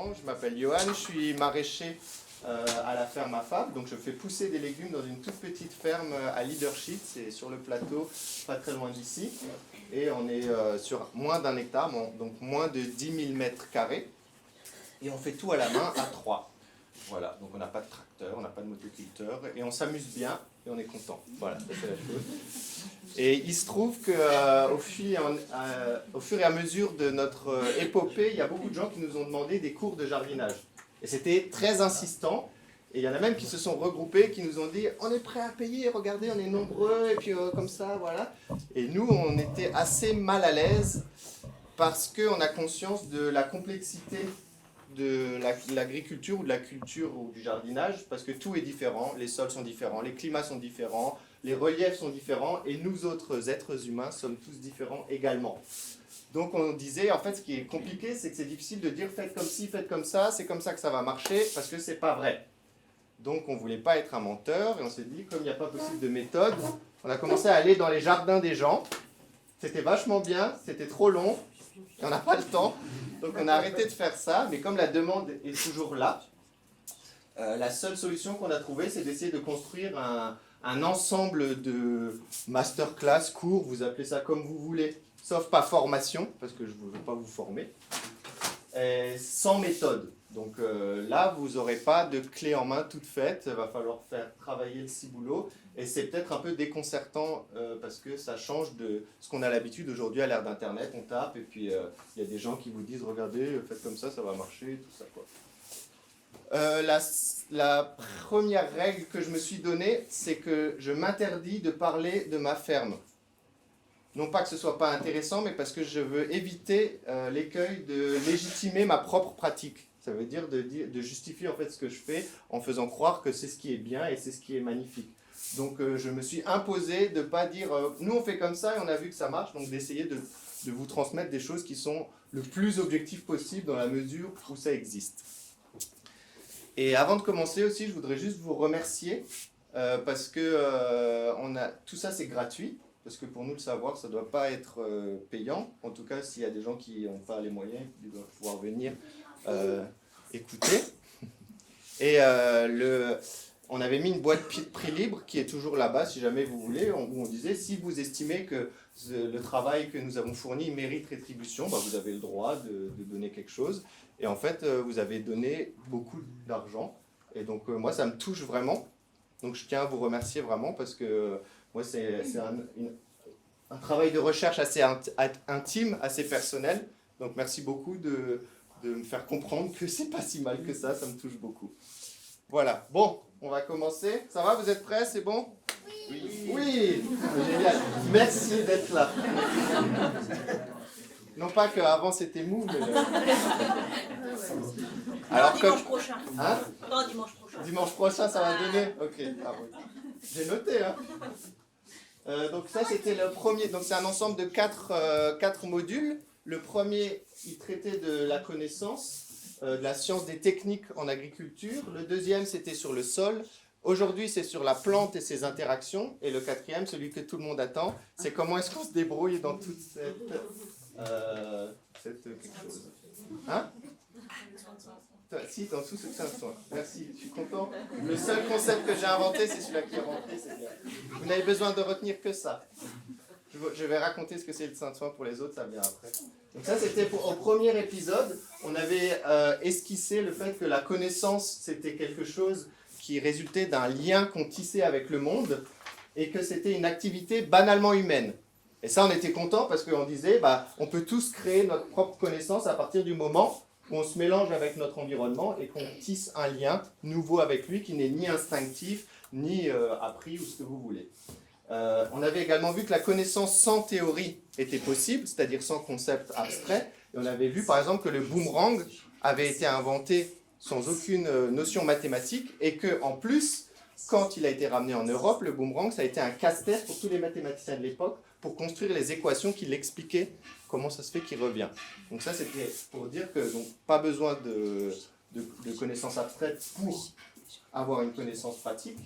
présent, je m'appelle Johan, je suis maraîcher à la ferme AFAB, donc je fais pousser des légumes dans une toute petite ferme à Leadership, c'est sur le plateau, pas très loin d'ici, et on est sur moins d'un hectare, donc moins de 10 000 mètres carrés, et on fait tout à la main à 3. Voilà, donc on n'a pas de tracteur, on n'a pas de motoculteur, et on s'amuse bien, et on est content. Voilà, ça c'est la chose. Et il se trouve qu'au fur et à mesure de notre épopée, il y a beaucoup de gens qui nous ont demandé des cours de jardinage. Et c'était très insistant. Et il y en a même qui se sont regroupés, qui nous ont dit « On est prêt à payer, regardez, on est nombreux, et puis comme ça, voilà. » Et nous, on était assez mal à l'aise parce qu'on a conscience de la complexité de l'agriculture ou de la culture ou du jardinage, parce que tout est différent, les sols sont différents, les climats sont différents, les reliefs sont différents, et nous autres êtres humains sommes tous différents également. Donc on disait, en fait, ce qui est compliqué, c'est que c'est difficile de dire faites comme ci, faites comme ça, c'est comme ça que ça va marcher, parce que c'est pas vrai. Donc on voulait pas être un menteur, et on s'est dit, comme il n'y a pas possible de méthode, on a commencé à aller dans les jardins des gens. C'était vachement bien, c'était trop long, et on n'a pas le temps, donc on a arrêté de faire ça, mais comme la demande est toujours là, la seule solution qu'on a trouvée, c'est d'essayer de construire un ensemble de masterclass, cours, vous appelez ça comme vous voulez, sauf pas formation, parce que je ne veux pas vous former, sans méthode. Donc là, vous n'aurez pas de clé en main toute faite, il va falloir faire travailler le ciboulot, et c'est peut-être un peu déconcertant parce que ça change de ce qu'on a l'habitude aujourd'hui à l'ère d'Internet, on tape, et puis il y a des gens qui vous disent « Regardez, faites comme ça va marcher », tout ça quoi. La première règle que je me suis donnée, c'est que je m'interdis de parler de ma ferme. Non pas que ce ne soit pas intéressant, mais parce que je veux éviter l'écueil de légitimer ma propre pratique. Ça veut dire de justifier en fait ce que je fais en faisant croire que c'est ce qui est bien et c'est ce qui est magnifique. Donc je me suis imposé de ne pas dire nous on fait comme ça et on a vu que ça marche, donc d'essayer de vous transmettre des choses qui sont le plus objectives possible dans la mesure où ça existe. Et avant de commencer aussi, je voudrais juste vous remercier parce que tout ça c'est gratuit. Parce que pour nous, le savoir, ça ne doit pas être payant. En tout cas, s'il y a des gens qui n'ont pas les moyens, ils doivent pouvoir venir écouter. Et on avait mis une boîte prix libre qui est toujours là-bas, si jamais vous voulez, où on disait, si vous estimez que le travail que nous avons fourni mérite rétribution, bah, vous avez le droit de donner quelque chose. Et en fait, vous avez donné beaucoup d'argent. Et donc, moi, ça me touche vraiment. Donc, je tiens à vous remercier vraiment parce que moi, c'est un travail de recherche assez intime, assez personnel. Donc, merci beaucoup de me faire comprendre que c'est pas si mal que ça me touche beaucoup. Voilà. Bon, on va commencer. Ça va, vous êtes prêts? C'est bon? Oui. Oui. Génial. Merci d'être là. Non pas qu'avant c'était mou, mais... Alors, dimanche prochain. Hein? Non, dimanche prochain. Dimanche prochain, ça va donner? Ok. Ah, oui. J'ai noté, hein. Donc ça c'était le premier, donc c'est un ensemble de quatre modules. Le premier, il traitait de la connaissance, de la science des techniques en agriculture. Le deuxième, c'était sur le sol. Aujourd'hui, c'est sur la plante et ses interactions. Et le quatrième, celui que tout le monde attend, c'est comment est-ce qu'on se débrouille dans toute cette quelque chose. Hein? Si, dans tout ce que ça soit. Merci, je suis content. Le seul concept que j'ai inventé, c'est celui-là qui est rentré, c'est bien. Vous n'avez besoin de retenir que ça. Je vais raconter ce que c'est le saint soin pour les autres, ça vient après. Donc ça, c'était au premier épisode. On avait esquissé le fait que la connaissance, c'était quelque chose qui résultait d'un lien qu'on tissait avec le monde et que c'était une activité banalement humaine. Et ça, on était content parce qu'on disait, bah, on peut tous créer notre propre connaissance à partir du moment où on se mélange avec notre environnement et qu'on tisse un lien nouveau avec lui qui n'est ni instinctif, ni appris ou ce que vous voulez. On avait également vu que la connaissance sans théorie était possible, c'est-à-dire sans concept abstrait. Et on avait vu par exemple que le boomerang avait été inventé sans aucune notion mathématique et qu'en plus, quand il a été ramené en Europe, le boomerang, ça a été un casse-tête pour tous les mathématiciens de l'époque pour construire les équations qui l'expliquaient comment ça se fait qu'il revient. Donc ça, c'était pour dire que donc, pas besoin de connaissances abstraites pour avoir une connaissance pratique.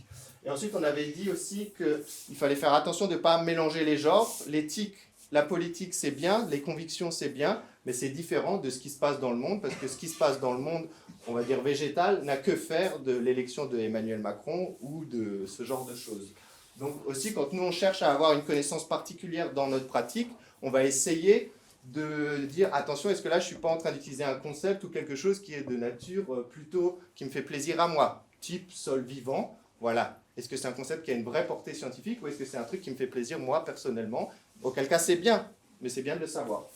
Et ensuite, on avait dit aussi qu'il fallait faire attention de ne pas mélanger les genres. L'éthique, la politique, c'est bien, les convictions, c'est bien, mais c'est différent de ce qui se passe dans le monde, parce que ce qui se passe dans le monde, on va dire végétal, n'a que faire de l'élection de Emmanuel Macron ou de ce genre de choses. Donc aussi, quand nous on cherche à avoir une connaissance particulière dans notre pratique, on va essayer de dire attention, est-ce que là je ne suis pas en train d'utiliser un concept ou quelque chose qui est de nature plutôt qui me fait plaisir à moi, type sol vivant, voilà. Est-ce que c'est un concept qui a une vraie portée scientifique ou est-ce que c'est un truc qui me fait plaisir moi personnellement? Auquel cas c'est bien, mais c'est bien de le savoir.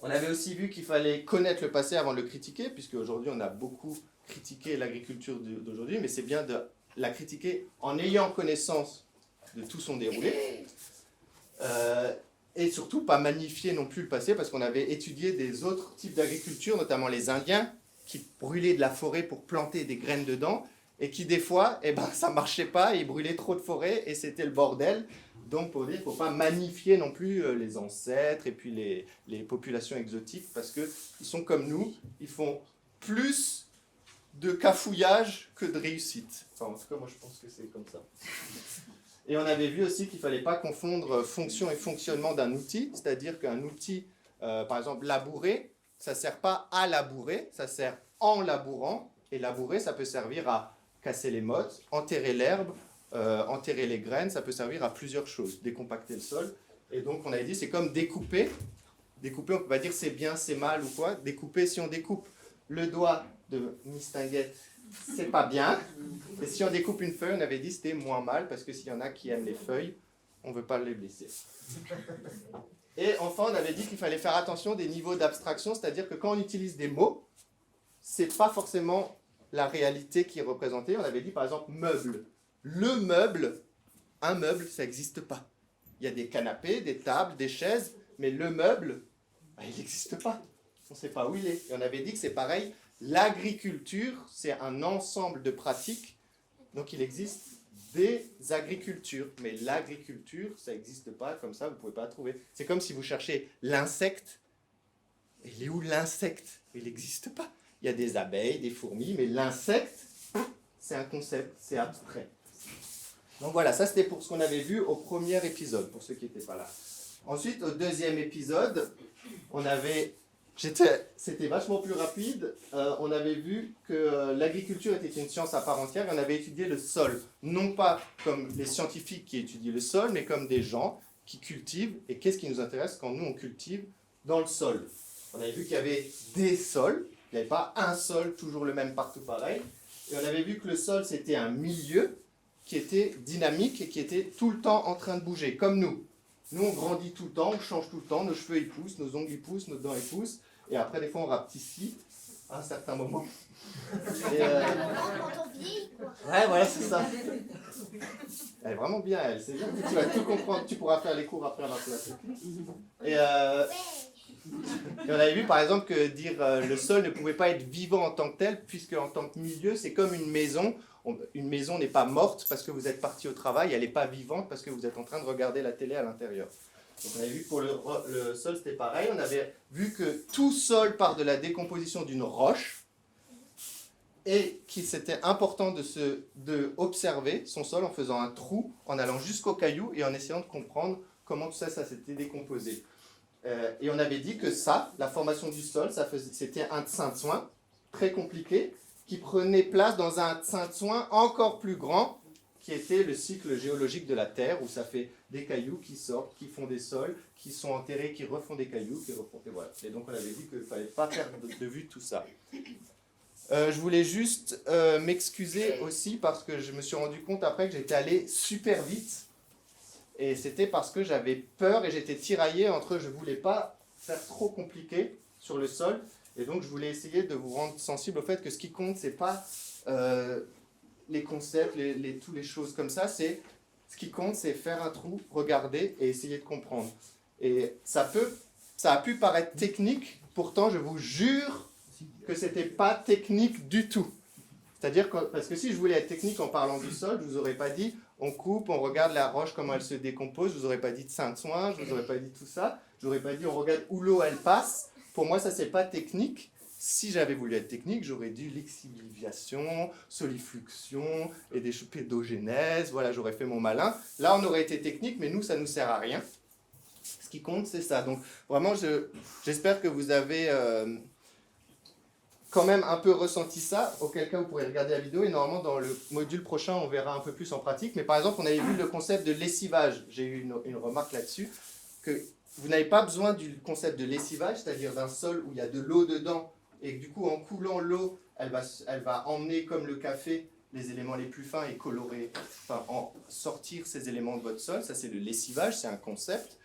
On avait aussi vu qu'il fallait connaître le passé avant de le critiquer, puisque aujourd'hui on a beaucoup critiqué l'agriculture d'aujourd'hui, mais c'est bien de la critiquer en ayant connaissance de tout son déroulé. Et surtout pas magnifier non plus le passé, parce qu'on avait étudié des autres types d'agriculture, notamment les Indiens, qui brûlaient de la forêt pour planter des graines dedans, et qui des fois, ça marchait pas, ils brûlaient trop de forêt, et c'était le bordel. Donc pour dire, il ne faut pas magnifier non plus les ancêtres, et puis les populations exotiques, parce qu'ils sont comme nous, ils font plus de cafouillage que de réussite. Enfin, en tout cas, moi je pense que c'est comme ça. Et on avait vu aussi qu'il ne fallait pas confondre fonction et fonctionnement d'un outil, c'est-à-dire qu'un outil, par exemple labourer, ça ne sert pas à labourer, ça sert en labourant, et labourer, ça peut servir à casser les mottes, enterrer l'herbe, enterrer les graines, ça peut servir à plusieurs choses, décompacter le sol. Et donc on avait dit, c'est comme découper. Découper, on peut pas dire c'est bien, c'est mal ou quoi. Découper, si on découpe le doigt de Miss Tinguette, c'est pas bien. Et si on découpe une feuille, on avait dit c'était moins mal, parce que s'il y en a qui aiment les feuilles, on ne veut pas les blesser. Et enfin, on avait dit qu'il fallait faire attention des niveaux d'abstraction, c'est-à-dire que quand on utilise des mots, c'est pas forcément la réalité qui est représentée. On avait dit par exemple meuble. Le meuble, un meuble, ça n'existe pas. Il y a des canapés, des tables, des chaises, mais le meuble, il n'existe pas. On ne sait pas où il est. Et on avait dit que c'est pareil. L'agriculture, c'est un ensemble de pratiques. Donc il existe des agricultures. Mais l'agriculture, ça n'existe pas comme ça, vous ne pouvez pas la trouver. C'est comme si vous cherchez l'insecte. Il est où l'insecte? Il n'existe pas. Il y a des abeilles, des fourmis, mais l'insecte, c'est un concept, c'est abstrait. Donc voilà, ça c'était pour ce qu'on avait vu au premier épisode, pour ceux qui n'étaient pas là. Ensuite, au deuxième épisode, c'était vachement plus rapide. On avait vu que l'agriculture était une science à part entière et on avait étudié le sol. Non pas comme les scientifiques qui étudient le sol, mais comme des gens qui cultivent. Et qu'est-ce qui nous intéresse quand nous on cultive dans le sol? On avait vu qu'il y avait des sols, il n'y avait pas un sol toujours le même partout pareil. Et on avait vu que le sol c'était un milieu qui était dynamique et qui était tout le temps en train de bouger, comme nous. Nous, on grandit tout le temps, on change tout le temps, nos cheveux ils poussent, nos ongles ils poussent, nos dents ils poussent, et après des fois on rapetissit à un certain moment. Et Quand on vieillit, quoi. ouais, voilà, c'est ça. Elle est vraiment bien, elle. C'est bien que tu vas tout comprendre, tu pourras faire les cours après à ma place. Et on avait vu par exemple que dire le sol ne pouvait pas être vivant en tant que tel, puisque en tant que milieu, c'est comme une maison. Une maison n'est pas morte parce que vous êtes parti au travail, elle n'est pas vivante parce que vous êtes en train de regarder la télé à l'intérieur. Donc on avait vu que pour le sol c'était pareil, on avait vu que tout sol part de la décomposition d'une roche et qu'il c'était important de observer son sol en faisant un trou, en allant jusqu'au caillou et en essayant de comprendre comment tout ça s'était décomposé. Et on avait dit que ça, la formation du sol, c'était un tsing-tsouin très compliqué, qui prenait place dans un tsing-tsouin encore plus grand, qui était le cycle géologique de la Terre, où ça fait des cailloux qui sortent, qui font des sols, qui sont enterrés, qui refont des cailloux, qui refont... Et voilà. Et donc on avait dit qu'il ne fallait pas perdre de vue tout ça. Je voulais juste m'excuser aussi, parce que je me suis rendu compte après que j'étais allé super vite, et c'était parce que j'avais peur et j'étais tiraillé entre je ne voulais pas faire trop compliqué sur le sol, et donc je voulais essayer de vous rendre sensible au fait que ce qui compte, c'est pas les concepts, toutes les choses comme ça, ce qui compte, c'est faire un trou, regarder et essayer de comprendre. Et ça a pu paraître technique, pourtant je vous jure que c'était pas technique du tout. C'est-à-dire que, parce que si je voulais être technique en parlant du sol, je vous aurais pas dit on coupe, on regarde la roche comment elle se décompose, je vous aurais pas dit de tsing-tsouin, je vous aurais pas dit tout ça, je vous aurais pas dit on regarde où l'eau elle passe. Pour moi ça c'est pas technique. Si j'avais voulu être technique, j'aurais dit lixiviation, solifluxion et des pédogénèses, voilà, j'aurais fait mon malin. Là on aurait été technique, mais nous ça nous sert à rien. Ce qui compte, c'est ça. Donc vraiment, j'espère que vous avez quand même un peu ressenti ça, auquel cas vous pourrez regarder la vidéo, et normalement dans le module prochain, on verra un peu plus en pratique. Mais par exemple, on avait vu le concept de lessivage. J'ai eu une remarque là-dessus, que vous n'avez pas besoin du concept de lessivage, c'est-à-dire d'un sol où il y a de l'eau dedans, et que du coup, en coulant l'eau, elle va emmener, comme le café, les éléments les plus fins et colorer, enfin, sortir ces éléments de votre sol. Ça, c'est le lessivage, c'est un concept.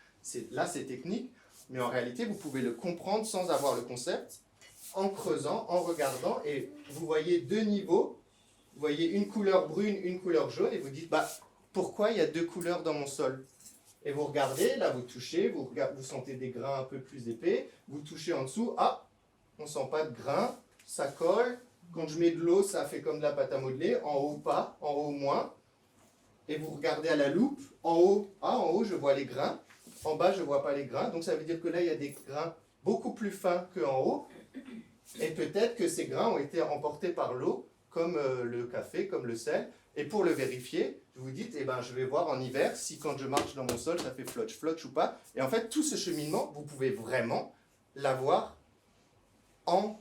Là, c'est technique, mais en réalité, vous pouvez le comprendre sans avoir le concept, en creusant, en regardant, et vous voyez deux niveaux. Vous voyez une couleur brune, une couleur jaune, et vous dites, bah, pourquoi il y a deux couleurs dans mon sol? Et vous regardez, là, vous touchez, vous sentez des grains un peu plus épais, vous touchez en dessous, ah, on ne sent pas de grains, ça colle. Quand je mets de l'eau, ça fait comme de la pâte à modeler. En haut, pas. En haut, moins. Et vous regardez à la loupe. En haut, je vois les grains. En bas, je ne vois pas les grains. Donc, ça veut dire que là, il y a des grains beaucoup plus fins qu'en haut. Et peut-être que ces grains ont été emportés par l'eau, comme le café, comme le sel. Et pour le vérifier, vous vous dites, eh ben, je vais voir en hiver si quand je marche dans mon sol, ça fait flotch ou pas. Et en fait, tout ce cheminement, vous pouvez vraiment l'avoir en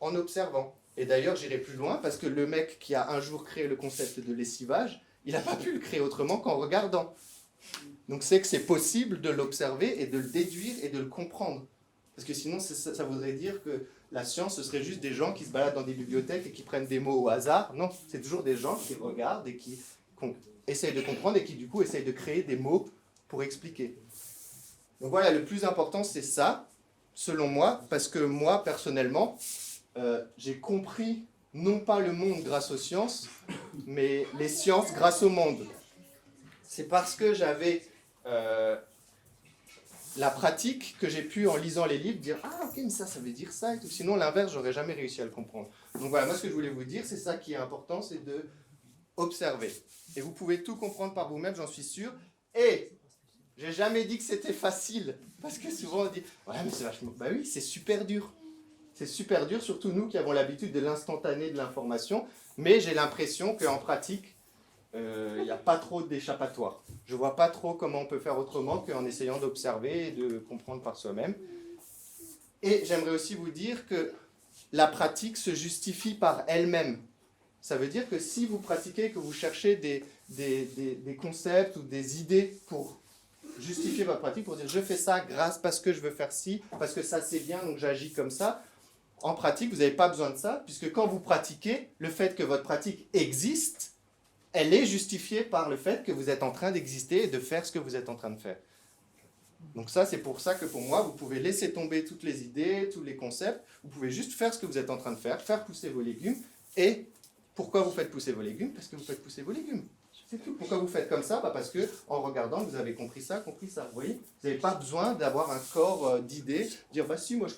observant. Et d'ailleurs, j'irai plus loin, parce que le mec qui a un jour créé le concept de lessivage, il n'a pas pu le créer autrement qu'en regardant. Donc c'est que c'est possible de l'observer et de le déduire et de le comprendre. Parce que sinon, ça voudrait dire que la science, ce serait juste des gens qui se baladent dans des bibliothèques et qui prennent des mots au hasard. Non, c'est toujours des gens qui regardent et qui essayent de comprendre et qui du coup essayent de créer des mots pour expliquer. Donc voilà, le plus important, c'est ça, selon moi, parce que moi, personnellement, j'ai compris non pas le monde grâce aux sciences, mais les sciences grâce au monde. C'est parce que j'avais la pratique que j'ai pu, en lisant les livres, dire « Ah, ok, mais ça veut dire ça. » et tout. Sinon, l'inverse, j'aurais jamais réussi à le comprendre. Donc voilà, moi, ce que je voulais vous dire, c'est ça qui est important, c'est de observer. Et vous pouvez tout comprendre par vous-même, j'en suis sûr. Et j'ai jamais dit que c'était facile, parce que souvent on dit « Ouais, mais c'est vachement... » Bah oui, c'est super dur. C'est super dur, surtout nous qui avons l'habitude de l'instantané de l'information, mais j'ai l'impression qu'en pratique, il n'y a pas trop d'échappatoire. Je ne vois pas trop comment on peut faire autrement qu'en essayant d'observer et de comprendre par soi-même. Et j'aimerais aussi vous dire que la pratique se justifie par elle-même. Ça veut dire que si vous pratiquez, que vous cherchez des concepts ou des idées pour justifier votre pratique, pour dire je fais ça parce que je veux faire ci, parce que ça c'est bien, donc j'agis comme ça. En pratique, vous n'avez pas besoin de ça, puisque quand vous pratiquez, le fait que votre pratique existe, elle est justifiée par le fait que vous êtes en train d'exister et de faire ce que vous êtes en train de faire. Donc ça, c'est pour ça que pour moi, vous pouvez laisser tomber toutes les idées, tous les concepts, vous pouvez juste faire ce que vous êtes en train de faire pousser vos légumes. Et pourquoi vous faites pousser vos légumes? Parce que vous faites pousser vos légumes. C'est tout. Pourquoi vous faites comme ça? Parce que en regardant, vous avez compris ça. Vous voyez, vous n'avez pas besoin d'avoir un corps d'idées, dire bah si moi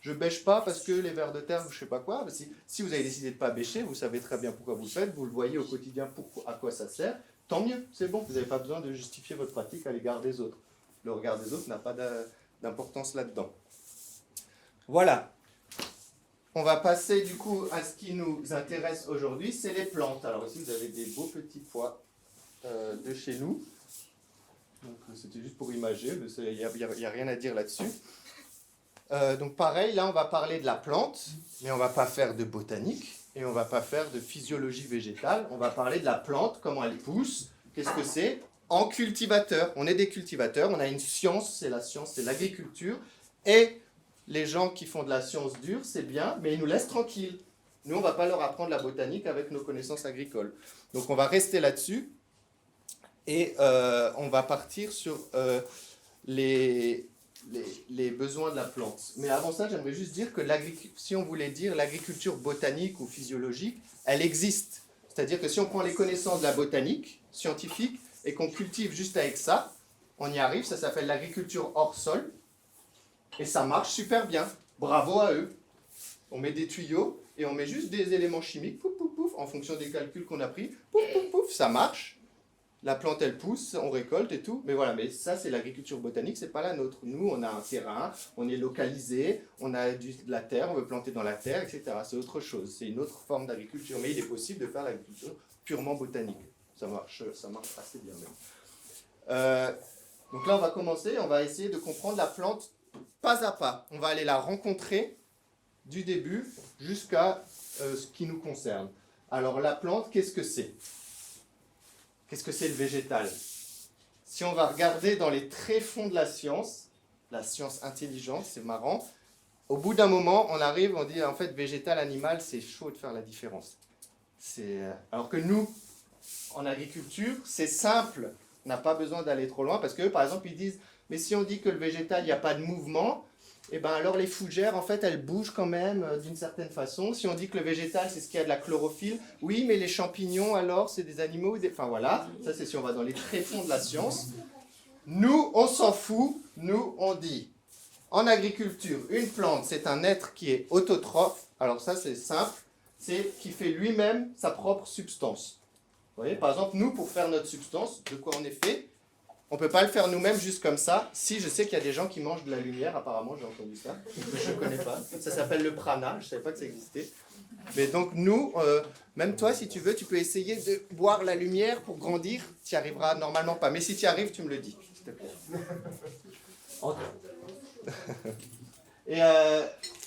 je bêche pas parce que les vers de terre ou je sais pas quoi. Bah, si vous avez décidé de pas bêcher, vous savez très bien pourquoi vous le faites, vous le voyez au quotidien à quoi ça sert. Tant mieux, c'est bon. Vous n'avez pas besoin de justifier votre pratique à l'égard des autres. Le regard des autres n'a pas d'importance là-dedans. Voilà. On va passer du coup à ce qui nous intéresse aujourd'hui, c'est les plantes. Alors ici vous avez des beaux petits pois de chez nous. Donc c'était juste pour imager, mais il n'y a rien à dire là-dessus. Donc pareil, là on va parler de la plante, mais on ne va pas faire de botanique et on ne va pas faire de physiologie végétale. On va parler de la plante, comment elle pousse, qu'est-ce que c'est en cultivateur. On est des cultivateurs, on a une science, c'est l'agriculture. Et les gens qui font de la science dure, c'est bien, mais ils nous laissent tranquilles. Nous, on ne va pas leur apprendre la botanique avec nos connaissances agricoles. Donc on va rester là-dessus. Et on va partir sur les besoins de la plante. Mais avant ça, j'aimerais juste dire que si on voulait dire l'agriculture botanique ou physiologique, elle existe. C'est-à-dire que si on prend les connaissances de la botanique scientifique et qu'on cultive juste avec ça, on y arrive, ça s'appelle l'agriculture hors sol. Et ça marche super bien. Bravo à eux. On met des tuyaux et on met juste des éléments chimiques, pouf, pouf, pouf, en fonction des calculs qu'on a pris, pouf, pouf, pouf, ça marche. La plante, elle pousse, on récolte et tout. Mais voilà, mais ça, c'est l'agriculture botanique, c'est pas la nôtre. Nous, on a un terrain, on est localisé, on a de la terre, on veut planter dans la terre, etc. C'est autre chose, c'est une autre forme d'agriculture. Mais il est possible de faire l'agriculture purement botanique. Ça marche assez bien même. Donc là, on va commencer, on va essayer de comprendre la plante pas à pas. On va aller la rencontrer du début jusqu'à ce qui nous concerne. Alors la plante, qu'est-ce que c'est? Qu'est-ce que c'est le végétal? Si on va regarder dans les tréfonds de la science intelligente, c'est marrant, au bout d'un moment, on arrive, on dit en fait végétal, animal, c'est chaud de faire la différence. Alors que nous, en agriculture, c'est simple, on n'a pas besoin d'aller trop loin, parce que par exemple, ils disent, mais si on dit que le végétal, il n'y a pas de mouvement, et bien alors les fougères, en fait, elles bougent quand même d'une certaine façon. Si on dit que le végétal, c'est ce qui a de la chlorophylle, oui, mais les champignons, alors, c'est des animaux, enfin voilà, ça c'est si on va dans les tréfonds de la science. Nous, on s'en fout, nous, on dit, en agriculture, une plante, c'est un être qui est autotrophe, alors ça c'est simple, c'est qui fait lui-même sa propre substance. Vous voyez, par exemple, nous, pour faire notre substance, de quoi on est fait, on ne peut pas le faire nous-mêmes juste comme ça. Si, je sais qu'il y a des gens qui mangent de la lumière, apparemment, j'ai entendu ça, que je ne connais pas. Ça s'appelle le prana, je ne savais pas que ça existait. Mais donc nous, même toi, si tu veux, tu peux essayer de boire la lumière pour grandir. Tu n'y arriveras normalement pas. Mais si tu y arrives, tu me le dis, s'il te plaît. Et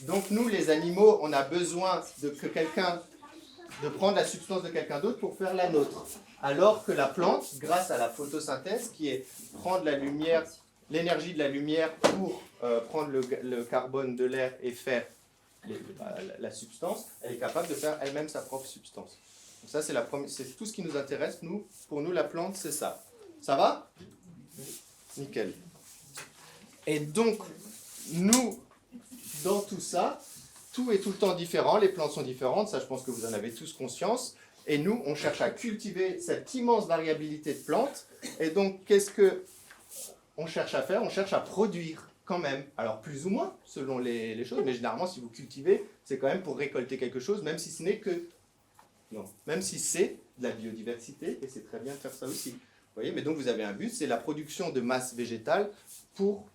donc nous, les animaux, on a besoin de prendre la substance de quelqu'un d'autre pour faire la nôtre. Alors que la plante, grâce à la photosynthèse, qui est prendre la lumière, l'énergie de la lumière pour prendre le carbone de l'air et faire la substance, elle est capable de faire elle-même sa propre substance. Donc ça, c'est tout ce qui nous intéresse. Pour nous, la plante, c'est ça. Ça va? Nickel. Et donc, nous, dans tout ça, tout est tout le temps différent. Les plantes sont différentes, ça, je pense que vous en avez tous conscience. Et nous, on cherche à cultiver cette immense variabilité de plantes. Et donc, qu'est-ce qu'on cherche à faire? On cherche à produire quand même. Alors, plus ou moins, selon les choses. Mais généralement, si vous cultivez, c'est quand même pour récolter quelque chose, même si ce n'est que... Non, même si c'est de la biodiversité, et c'est très bien de faire ça aussi. Vous voyez, mais donc, vous avez un but, c'est la production de masse végétale pour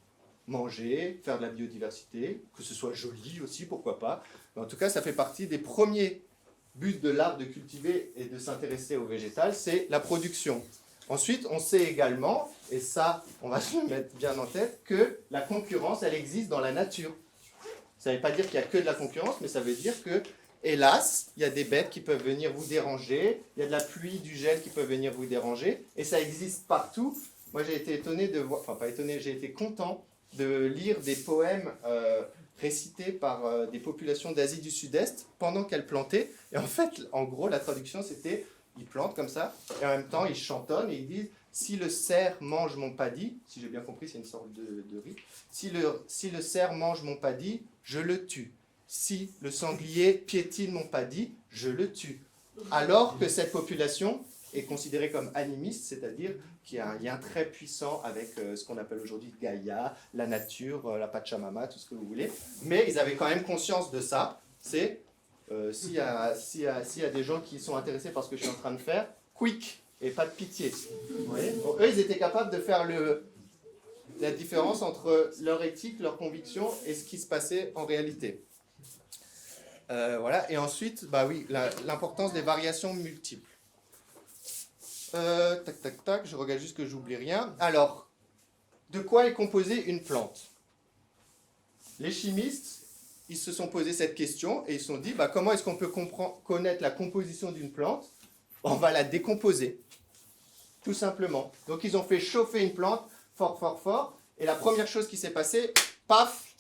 manger, faire de la biodiversité, que ce soit joli aussi, pourquoi pas. Mais en tout cas, ça fait partie des premiers but de l'art de cultiver et de s'intéresser au végétal, c'est la production. Ensuite, on sait également, et ça, on va se le mettre bien en tête, que la concurrence, elle existe dans la nature. Ça ne veut pas dire qu'il n'y a que de la concurrence, mais ça veut dire que, hélas, il y a des bêtes qui peuvent venir vous déranger, il y a de la pluie, du gel qui peuvent venir vous déranger, et ça existe partout. Moi, j'ai été étonné de voir, enfin pas étonné, j'ai été content de lire des poèmes récités par des populations d'Asie du Sud-Est pendant qu'elles plantaient. Et en fait, en gros, la traduction, c'était, ils plantent comme ça, et en même temps, ils chantonnent et ils disent, si le cerf mange mon paddy, si j'ai bien compris, c'est une sorte de riz, si le cerf mange mon paddy, je le tue. Si le sanglier piétine mon paddy, je le tue. Alors que cette population est considérée comme animiste, c'est-à-dire qu'il y a un lien très puissant avec ce qu'on appelle aujourd'hui Gaïa, la nature, la Pachamama, tout ce que vous voulez. Mais ils avaient quand même conscience de ça. C'est, s'il y a des gens qui sont intéressés par ce que je suis en train de faire, quick et pas de pitié. Vous voyez? Donc, eux, ils étaient capables de faire la différence entre leur éthique, leur conviction et ce qui se passait en réalité. Voilà. Et ensuite, bah oui, l'importance des variations multiples. Tac, je regarde juste que j'oublie rien. Alors, de quoi est composée une plante? Les chimistes, ils se sont posé cette question et ils se sont dit, bah, comment est-ce qu'on peut connaître la composition d'une plante? On va la décomposer, tout simplement. Donc, ils ont fait chauffer une plante fort, et la première chose qui s'est passée, paf,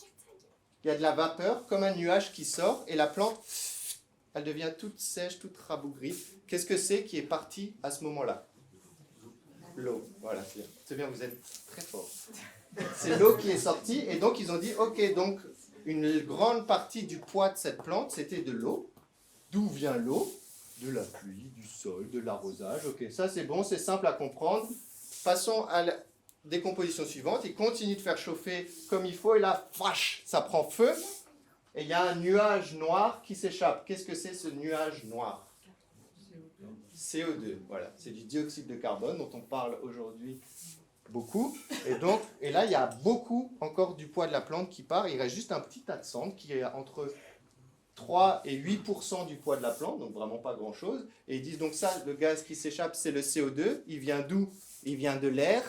il y a de la vapeur, comme un nuage qui sort, et la plante, elle devient toute sèche, toute rabougrie. Qu'est-ce que c'est qui est parti à ce moment-là? L'eau. Voilà, c'est bien, vous êtes très fort. C'est l'eau qui est sortie, et donc ils ont dit, ok, donc une grande partie du poids de cette plante, c'était de l'eau. D'où vient l'eau? De la pluie, du sol, de l'arrosage. Ok, ça c'est bon, c'est simple à comprendre. Passons à la décomposition suivante. Ils continuent de faire chauffer comme il faut, et là, flash, ça prend feu. Et il y a un nuage noir qui s'échappe. Qu'est-ce que c'est ce nuage noir? CO2, voilà. C'est du dioxyde de carbone dont on parle aujourd'hui beaucoup. Et là, il y a beaucoup encore du poids de la plante qui part. Il reste juste un petit tas de cendres qui est entre 3 et 8% du poids de la plante, donc vraiment pas grand-chose. Et ils disent donc ça, le gaz qui s'échappe, c'est le CO2. Il vient d'où? Il vient de l'air.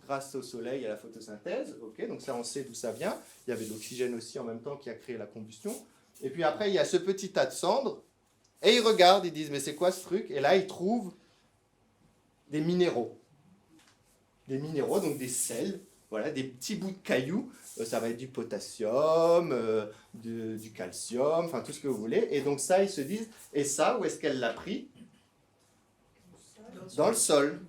grâce au soleil et à la photosynthèse. Okay, donc ça, on sait d'où ça vient. Il y avait de l'oxygène aussi en même temps qui a créé la combustion. Et puis après, il y a ce petit tas de cendres. Et ils regardent, ils disent, mais c'est quoi ce truc? Et là, ils trouvent des minéraux. Des minéraux, donc des sels. Voilà, des petits bouts de cailloux. Ça va être du potassium, du calcium, enfin tout ce que vous voulez. Et donc ça, ils se disent, et ça, où est-ce qu'elle l'a pris? Dans le sol.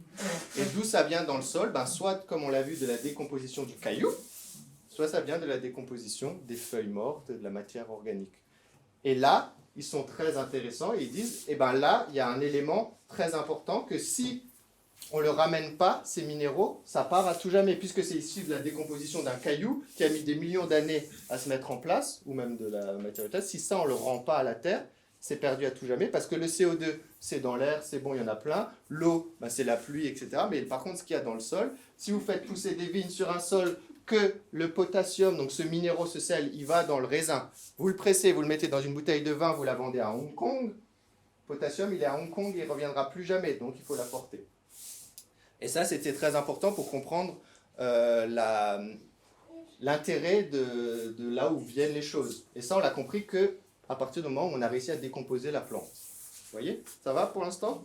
Et d'où ça vient dans le sol? Ben, soit, comme on l'a vu, de la décomposition du caillou, soit ça vient de la décomposition des feuilles mortes, de la matière organique. Et là, ils sont très intéressants et ils disent, eh ben là, il y a un élément très important que si on ne le ramène pas, ces minéraux, ça part à tout jamais, puisque c'est issu de la décomposition d'un caillou qui a mis des millions d'années à se mettre en place, ou même de la matière organique. Si ça, on ne le rend pas à la Terre, c'est perdu à tout jamais, parce que le CO2, c'est dans l'air, c'est bon, il y en a plein. L'eau, ben, c'est la pluie, etc. Mais par contre, ce qu'il y a dans le sol, si vous faites pousser des vignes sur un sol, que le potassium, donc ce minéraux, ce sel, il va dans le raisin, vous le pressez, vous le mettez dans une bouteille de vin, vous la vendez à Hong Kong, le potassium, il est à Hong Kong, il ne reviendra plus jamais, donc il faut l'apporter. Et ça, c'était très important pour comprendre l'intérêt de là où viennent les choses. Et ça, on l'a compris que à partir du moment où on a réussi à décomposer la plante. Vous voyez? Ça va pour l'instant?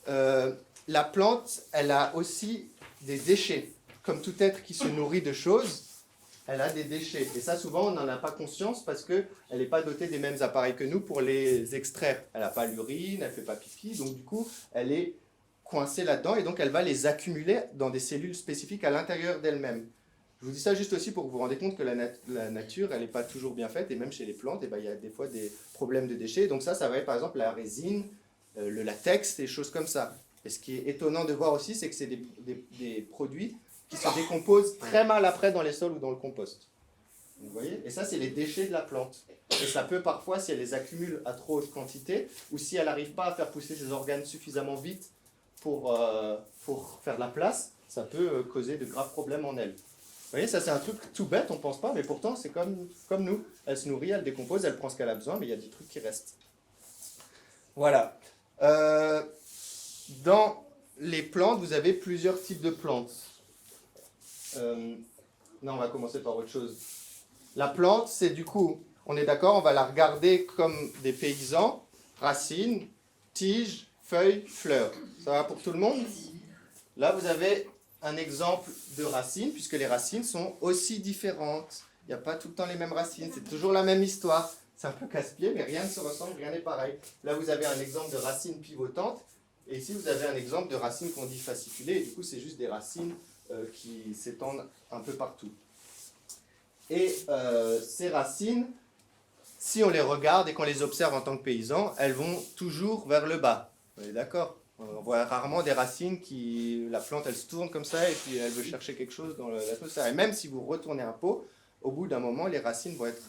La plante, elle a aussi des déchets. Comme tout être qui se nourrit de choses, elle a des déchets. Et ça, souvent, on n'en a pas conscience parce qu'elle n'est pas dotée des mêmes appareils que nous pour les extraire. Elle n'a pas l'urine, elle ne fait pas pipi, donc du coup, elle est coincée là-dedans et donc elle va les accumuler dans des cellules spécifiques à l'intérieur d'elle-même. Je vous dis ça juste aussi pour que vous vous rendez compte que la nature, elle n'est pas toujours bien faite, et même chez les plantes, il y a des fois des problèmes de déchets. Donc ça va être par exemple la résine, le latex, des choses comme ça. Et ce qui est étonnant de voir aussi, c'est que c'est des produits qui se décomposent très mal après dans les sols ou dans le compost. Vous voyez? Et ça, c'est les déchets de la plante. Et ça peut parfois, si elle les accumule à trop haute quantité, ou si elle n'arrive pas à faire pousser ses organes suffisamment vite pour faire de la place, ça peut causer de graves problèmes en elle. Vous voyez, ça c'est un truc tout bête, on ne pense pas, mais pourtant c'est comme nous. Elle se nourrit, elle décompose, elle prend ce qu'elle a besoin, mais il y a des trucs qui restent. Voilà. Dans les plantes, vous avez plusieurs types de plantes. Non, on va commencer par autre chose. La plante, c'est du coup, on est d'accord, on va la regarder comme des paysans, racines, tiges, feuilles, fleurs. Ça va pour tout le monde? Là, vous avez un exemple de racines, puisque les racines sont aussi différentes. Il n'y a pas tout le temps les mêmes racines, c'est toujours la même histoire. C'est un peu casse-pied, mais rien ne se ressemble, rien n'est pareil. Là, vous avez un exemple de racines pivotantes, et ici, vous avez un exemple de racines qu'on dit fasciculées, et du coup, c'est juste des racines qui s'étendent un peu partout. Et ces racines, si on les regarde et qu'on les observe en tant que paysans, elles vont toujours vers le bas. Vous êtes d'accord? On voit rarement des racines qui... La plante, elle se tourne comme ça et puis elle veut chercher quelque chose dans l'atmosphère. Et même si vous retournez un pot, au bout d'un moment, les racines vont être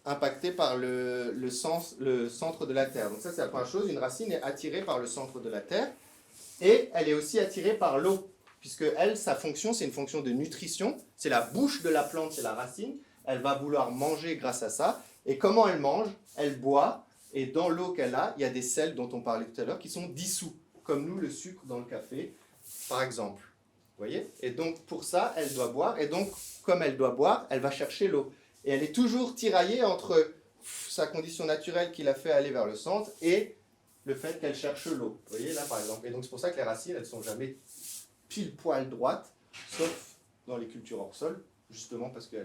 impactées par le centre de la Terre. Donc ça, c'est la première chose. Une racine est attirée par le centre de la Terre et elle est aussi attirée par l'eau. Puisque elle, sa fonction, c'est une fonction de nutrition. C'est la bouche de la plante, c'est la racine. Elle va vouloir manger grâce à ça. Et comment elle mange? Elle boit. Et dans l'eau qu'elle a, il y a des sels dont on parlait tout à l'heure qui sont dissous, comme nous, le sucre dans le café, par exemple. Vous voyez? Et donc, pour ça, elle doit boire. Et donc, comme elle doit boire, elle va chercher l'eau. Et elle est toujours tiraillée entre sa condition naturelle qui l'a fait aller vers le centre et le fait qu'elle cherche l'eau. Vous voyez, là, par exemple. Et donc, c'est pour ça que les racines, elles ne sont jamais pile poil droites, sauf dans les cultures hors sol. Justement parce que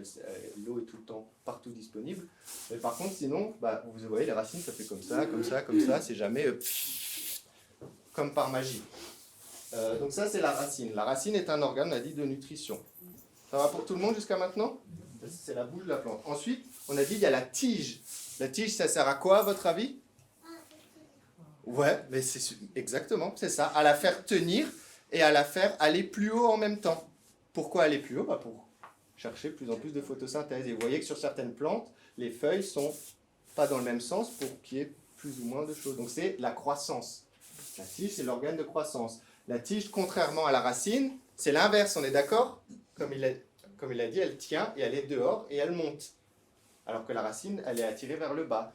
l'eau est tout le temps partout disponible. Mais par contre, sinon, vous voyez, les racines, ça fait comme ça, comme ça, comme ça. C'est jamais comme par magie. Donc ça, c'est la racine. La racine est un organe, on a dit, de nutrition. Ça va pour tout le monde jusqu'à maintenant? C'est la bouche de la plante. Ensuite, on a dit, il y a la tige. La tige, ça sert à quoi, à votre avis? Ouais, mais c'est exactement, c'est ça. À la faire tenir et à la faire aller plus haut en même temps. Pourquoi aller plus haut? Pour chercher plus en plus de photosynthèse. Et vous voyez que sur certaines plantes, les feuilles sont pas dans le même sens pour qu'il y ait plus ou moins de choses. Donc c'est la croissance. La tige, c'est l'organe de croissance. La tige, contrairement à la racine, c'est l'inverse, on est d'accord? Comme il a dit, elle tient et elle est dehors et elle monte. Alors que la racine, elle est attirée vers le bas.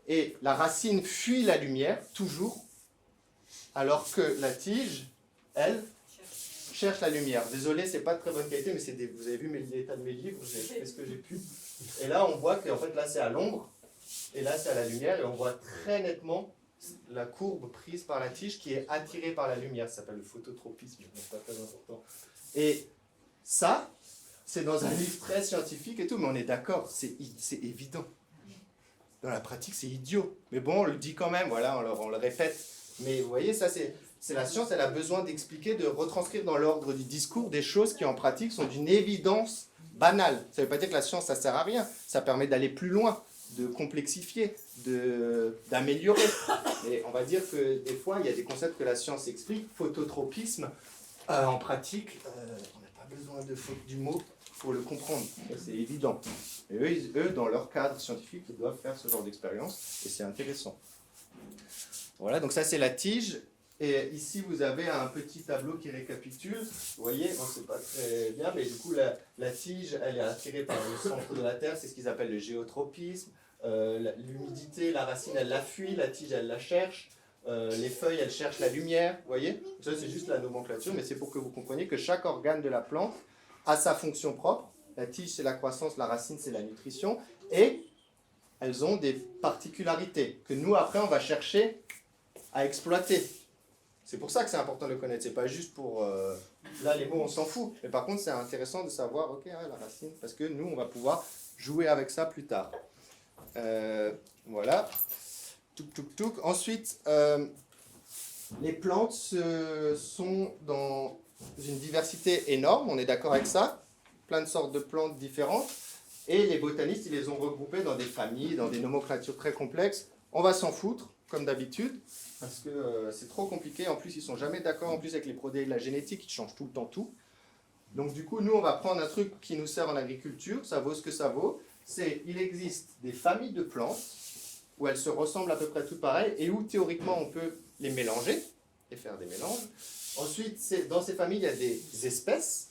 Et la racine fuit la lumière, toujours, alors que la tige, elle, cherche la lumière. Désolé, c'est pas de très bonne qualité, mais vous avez vu l'état de mes livres, j'ai fait ce que j'ai pu. Et là, on voit qu'en fait, là, c'est à l'ombre, et là, c'est à la lumière, et on voit très nettement la courbe prise par la tige qui est attirée par la lumière. Ça s'appelle le phototropisme, c'est pas très important. Et ça, c'est dans un livre très scientifique et tout, mais on est d'accord, c'est évident. Dans la pratique, c'est idiot. Mais bon, on le dit quand même, voilà, on le répète. Mais vous voyez, ça, c'est la science, elle a besoin d'expliquer, de retranscrire dans l'ordre du discours des choses qui, en pratique, sont d'une évidence banale. Ça ne veut pas dire que la science, ça ne sert à rien. Ça permet d'aller plus loin, de complexifier, d'améliorer. Et on va dire que des fois, il y a des concepts que la science explique. Phototropisme, en pratique, on n'a pas besoin de faute du mot pour le comprendre. C'est évident. Et eux, dans leur cadre scientifique, ils doivent faire ce genre d'expérience. Et c'est intéressant. Voilà, donc ça, c'est la tige. Et ici, vous avez un petit tableau qui récapitule. Vous voyez, bon, c'est pas très bien, mais du coup, la tige, elle est attirée par le centre de la Terre. C'est ce qu'ils appellent le géotropisme. L'humidité, la racine, elle la fuit. La tige, elle la cherche. Les feuilles, elles cherchent la lumière. Vous voyez, ça, c'est juste la nomenclature, mais c'est pour que vous compreniez que chaque organe de la plante a sa fonction propre. La tige, c'est la croissance. La racine, c'est la nutrition. Et elles ont des particularités que nous, après, on va chercher à exploiter. C'est pour ça que c'est important de le connaître. C'est pas juste pour... là, les mots, on s'en fout. Mais par contre, c'est intéressant de savoir, ok, la racine, parce que nous, on va pouvoir jouer avec ça plus tard. Voilà. Touk, touk, touk. Ensuite, les plantes sont dans une diversité énorme. On est d'accord avec ça. Plein de sortes de plantes différentes. Et les botanistes, ils les ont regroupées dans des familles, dans des nomenclatures très complexes. On va s'en foutre, comme d'habitude, parce que c'est trop compliqué. En plus, ils ne sont jamais d'accord. En plus, avec les produits de la génétique, ils changent tout le temps tout. Donc, du coup, nous, on va prendre un truc qui nous sert en agriculture. Ça vaut ce que ça vaut. Il existe des familles de plantes où elles se ressemblent à peu près toutes pareilles et où, théoriquement, on peut les mélanger et faire des mélanges. Ensuite, dans ces familles, il y a des espèces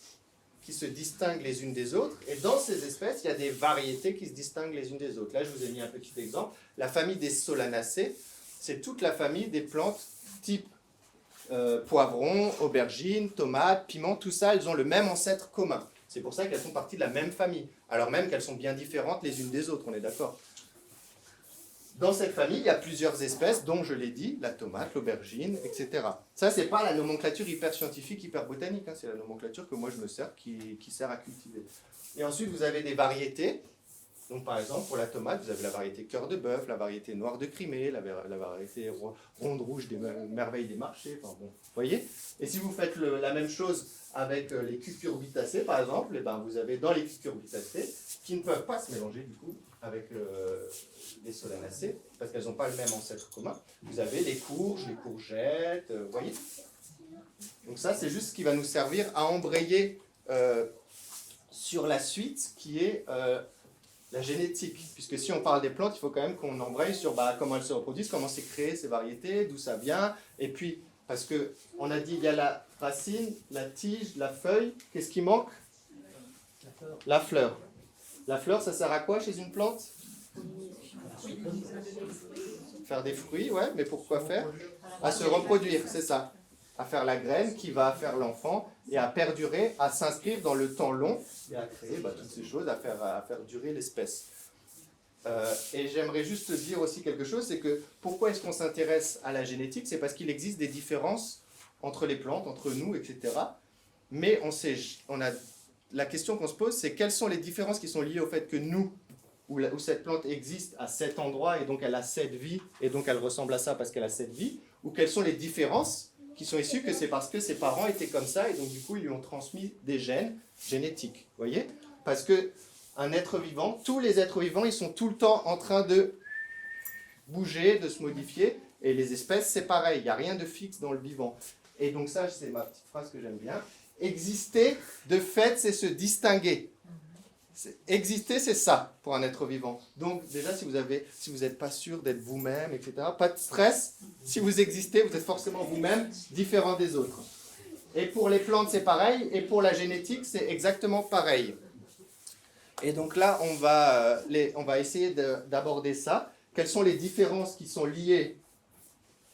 qui se distinguent les unes des autres. Et dans ces espèces, il y a des variétés qui se distinguent les unes des autres. Là, je vous ai mis un petit exemple. La famille des Solanacées, c'est toute la famille des plantes type poivron, aubergine, tomate, piment, tout ça, elles ont le même ancêtre commun. C'est pour ça qu'elles font partie de la même famille, alors même qu'elles sont bien différentes les unes des autres, on est d'accord. Dans cette famille, il y a plusieurs espèces, dont je l'ai dit, la tomate, l'aubergine, etc. Ça, c'est pas la nomenclature hyper scientifique, hyper botanique, hein, c'est la nomenclature que moi je me sers, qui sert à cultiver. Et ensuite, vous avez des variétés. Donc, par exemple, pour la tomate, vous avez la variété cœur de bœuf, la variété noire de Crimée, la variété ronde rouge des merveilles des marchés. Enfin, bon, vous voyez. Et si vous faites la même chose avec les cucurbitacées, par exemple, et ben, vous avez dans les cucurbitacées, qui ne peuvent pas se mélanger du coup avec les solanacées, parce qu'elles n'ont pas le même ancêtre commun, vous avez les courges, les courgettes, vous voyez. Donc ça, c'est juste ce qui va nous servir à embrayer sur la suite, qui est... la génétique, puisque si on parle des plantes, il faut quand même qu'on embraye sur comment elles se reproduisent, comment c'est créé ces variétés, d'où ça vient, et puis, parce qu'on a dit il y a la racine, la tige, la feuille, qu'est-ce qui manque? La fleur. La fleur, ça sert à quoi chez une plante? Faire des fruits, ouais, mais pourquoi faire? À se reproduire, c'est ça. À faire la graine qui va faire l'enfant et à perdurer, à s'inscrire dans le temps long et à créer toutes ces choses, à faire durer l'espèce. Et j'aimerais juste dire aussi quelque chose, c'est que pourquoi est-ce qu'on s'intéresse à la génétique? C'est parce qu'il existe des différences entre les plantes, entre nous, etc. Mais la question qu'on se pose, c'est quelles sont les différences qui sont liées au fait que nous, où cette plante existe à cet endroit et donc elle a cette vie et donc elle ressemble à ça parce qu'elle a cette vie, ou quelles sont les différences qui sont issus que c'est parce que ses parents étaient comme ça et donc du coup ils lui ont transmis des gènes génétiques, vous voyez? Parce que un être vivant, tous les êtres vivants, ils sont tout le temps en train de bouger, de se modifier, et les espèces c'est pareil, il n'y a rien de fixe dans le vivant. Et donc ça, c'est ma petite phrase que j'aime bien, exister de fait c'est se distinguer. Exister, c'est ça pour un être vivant. Donc déjà, si vous n'êtes pas sûr d'être vous-même, etc., pas de stress. Si vous existez, vous êtes forcément vous-même, différent des autres. Et pour les plantes, c'est pareil. Et pour la génétique, c'est exactement pareil. Et donc là, on va essayer d'aborder ça. Quelles sont les différences qui sont liées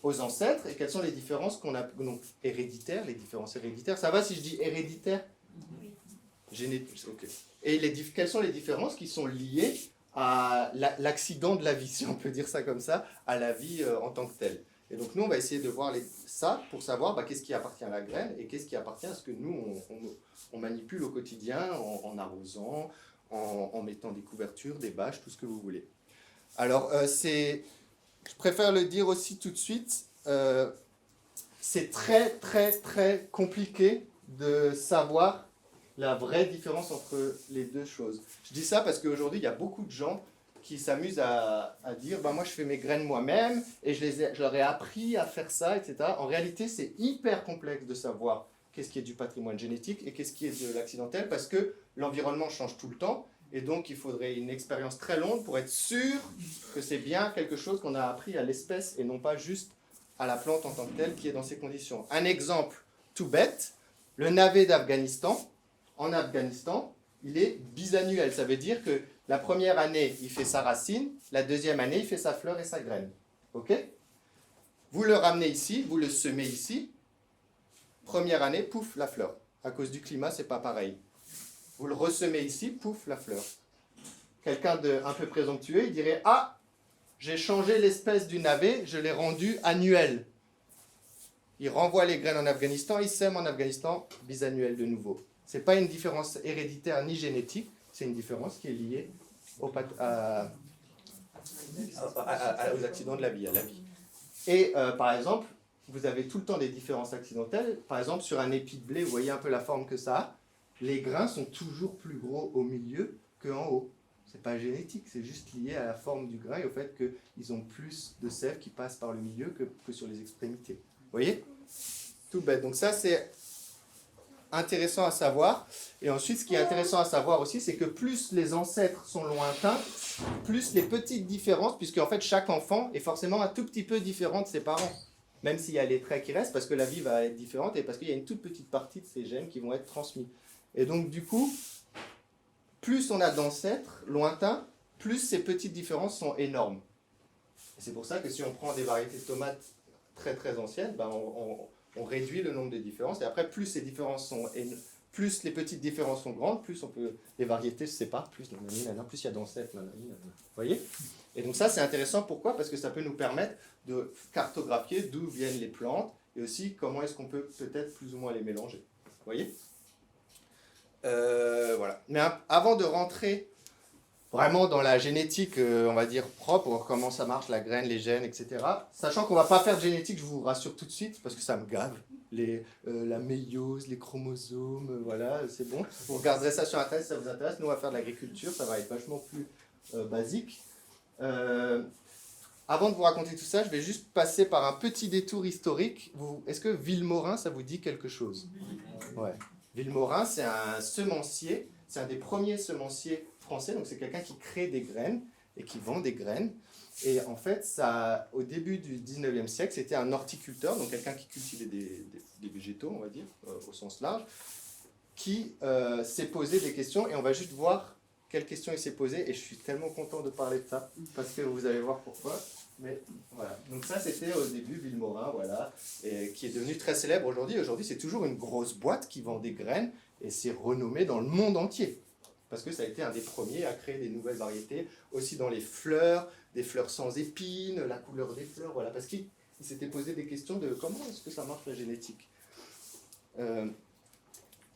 aux ancêtres et quelles sont les différences qu'on a, donc héréditaires, les différences héréditaires. Ça va si je dis héréditaire? Génétique, ok. Et quelles sont les différences qui sont liées à l'accident de la vie, si on peut dire ça comme ça, à la vie en tant que telle. Et donc nous, on va essayer de voir ça pour savoir qu'est-ce qui appartient à la graine et qu'est-ce qui appartient à ce que nous, on manipule au quotidien en arrosant, en mettant des couvertures, des bâches, tout ce que vous voulez. Alors, je préfère le dire aussi tout de suite, c'est très, très, très compliqué de savoir la vraie différence entre les deux choses. Je dis ça parce qu'aujourd'hui, il y a beaucoup de gens qui s'amusent à dire moi je fais mes graines moi-même et je leur ai appris à faire ça, etc. En réalité, c'est hyper complexe de savoir qu'est-ce qui est du patrimoine génétique et qu'est-ce qui est de l'accidentel parce que l'environnement change tout le temps et donc il faudrait une expérience très longue pour être sûr que c'est bien quelque chose qu'on a appris à l'espèce et non pas juste à la plante en tant que telle qui est dans ces conditions. Un exemple tout bête, le navet d'Afghanistan. En Afghanistan, il est bisannuel. Ça veut dire que la première année, il fait sa racine, la deuxième année, il fait sa fleur et sa graine. Ok? Vous le ramenez ici, vous le semez ici. Première année, pouf, la fleur. À cause du climat, c'est pas pareil. Vous le ressemez ici, pouf, la fleur. Quelqu'un d'un peu présomptueux, il dirait « Ah, j'ai changé l'espèce du navet, je l'ai rendu annuel. » Il renvoie les graines en Afghanistan, il sème en Afghanistan, bisannuel de nouveau. Ce n'est pas une différence héréditaire ni génétique, c'est une différence qui est liée aux accidents de la vie, à la vie. Et par exemple, vous avez tout le temps des différences accidentelles. Par exemple, sur un épi de blé, vous voyez un peu la forme que ça a. Les grains sont toujours plus gros au milieu qu'en haut. Ce n'est pas génétique, c'est juste lié à la forme du grain et au fait qu'ils ont plus de sève qui passe par le milieu que sur les extrémités. Vous voyez? Tout bête. Donc ça, c'est intéressant à savoir. Et ensuite, ce qui est intéressant à savoir aussi, c'est que plus les ancêtres sont lointains, plus les petites différences, puisque en fait, chaque enfant est forcément un tout petit peu différent de ses parents. Même s'il y a les traits qui restent, parce que la vie va être différente et parce qu'il y a une toute petite partie de ces gènes qui vont être transmis. Et donc, du coup, plus on a d'ancêtres lointains, plus ces petites différences sont énormes. Et c'est pour ça que si on prend des variétés de tomates très très anciennes, on réduit le nombre de différences. Et après, plus ces différences sont plus les petites différences sont grandes, plus les variétés se séparent, plus il y a d'ancêtres. Vous voyez? Et donc ça, c'est intéressant. Pourquoi? Parce que ça peut nous permettre de cartographier d'où viennent les plantes et aussi comment est-ce qu'on peut peut-être plus ou moins les mélanger. Vous voyez? Voilà. Mais avant de rentrer vraiment dans la génétique, on va dire, propre, voir comment ça marche, la graine, les gènes, etc. Sachant qu'on ne va pas faire de génétique, je vous rassure tout de suite, parce que ça me gave. La méiose, les chromosomes, voilà, c'est bon. Vous regarderez ça sur Internet si ça vous intéresse. Nous, on va faire de l'agriculture, ça va être vachement plus basique. Avant de vous raconter tout ça, je vais juste passer par un petit détour historique. Est-ce que Vilmorin, ça vous dit quelque chose? Ouais. Vilmorin, c'est un semencier, c'est un des premiers semenciers français, donc c'est quelqu'un qui crée des graines et qui vend des graines. Et en fait, ça, au début du 19e siècle, c'était un horticulteur, donc quelqu'un qui cultivait des végétaux, on va dire, au sens large, qui s'est posé des questions, et on va juste voir quelles questions il s'est posé, et je suis tellement content de parler de ça, parce que vous allez voir pourquoi. Mais voilà, donc ça c'était au début Vilmorin, voilà, et qui est devenu très célèbre aujourd'hui. Aujourd'hui, c'est toujours une grosse boîte qui vend des graines, et c'est renommé dans le monde entier. Parce que ça a été un des premiers à créer des nouvelles variétés, aussi dans les fleurs, des fleurs sans épines, la couleur des fleurs, voilà, parce qu'il s'était posé des questions de comment est-ce que ça marche la génétique.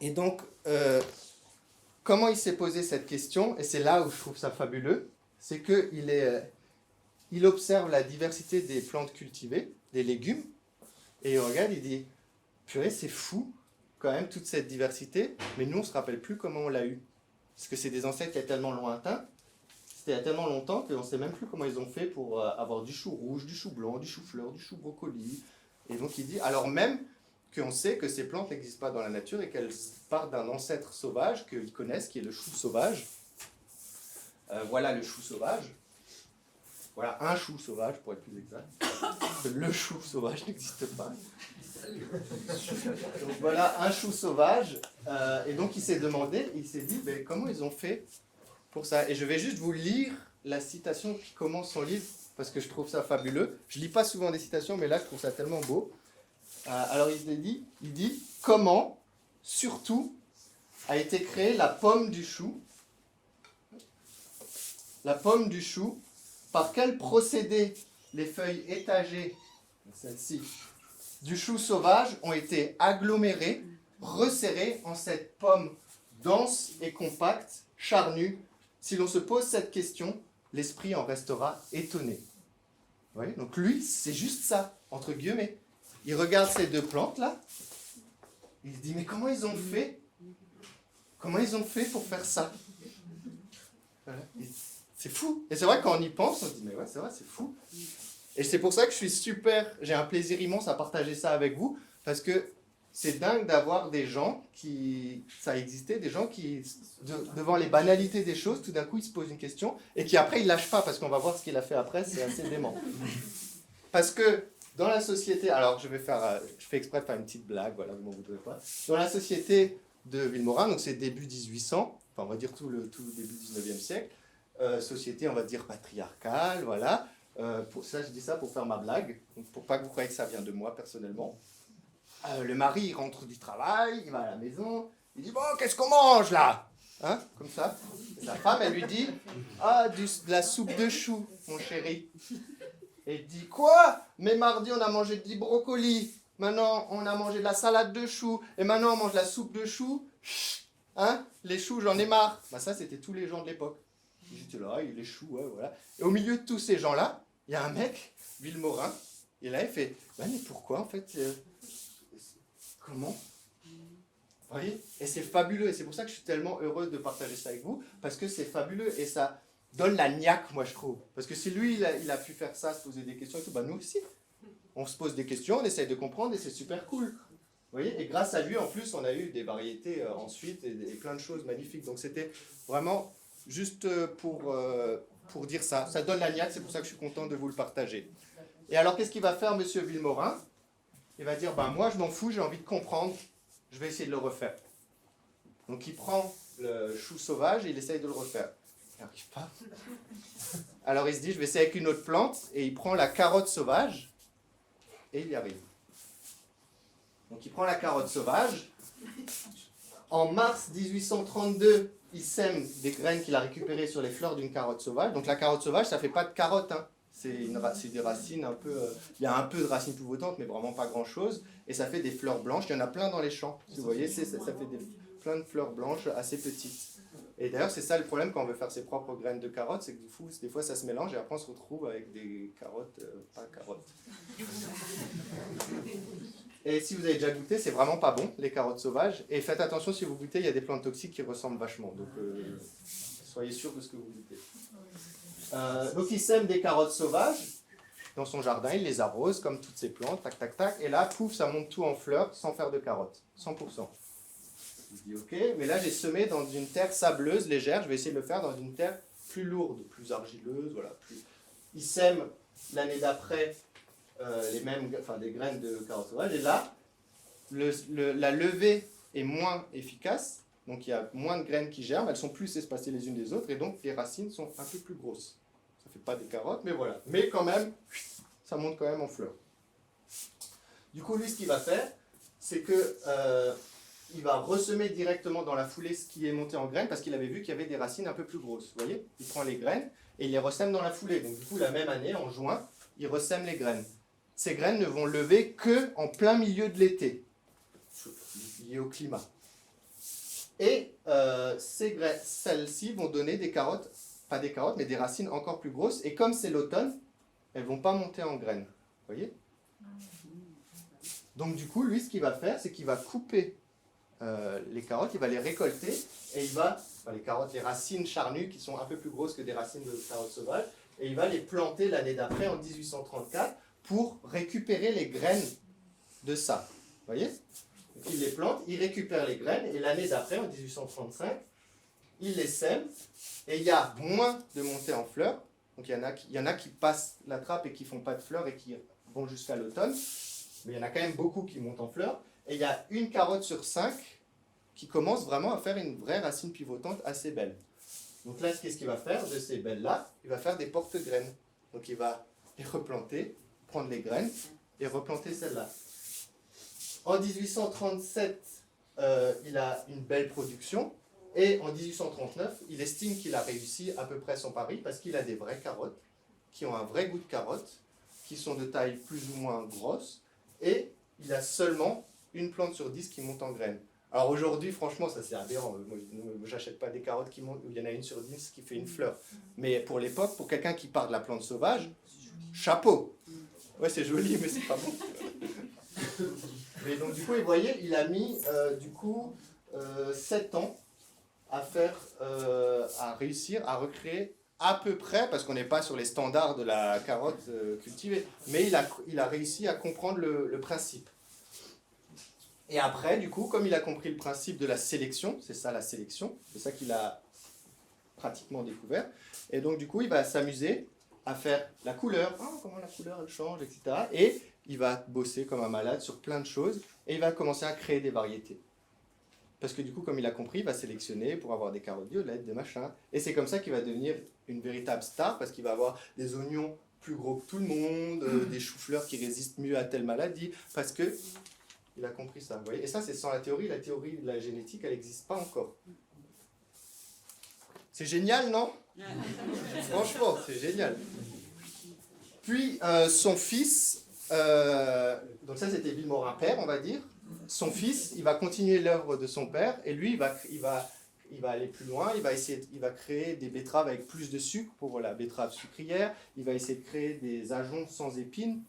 Et donc, comment il s'est posé cette question, et c'est là où je trouve ça fabuleux, c'est qu'il observe la diversité des plantes cultivées, des légumes, et il regarde, il dit, purée, c'est fou, quand même, toute cette diversité, mais nous, on ne se rappelle plus comment on l'a eu. Parce que c'est des ancêtres qui sont tellement lointains, c'était il y a tellement longtemps qu'on ne sait même plus comment ils ont fait pour avoir du chou rouge, du chou blanc, du chou-fleur, du chou brocoli. Et donc il dit, alors même qu'on sait que ces plantes n'existent pas dans la nature et qu'elles partent d'un ancêtre sauvage qu'ils connaissent, qui est le chou sauvage. Voilà le chou sauvage. Voilà un chou sauvage, pour être plus exact. Le chou sauvage n'existe pas. Donc voilà un chou sauvage. Et donc il s'est demandé, il s'est dit, comment ils ont fait pour ça. Et je vais juste vous lire la citation qui commence son livre. parce que je trouve ça fabuleux. Je lis pas souvent des citations, mais là, je trouve ça tellement beau. Alors, il dit « Comment, surtout, a été créée la pomme du chou ?» La pomme du chou, par quel procédé les feuilles étagées, celle-ci, du chou sauvage ont été agglomérées, resserrées en cette pomme dense et compacte, charnue. Si l'on se pose cette question, l'esprit en restera étonné. Vous voyez ? Donc lui, c'est juste ça, entre guillemets. Il regarde ces deux plantes-là, il se dit, mais comment ils ont fait ? Comment ils ont fait pour faire ça ? Voilà. C'est fou. Et c'est vrai, quand on y pense, on se dit, mais ouais, c'est vrai, c'est fou. Et c'est pour ça que je suis j'ai un plaisir immense à partager ça avec vous, parce que c'est dingue d'avoir des gens ça existait, des gens qui, devant les banalités des choses, tout d'un coup, ils se posent une question, et qui après, ils ne lâchent pas, parce qu'on va voir ce qu'il a fait après, c'est assez dément. Parce que dans la société, alors je fais exprès de faire une petite blague, voilà, vous m'en voudrez pas. Dans la société de Vilmorin, donc c'est début 1800, enfin on va dire tout le début du 19e siècle, société, on va dire, patriarcale, voilà. Pour ça, je dis ça pour faire ma blague, pour pas que vous croyiez que ça vient de moi personnellement. Le mari, il rentre du travail, il va à la maison, il dit « Bon, qu'est-ce qu'on mange là ?» Hein, comme ça. Et sa femme, elle lui dit « Ah, de la soupe de choux, mon chéri. » Et il dit « Quoi? Mais mardi, on a mangé du brocoli. Maintenant, on a mangé de la salade de choux. Et maintenant, on mange la soupe de choux. Hein? Les choux, j'en ai marre. » Bah, ça, c'était tous les gens de l'époque. Ils étaient là, les choux, ouais, voilà. Et au milieu de tous ces gens-là, il y a un mec, Vilmorin, et là, il fait « Mais pourquoi, en fait comment ?» Vous voyez? Et c'est fabuleux. Et c'est pour ça que je suis tellement heureuse de partager ça avec vous, parce que c'est fabuleux et ça donne la niaque, moi, je trouve. Parce que si lui, il a pu faire ça, se poser des questions et tout, bah nous aussi. On se pose des questions, on essaye de comprendre et c'est super cool. Vous voyez? Et grâce à lui, en plus, on a eu des variétés ensuite et plein de choses magnifiques. Donc c'était vraiment juste pour dire ça. Ça donne la niaque, c'est pour ça que je suis content de vous le partager. Et alors, qu'est-ce qu'il va faire, monsieur Vilmorin? Il va dire, ben, moi, je m'en fous, j'ai envie de comprendre, je vais essayer de le refaire. Donc, il prend le chou sauvage et il essaye de le refaire. Il n'arrive pas. Alors, il se dit, je vais essayer avec une autre plante, et il prend la carotte sauvage, et il y arrive. Donc, il prend la carotte sauvage. En mars 1832, il sème des graines qu'il a récupérées sur les fleurs d'une carotte sauvage. Donc, la carotte sauvage, ça ne fait pas de carotte, hein. C'est des racines un peu... il y a un peu de racines pivotantes, mais vraiment pas grand-chose. Et ça fait des fleurs blanches. Il y en a plein dans les champs. Si vous voyez, ça fait plein de fleurs blanches assez petites. Et d'ailleurs, c'est ça le problème quand on veut faire ses propres graines de carottes, c'est que des fois, ça se mélange et après, on se retrouve avec des carottes, pas carottes. Et si vous avez déjà goûté, c'est vraiment pas bon, les carottes sauvages. Et faites attention, si vous goûtez, il y a des plantes toxiques qui ressemblent vachement. Donc, soyez sûr de ce que vous goûtez. Donc il sème des carottes sauvages dans son jardin, il les arrose comme toutes ces plantes, tac tac tac, et là, pouf, ça monte tout en fleurs sans faire de carottes, 100%. Il dit ok, mais là j'ai semé dans une terre sableuse, légère, je vais essayer de le faire dans une terre plus lourde, plus argileuse, voilà. Il sème l'année d'après des graines de carottes sauvages, et là, la levée est moins efficace. Donc il y a moins de graines qui germent, elles sont plus espacées les unes des autres, et donc les racines sont un peu plus grosses. Ça ne fait pas des carottes, mais voilà. Mais quand même, ça monte quand même en fleurs. Du coup, lui, ce qu'il va faire, c'est que il va ressemer directement dans la foulée ce qui est monté en graines, parce qu'il avait vu qu'il y avait des racines un peu plus grosses. Vous voyez? Il prend les graines et il les ressème dans la foulée. Donc du coup, la même année, en juin, il ressème les graines. Ces graines ne vont lever qu'en plein milieu de l'été, lié au climat. Et celles-ci vont donner des carottes, pas des carottes, mais des racines encore plus grosses. Et comme c'est l'automne, elles ne vont pas monter en graines. Vous voyez? Donc du coup, lui, ce qu'il va faire, c'est qu'il va couper les carottes, il va les récolter, et les carottes, les racines charnues, qui sont un peu plus grosses que des racines de carottes sauvages, et il va les planter l'année d'après, en 1834, pour récupérer les graines de ça. Vous voyez? Donc, il les plante, il récupère les graines, et l'année d'après, en 1835, il les sème, et il y a moins de montées en fleurs. Donc il y en a qui passent la trappe et qui ne font pas de fleurs et qui vont jusqu'à l'automne, mais il y en a quand même beaucoup qui montent en fleurs, et il y a une carotte sur 5 qui commence vraiment à faire une vraie racine pivotante assez belle. Donc là, qu'est-ce qu'il va faire de ces belles-là? Il va faire des porte-graines. Donc il va et replanter, prendre les graines et replanter celle-là. En 1837, il a une belle production et en 1839, il estime qu'il a réussi à peu près son pari parce qu'il a des vraies carottes qui ont un vrai goût de carotte, qui sont de taille plus ou moins grosse et il a seulement une plante sur 10 qui monte en graines. Alors aujourd'hui, franchement, ça c'est aberrant. Moi, j'achète pas des carottes qui montent où il y en a une sur 10 qui fait une fleur. Mais pour l'époque, pour quelqu'un qui part de la plante sauvage, chapeau. Ouais, c'est joli, mais c'est pas bon. Et donc du coup, vous voyez, il a mis 7 ans à réussir à recréer à peu près, parce qu'on n'est pas sur les standards de la carotte cultivée, mais il a réussi à comprendre le principe. Et après, du coup, comme il a compris le principe de la sélection, c'est ça la sélection, c'est ça qu'il a pratiquement découvert, et donc du coup, il va s'amuser à faire la couleur, comment la couleur elle change, etc. Et il va bosser comme un malade sur plein de choses, et il va commencer à créer des variétés. Parce que du coup, comme il a compris, il va sélectionner pour avoir des carottes violettes, des machins, et c'est comme ça qu'il va devenir une véritable star, parce qu'il va avoir des oignons plus gros que tout le monde, des choux-fleurs qui résistent mieux à telle maladie, parce que il a compris ça, vous voyez. Et ça, c'est sans la théorie de la génétique, elle n'existe pas encore. C'est génial, non? Franchement, c'est génial. Puis, son fils, donc ça c'était Vilmorin père, on va dire. Son fils, il va continuer l'œuvre de son père, et lui, il va aller plus loin, il va créer des betteraves avec plus de sucre pour la betterave sucrière, il va essayer de créer des ajoncs sans épines,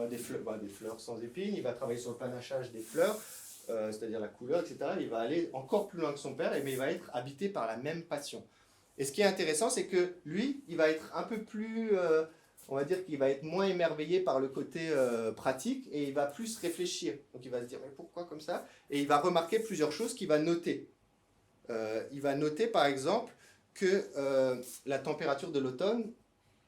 des fleurs sans épines, il va travailler sur le panachage des fleurs, c'est-à-dire la couleur, etc. Il va aller encore plus loin que son père, mais il va être habité par la même passion. Et ce qui est intéressant, c'est que lui, il va être un peu plus, on va dire qu'il va être moins émerveillé par le côté pratique, et il va plus réfléchir. Donc il va se dire, mais pourquoi comme ça? Et il va remarquer plusieurs choses qu'il va noter. Il va noter par exemple que la température de l'automne,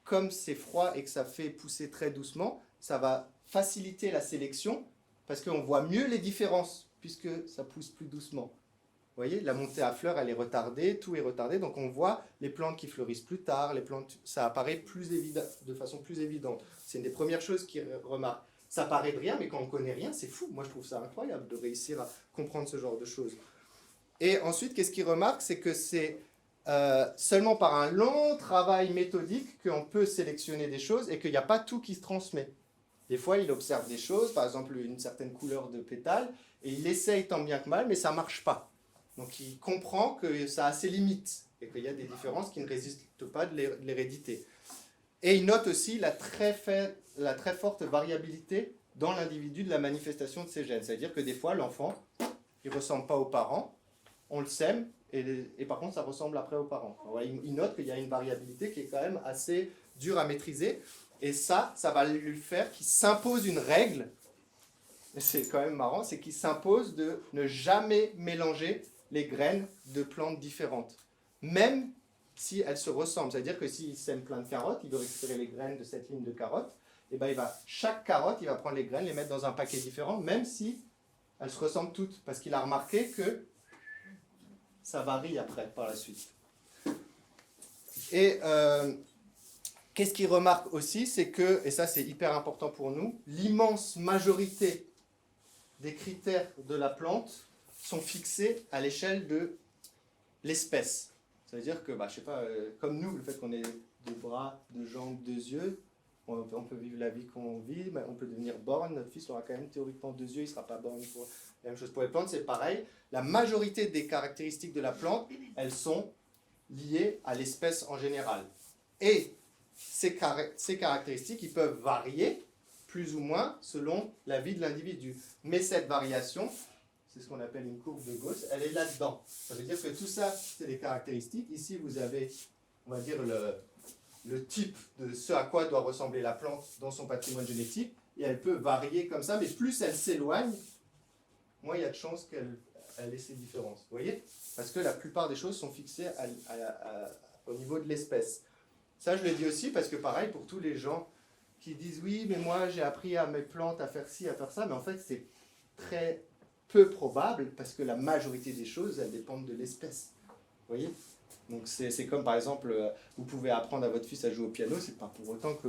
comme c'est froid et que ça fait pousser très doucement, ça va faciliter la sélection parce qu'on voit mieux les différences puisque ça pousse plus doucement. Vous voyez, la montée à fleurs, elle est retardée, tout est retardé, donc on voit les plantes qui fleurissent plus tard, les plantes, ça apparaît de façon plus évidente. C'est une des premières choses qu'il remarque. Ça paraît de rien, mais quand on ne connaît rien, c'est fou. Moi, je trouve ça incroyable de réussir à comprendre ce genre de choses. Et ensuite, qu'est-ce qu'il remarque? C'est que c'est seulement par un long travail méthodique qu'on peut sélectionner des choses et qu'il n'y a pas tout qui se transmet. Des fois, il observe des choses, par exemple une certaine couleur de pétales, et il essaye tant bien que mal, mais ça ne marche pas. Donc il comprend que ça a ses limites et qu'il y a des différences qui ne résistent pas de l'hérédité. Et il note aussi la très forte variabilité dans l'individu de la manifestation de ces gènes. C'est-à-dire que des fois, l'enfant, il ne ressemble pas aux parents, on le sème, et par contre, ça ressemble après aux parents. Alors, il note qu'il y a une variabilité qui est quand même assez dure à maîtriser, et ça va lui faire qu'il s'impose une règle, et c'est quand même marrant, c'est qu'il s'impose de ne jamais mélanger les graines de plantes différentes, même si elles se ressemblent. C'est-à-dire que s'il sème plein de carottes, il veut récupérer les graines de cette ligne de carottes, et ben chaque carotte, il va prendre les graines, les mettre dans un paquet différent, même si elles se ressemblent toutes, parce qu'il a remarqué que ça varie après, par la suite. Et qu'est-ce qu'il remarque aussi, c'est que, et ça c'est hyper important pour nous, l'immense majorité des critères de la plante sont fixés à l'échelle de l'espèce. Ça veut dire que, je sais pas, comme nous, le fait qu'on ait 2 bras, 2 jambes, 2 yeux, on peut vivre la vie qu'on vit, mais on peut devenir borgne, notre fils aura quand même théoriquement 2 yeux, il ne sera pas borgne pour... La même chose pour les plantes, c'est pareil. La majorité des caractéristiques de la plante, elles sont liées à l'espèce en général. Et ces caractéristiques, ils peuvent varier plus ou moins selon la vie de l'individu. Mais cette variation, c'est ce qu'on appelle une courbe de Gauss, elle est là-dedans. Ça veut dire que tout ça, c'est des caractéristiques. Ici, vous avez, on va dire, le type de ce à quoi doit ressembler la plante dans son patrimoine génétique. Et elle peut varier comme ça, mais plus elle s'éloigne, moins il y a de chances qu'elle ait ces différences. Vous voyez? Parce que la plupart des choses sont fixées au niveau de l'espèce. Ça, je le dis aussi parce que pareil, pour tous les gens qui disent « Oui, mais moi, j'ai appris à mes plantes à faire ci, à faire ça », mais en fait, c'est très peu probable parce que la majorité des choses, elles dépendent de l'espèce. Vous voyez? Donc, c'est comme, par exemple, vous pouvez apprendre à votre fils à jouer au piano, c'est pas pour autant que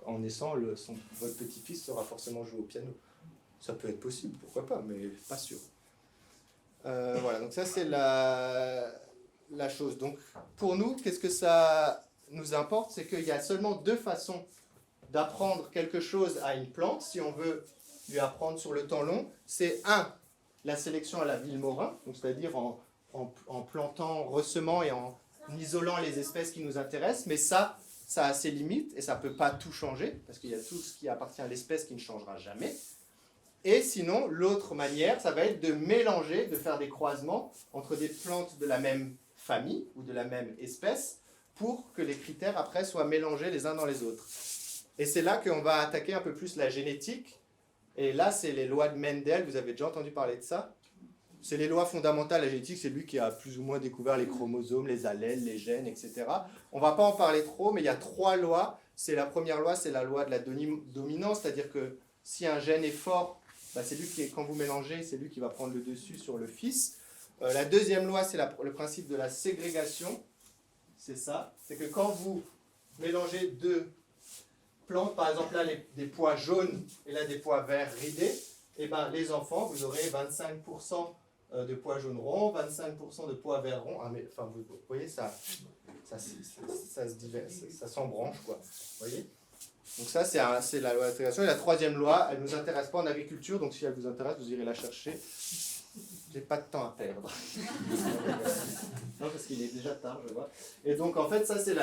en naissant, votre petit-fils saura forcément jouer au piano. Ça peut être possible, pourquoi pas, mais pas sûr. Voilà, donc ça c'est la chose. Donc pour nous, qu'est-ce que ça nous importe? C'est qu'il y a seulement deux façons d'apprendre quelque chose à une plante, si on veut lui apprendre sur le temps long. C'est la sélection à la Villemorin, donc c'est-à-dire en plantant, ressemant et en isolant les espèces qui nous intéressent, mais ça a ses limites et ça ne peut pas tout changer, parce qu'il y a tout ce qui appartient à l'espèce qui ne changera jamais. Et sinon, l'autre manière, ça va être de mélanger, de faire des croisements entre des plantes de la même famille ou de la même espèce pour que les critères après soient mélangés les uns dans les autres. Et c'est là qu'on va attaquer un peu plus la génétique. Et là, c'est les lois de Mendel, vous avez déjà entendu parler de ça? C'est les lois fondamentales de la génétique, c'est lui qui a plus ou moins découvert les chromosomes, les allèles, les gènes, etc. On ne va pas en parler trop, mais il y a 3 lois. La première loi, c'est la loi de la dominance, c'est-à-dire que si un gène est fort, c'est lui qui, quand vous mélangez, c'est lui qui va prendre le dessus sur le fils. La deuxième loi, c'est le principe de la ségrégation. C'est ça. C'est que quand vous mélangez 2 plantes, par exemple là des pois jaunes et là des pois verts ridés, et ben les enfants, vous aurez 25% de pois jaunes ronds, 25% de pois verts ronds. Ah, mais, enfin, vous voyez, ça se divers, ça s'embranche, quoi. Vous voyez? Donc ça, c'est la loi de l'intégration. Et la troisième loi, elle ne nous intéresse pas en agriculture, donc si elle vous intéresse, vous irez la chercher. J'ai pas de temps à perdre. Non, parce qu'il est déjà tard, je vois. Et donc, en fait, ça, c'est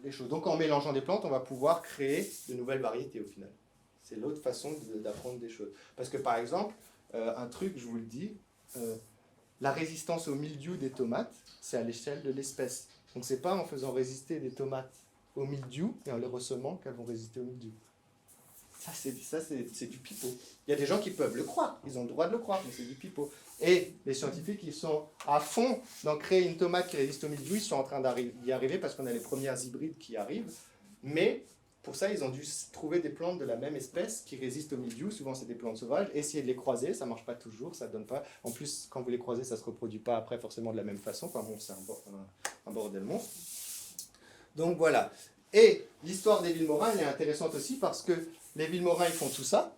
les choses. Donc, en mélangeant des plantes, on va pouvoir créer de nouvelles variétés, au final. C'est l'autre façon d'apprendre des choses. Parce que, par exemple, un truc, je vous le dis, la résistance au mildiou des tomates, c'est à l'échelle de l'espèce. Donc, c'est pas en faisant résister des tomates au mildiou et en les ressemant qu'elles vont résister au mildiou. Ça, c'est du pipeau. Il y a des gens qui peuvent le croire, ils ont le droit de le croire, mais c'est du pipeau. Et les scientifiques, ils sont à fond d'en créer une tomate qui résiste au mildiou, ils sont en train d'y arriver parce qu'on a les premières hybrides qui arrivent, mais pour ça, ils ont dû trouver des plantes de la même espèce qui résistent au mildiou, souvent c'est des plantes sauvages, essayer de les croiser, ça ne marche pas toujours, ça donne pas. En plus, quand vous les croisez, ça ne se reproduit pas après forcément de la même façon, enfin bon, c'est un bordel monstre. Donc voilà. Et l'histoire des Villemorins, elle est intéressante aussi parce que les Villemorins, ils font tout ça.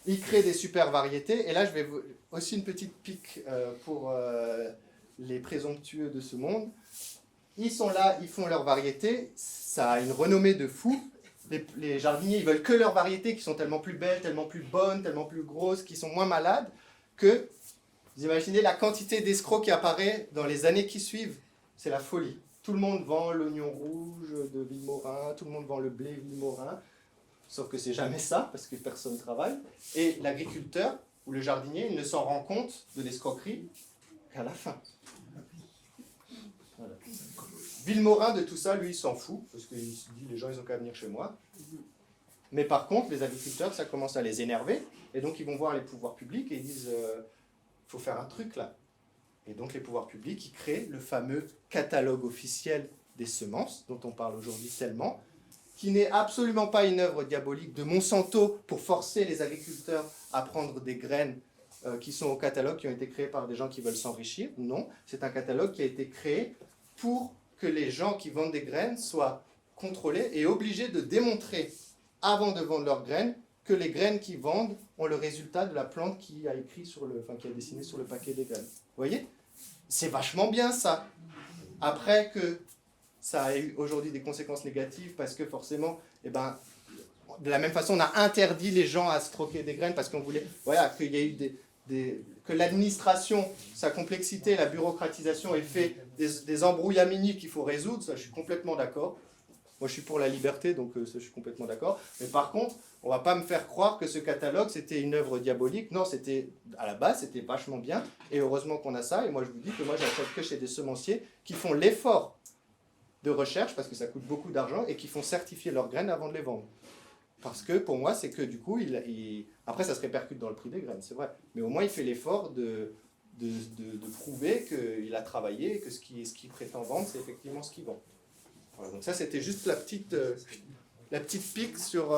Ils créent des super variétés. Et là, je vais aussi une petite pique pour les présomptueux de ce monde. Ils sont là, ils font leurs variétés. Ça a une renommée de fou. Les jardiniers, ils veulent que leurs variétés qui sont tellement plus belles, tellement plus bonnes, tellement plus grosses, qui sont moins malades, que vous imaginez la quantité d'escrocs qui apparaît dans les années qui suivent. C'est la folie. Tout le monde vend l'oignon rouge de Villemorin, tout le monde vend le blé Villemorin, sauf que c'est jamais ça, parce que personne ne travaille. Et l'agriculteur ou le jardinier, il ne s'en rend compte de l'escroquerie qu'à la fin. Voilà. Villemorin, de tout ça, lui, il s'en fout, parce qu'il se dit, les gens, ils ont qu'à venir chez moi. Mais par contre, les agriculteurs, ça commence à les énerver, et donc ils vont voir les pouvoirs publics et ils disent, il faut faire un truc là. Et donc les pouvoirs publics, ils créent le fameux catalogue officiel des semences, dont on parle aujourd'hui tellement, qui n'est absolument pas une œuvre diabolique de Monsanto pour forcer les agriculteurs à prendre des graines qui sont au catalogue, qui ont été créées par des gens qui veulent s'enrichir. Non, c'est un catalogue qui a été créé pour que les gens qui vendent des graines soient contrôlés et obligés de démontrer, avant de vendre leurs graines, que les graines qu'ils vendent ont le résultat de la plante qui a dessiné sur le paquet des graines. Vous voyez ? C'est vachement bien ça. Après que ça a eu aujourd'hui des conséquences négatives parce que forcément, de la même façon, on a interdit les gens à se troquer des graines parce qu'on voulait, qu'il y a eu que l'administration, sa complexité, la bureaucratisation ait fait des embrouillamini qu'il faut résoudre. Ça, je suis complètement d'accord. Moi, je suis pour la liberté, donc ça, je suis complètement d'accord. Mais par contre, on ne va pas me faire croire que ce catalogue, c'était une œuvre diabolique. Non, à la base, c'était vachement bien. Et heureusement qu'on a ça. Et moi, je vous dis que moi, j'achète que chez des semenciers qui font l'effort de recherche, parce que ça coûte beaucoup d'argent, et qui font certifier leurs graines avant de les vendre. Parce que pour moi, c'est que du coup, après, ça se répercute dans le prix des graines, c'est vrai. Mais au moins, il fait l'effort de prouver qu'il a travaillé et que ce qu'il prétend vendre, c'est effectivement ce qu'il vend. Voilà, donc ça, c'était juste la petite pique sur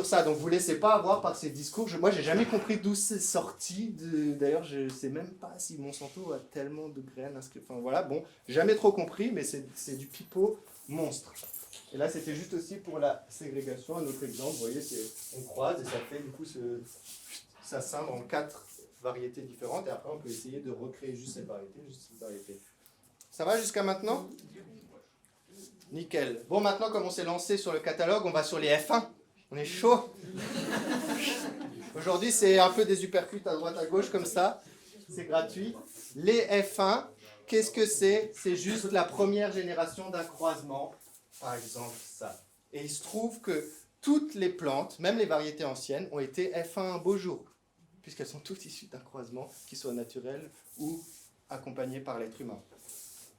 ça. Donc, vous ne laissez pas avoir par ces discours. Moi, je n'ai jamais compris d'où c'est sorti. D'ailleurs, je ne sais même pas si Monsanto a tellement de graines inscrites. Enfin, voilà, bon, jamais trop compris, mais c'est du pipeau monstre. Et là, c'était juste aussi pour la ségrégation, un autre exemple. Vous voyez, on croise et ça fait du coup, ça scinde en 4 variétés différentes. Et après, on peut essayer de recréer juste cette variété, juste cette variété. Ça va jusqu'à maintenant? Nickel. Bon, maintenant, comme on s'est lancé sur le catalogue, on va sur les F1. On est chaud. Aujourd'hui, c'est un peu des uppercuts à droite, à gauche, comme ça. C'est gratuit. Les F1, qu'est-ce que c'est? C'est juste la première génération d'un croisement. Par exemple, ça. Et il se trouve que toutes les plantes, même les variétés anciennes, ont été F1 un beau jour, puisqu'elles sont toutes issues d'un croisement, qui soit naturel ou accompagné par l'être humain.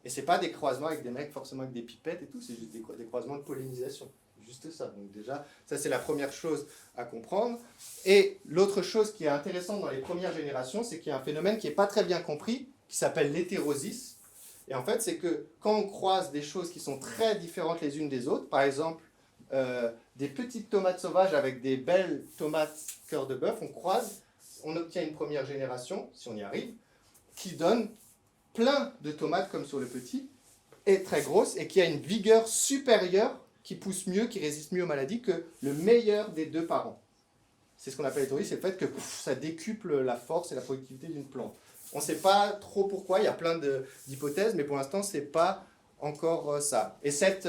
Et ce n'est pas des croisements avec des mecs forcément avec des pipettes et tout, c'est juste des croisements de pollinisation. Juste ça. Donc déjà, ça c'est la première chose à comprendre. Et l'autre chose qui est intéressante dans les premières générations, c'est qu'il y a un phénomène qui n'est pas très bien compris, qui s'appelle l'hétérosis. Et en fait, c'est que quand on croise des choses qui sont très différentes les unes des autres, par exemple, des petites tomates sauvages avec des belles tomates cœur de bœuf, on croise, on obtient une première génération, si on y arrive, qui donne plein de tomates comme sur le petit, et très grosse, et qui a une vigueur supérieure, qui pousse mieux, qui résiste mieux aux maladies que le meilleur des deux parents. C'est ce qu'on appelle l'hétérosis, c'est le fait que ça décuple la force et la productivité d'une plante. On ne sait pas trop pourquoi, il y a plein d'hypothèses, mais pour l'instant, ce n'est pas encore ça. Et cette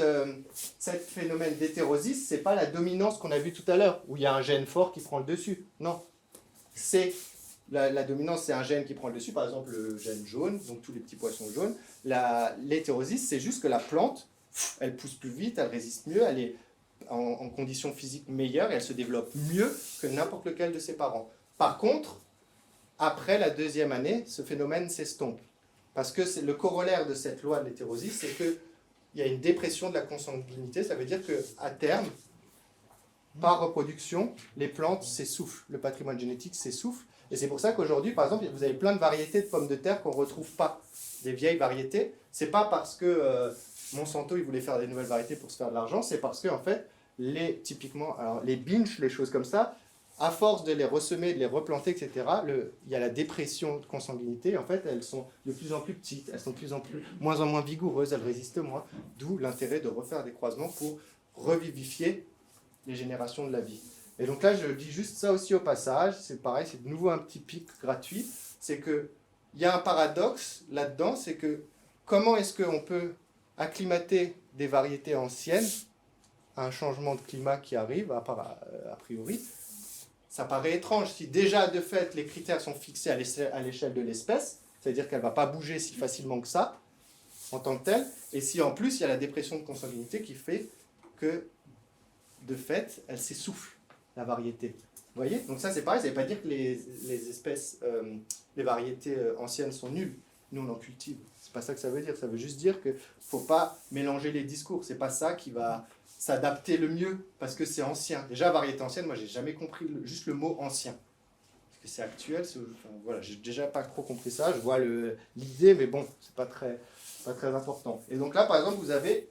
phénomène d'hétérosis, ce n'est pas la dominance qu'on a vue tout à l'heure, où il y a un gène fort qui prend le dessus. Non. La dominance, c'est un gène qui prend le dessus, par exemple le gène jaune, donc tous les petits poissons jaunes. L'hétérosis, c'est juste que la plante, elle pousse plus vite, elle résiste mieux, elle est en conditions physiques meilleures, et elle se développe mieux que n'importe lequel de ses parents. Par contre, après la deuxième année, ce phénomène s'estompe. Parce que c'est le corollaire de cette loi de l'hétérosis, c'est qu'il y a une dépression de la consanguinité. Ça veut dire qu'à terme, par reproduction, les plantes s'essoufflent, le patrimoine génétique s'essouffle. Et c'est pour ça qu'aujourd'hui, par exemple, vous avez plein de variétés de pommes de terre qu'on ne retrouve pas. Des vieilles variétés. Ce n'est pas parce que Monsanto il voulait faire des nouvelles variétés pour se faire de l'argent, c'est parce que en fait, typiquement, alors, les binches, les choses comme ça, à force de les ressemer, de les replanter, etc., il y a la dépression de consanguinité. En fait, elles sont de plus en plus petites, elles sont de plus en moins vigoureuses, elles résistent moins. D'où l'intérêt de refaire des croisements pour revivifier les générations de la vie. Et donc là, je dis juste ça aussi au passage. C'est pareil, c'est de nouveau un petit pic gratuit. C'est qu'il y a un paradoxe là-dedans, c'est que comment est-ce qu'on peut acclimater des variétés anciennes à un changement de climat qui arrive, a priori. Ça paraît étrange. Si déjà, de fait, les critères sont fixés à l'échelle de l'espèce, c'est-à-dire qu'elle ne va pas bouger si facilement que ça, en tant que telle, et si en plus, il y a la dépression de consanguinité qui fait que, de fait, elle s'essouffle, la variété. Vous voyez? Donc ça, c'est pareil, ça ne veut pas dire que les espèces, les variétés anciennes sont nulles. Nous, on en cultive. C'est pas ça que ça veut dire. Ça veut juste dire qu'il ne faut pas mélanger les discours. C'est pas ça qui va s'adapter le mieux, parce que c'est ancien. Déjà, variété ancienne, moi, j'ai jamais compris juste le mot ancien. Parce que c'est actuel, enfin, voilà, j'ai déjà pas trop compris ça. Je vois l'idée, mais bon, c'est pas très important. Et donc là, par exemple, vous avez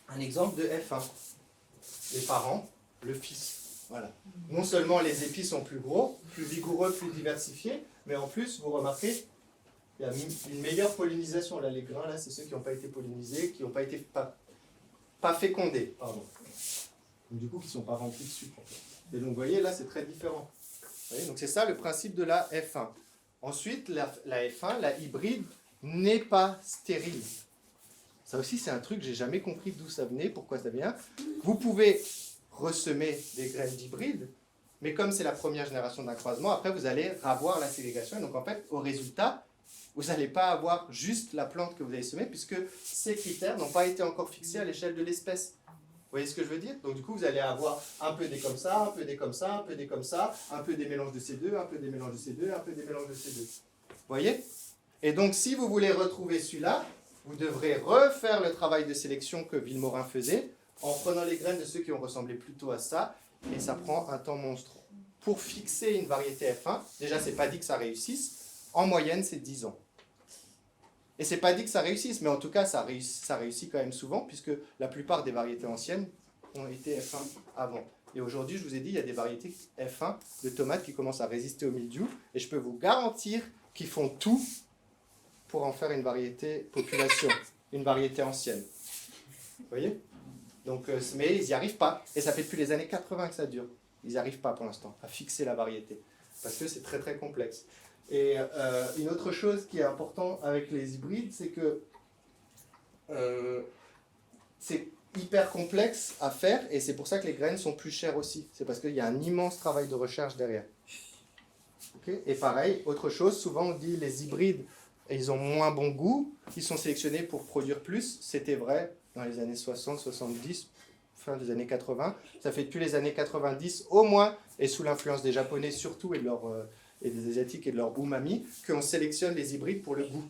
un exemple de F1. Les parents, le fils. Voilà. Non seulement les épis sont plus gros, plus vigoureux, plus diversifiés, mais en plus, vous remarquez, il y a une meilleure pollinisation. Là, les grains, là, c'est ceux qui n'ont pas été pollinisés, qui n'ont pas été pas fécondés, pardon. Donc, du coup, qui ne sont pas remplis de sucre. Et donc, vous voyez, là, c'est très différent. Vous voyez, donc, c'est ça le principe de la F1. Ensuite, la F1, la hybride, n'est pas stérile. Ça aussi, c'est un truc que j'ai jamais compris d'où ça venait, pourquoi ça vient. Vous pouvez ressemer des graines d'hybride, mais comme c'est la première génération d'un croisement, après, vous allez avoir la ségrégation. Et donc, en fait, au résultat, vous n'allez pas avoir juste la plante que vous avez semée, puisque ces critères n'ont pas été encore fixés à l'échelle de l'espèce. Vous voyez ce que je veux dire? Donc du coup, vous allez avoir un peu des comme ça, un peu des comme ça, un peu des comme ça, un peu des mélanges de ces deux, un peu des mélanges de ces deux, un peu des mélanges de ces deux. Vous voyez? Et donc, si vous voulez retrouver celui-là, vous devrez refaire le travail de sélection que Villemorin faisait, en prenant les graines de ceux qui ont ressemblé plutôt à ça, et ça prend un temps monstre. Pour fixer une variété F1, déjà, c'est pas dit que ça réussisse, en moyenne, c'est 10 ans. Et c'est pas dit que ça réussisse, mais en tout cas, ça réussit quand même souvent, puisque la plupart des variétés anciennes ont été F1 avant. Et aujourd'hui, je vous ai dit, il y a des variétés F1 de tomates qui commencent à résister au mildiou, et je peux vous garantir qu'ils font tout pour en faire une variété population, une variété ancienne. Vous voyez? Donc, mais ils n'y arrivent pas. Et ça fait depuis les années 80 que ça dure. Ils n'y arrivent pas pour l'instant à fixer la variété. Parce que c'est très très complexe. Et une autre chose qui est importante avec les hybrides, c'est que c'est hyper complexe à faire et c'est pour ça que les graines sont plus chères aussi. C'est parce qu'il y a un immense travail de recherche derrière. Okay. Et pareil, autre chose, souvent on dit les hybrides, ils ont moins bon goût, ils sont sélectionnés pour produire plus. C'était vrai dans les années 60, 70, fin des années 80. Ça fait depuis les années 90 au moins, et sous l'influence des Japonais surtout et, et des Asiatiques et de leur umami, qu'on sélectionne les hybrides pour le goût.